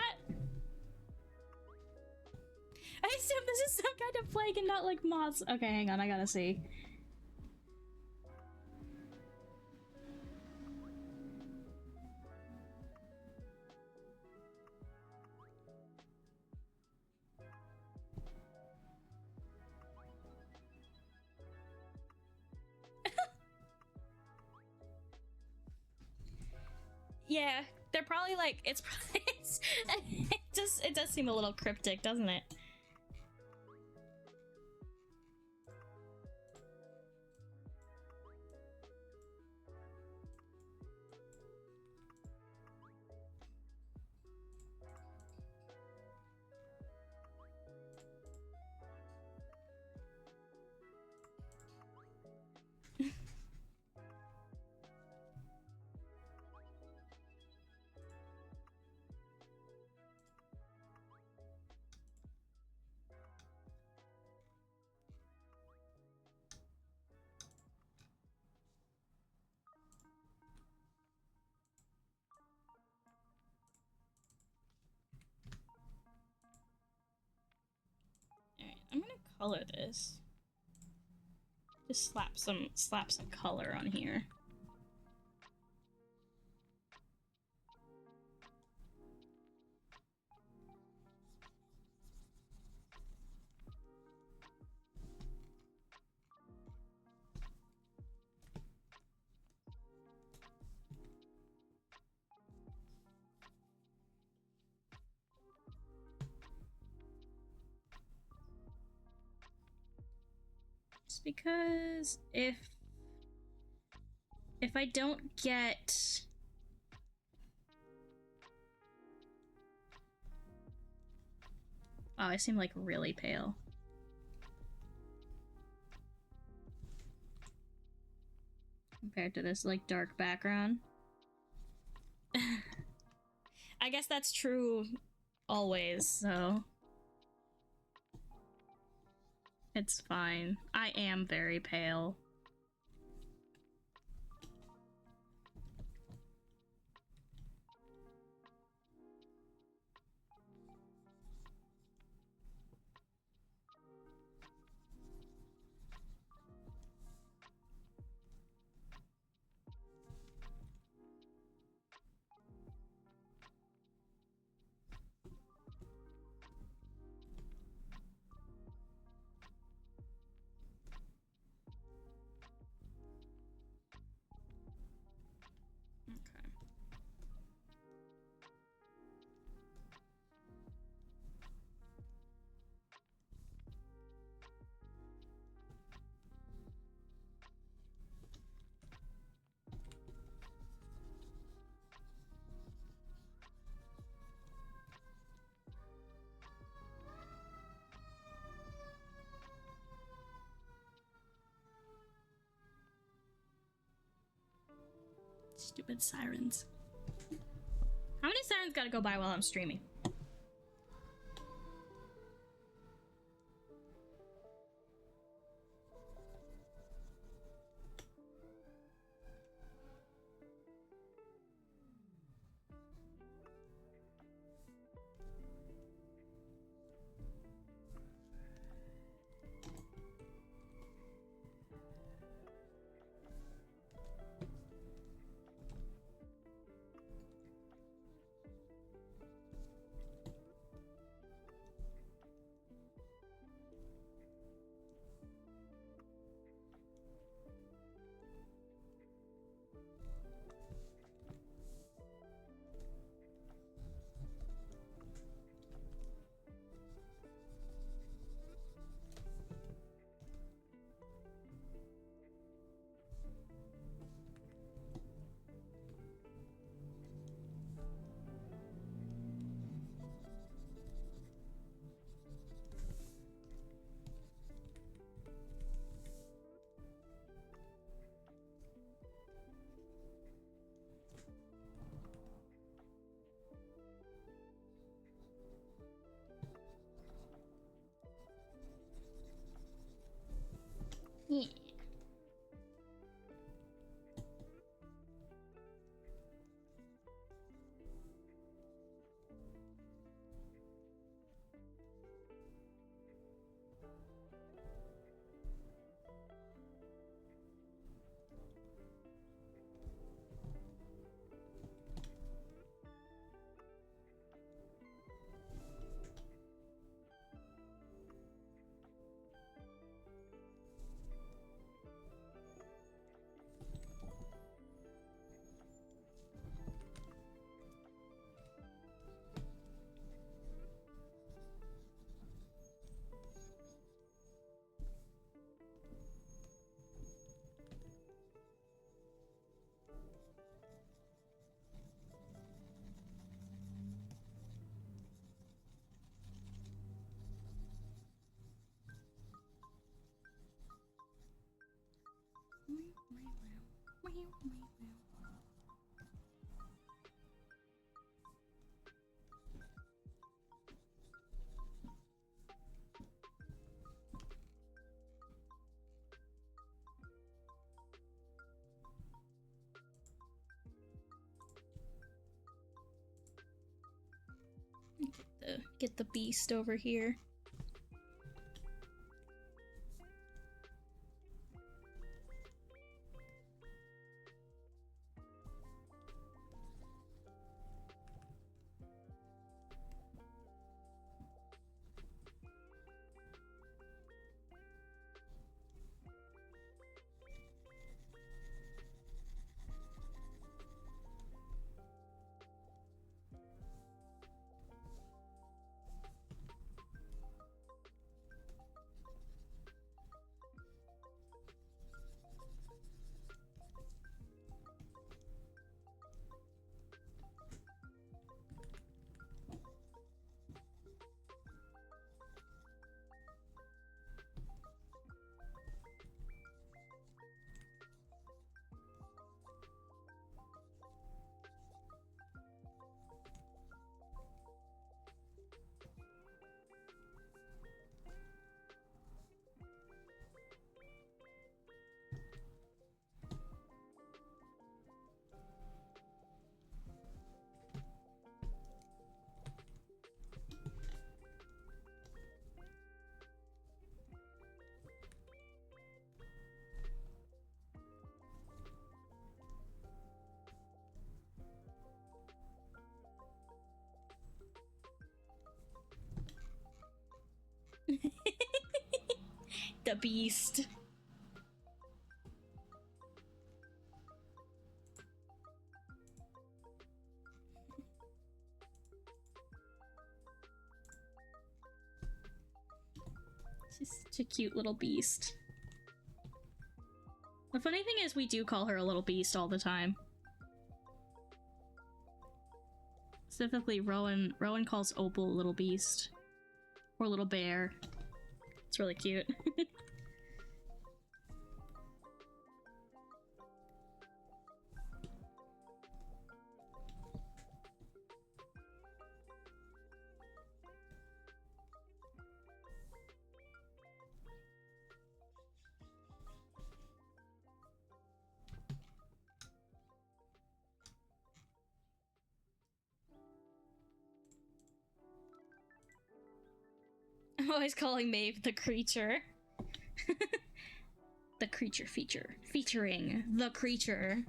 [SPEAKER 1] I assume this is some kind of plague and not like moths. Okay, hang on, I gotta see. Yeah, they're probably like, it's probably, it does seem a little cryptic, doesn't it? Alright, I'm gonna color this. Just slap some color on here. Because if I don't get wow, I seem like really pale. Compared to this like dark background. I guess that's true always, so it's fine. I am very pale. Stupid sirens. How many sirens gotta go by while I'm streaming? Get the beast over here. The beast. She's such a cute little beast. The funny thing is we do call her a little beast all the time. Specifically, Rowan calls Opal little beast. Or little bear. It's really cute. I'm always calling Maeve the creature. The creature feature. Featuring the creature.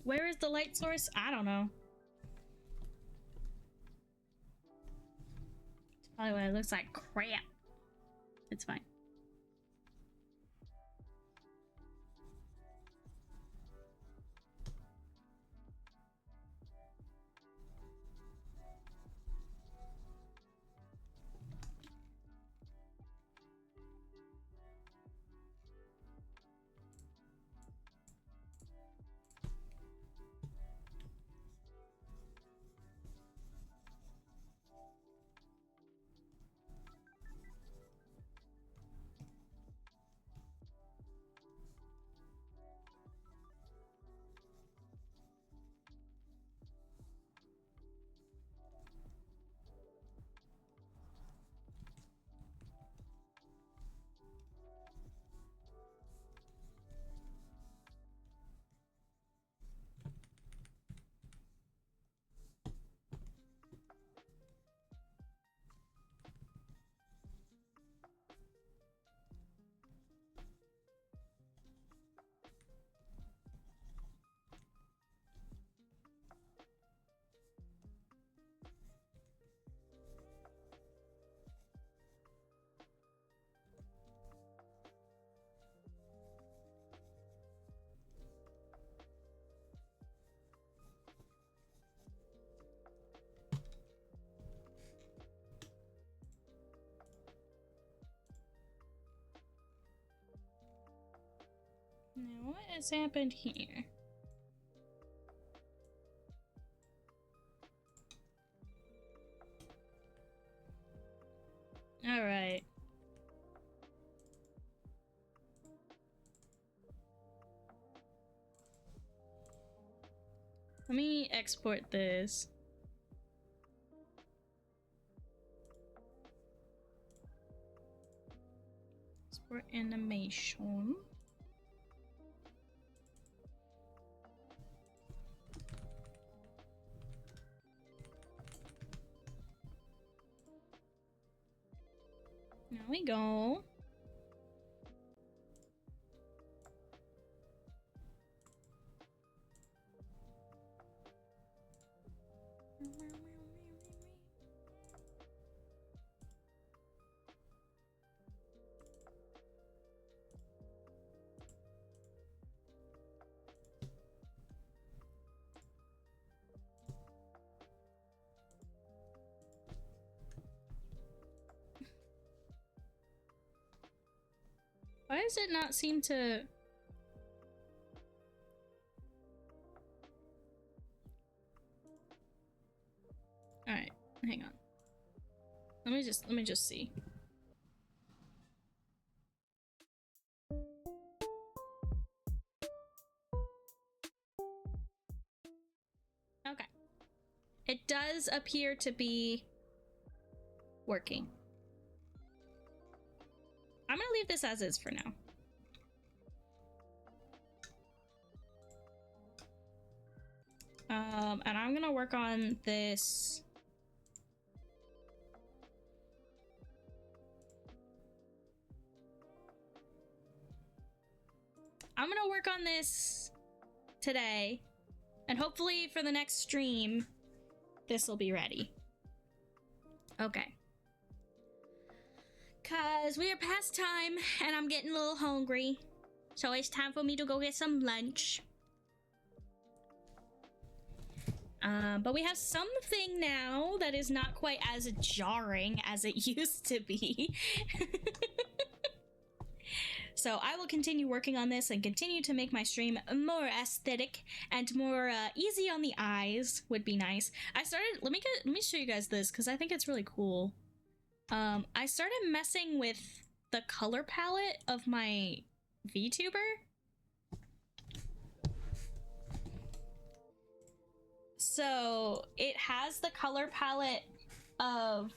[SPEAKER 1] Where is the light source? I don't know. It's probably why it looks like crap. It's fine. Now, what has happened here? All right. Let me export this. Export animation. There we go. Why does it not seem to... Alright, hang on. Let me just see. Okay. It does appear to be working. I'm gonna leave this as is for now. And I'm gonna work on this. I'm gonna work on this today, and hopefully for the next stream, this will be ready. Okay. Cause we are past time, and I'm getting a little hungry. So it's time for me to go get some lunch. But we have something now that is not quite as jarring as it used to be. So I will continue working on this and continue to make my stream more aesthetic and more easy on the eyes. Would be nice. I started, let me show you guys this because I think it's really cool. I started messing with the color palette of my VTuber. So it has the color palette of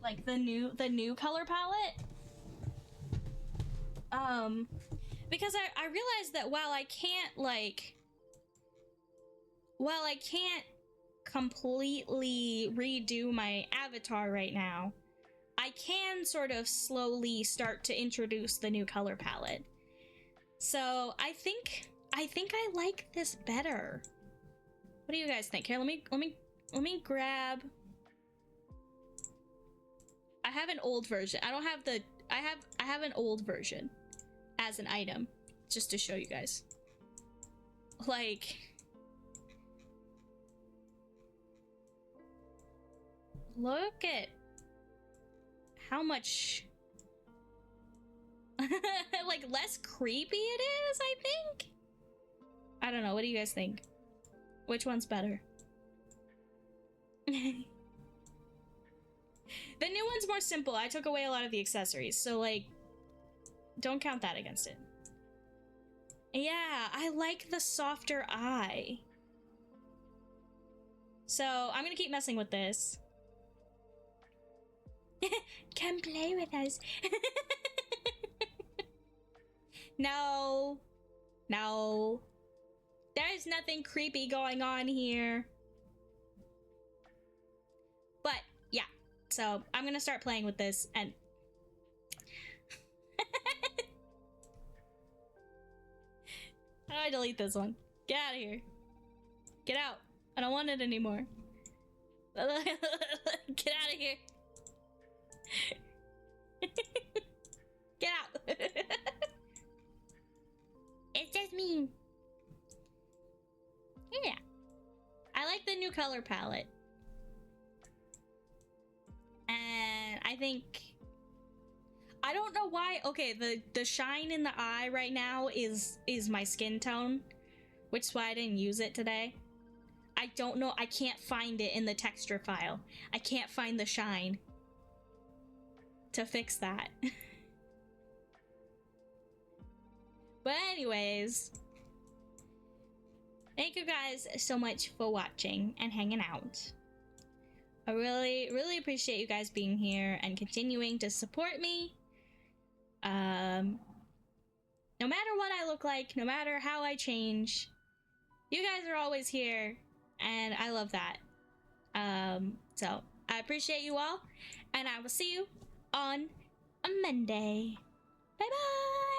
[SPEAKER 1] like the new color palette. Because I realized that while I can't completely redo my avatar right now, I can sort of slowly start to introduce the new color palette. So I think I like this better. What do you guys think? Here, let me grab. I have an old version. I don't have the. I have an old version as an item, just to show you guys. Like, look at how much like less creepy it is, I think. I don't know, what do you guys think? Which one's better? The new one's more simple. I took away a lot of the accessories, so like, don't count that against it. Yeah, I like the softer eye. So I'm gonna keep messing with this. Come play with us. No. No. There's nothing creepy going on here. But, yeah. So, I'm gonna start playing with this, and... How do I delete this one? Get out of here. Get out. I don't want it anymore. Get out of here. Get out. It's just me. Yeah. I like the new color palette. And I think I don't know why. Okay, the shine in the eye right now is my skin tone, which is why I didn't use it today. I don't know. I can't find it in the texture file. I can't find the shine to fix that. But anyways, thank you guys so much for watching and hanging out. I really appreciate you guys being here and continuing to support me. No matter what I look like, no matter how I change, you guys are always here, and I love that. So I appreciate you all, and I will see you on a Monday. Bye bye.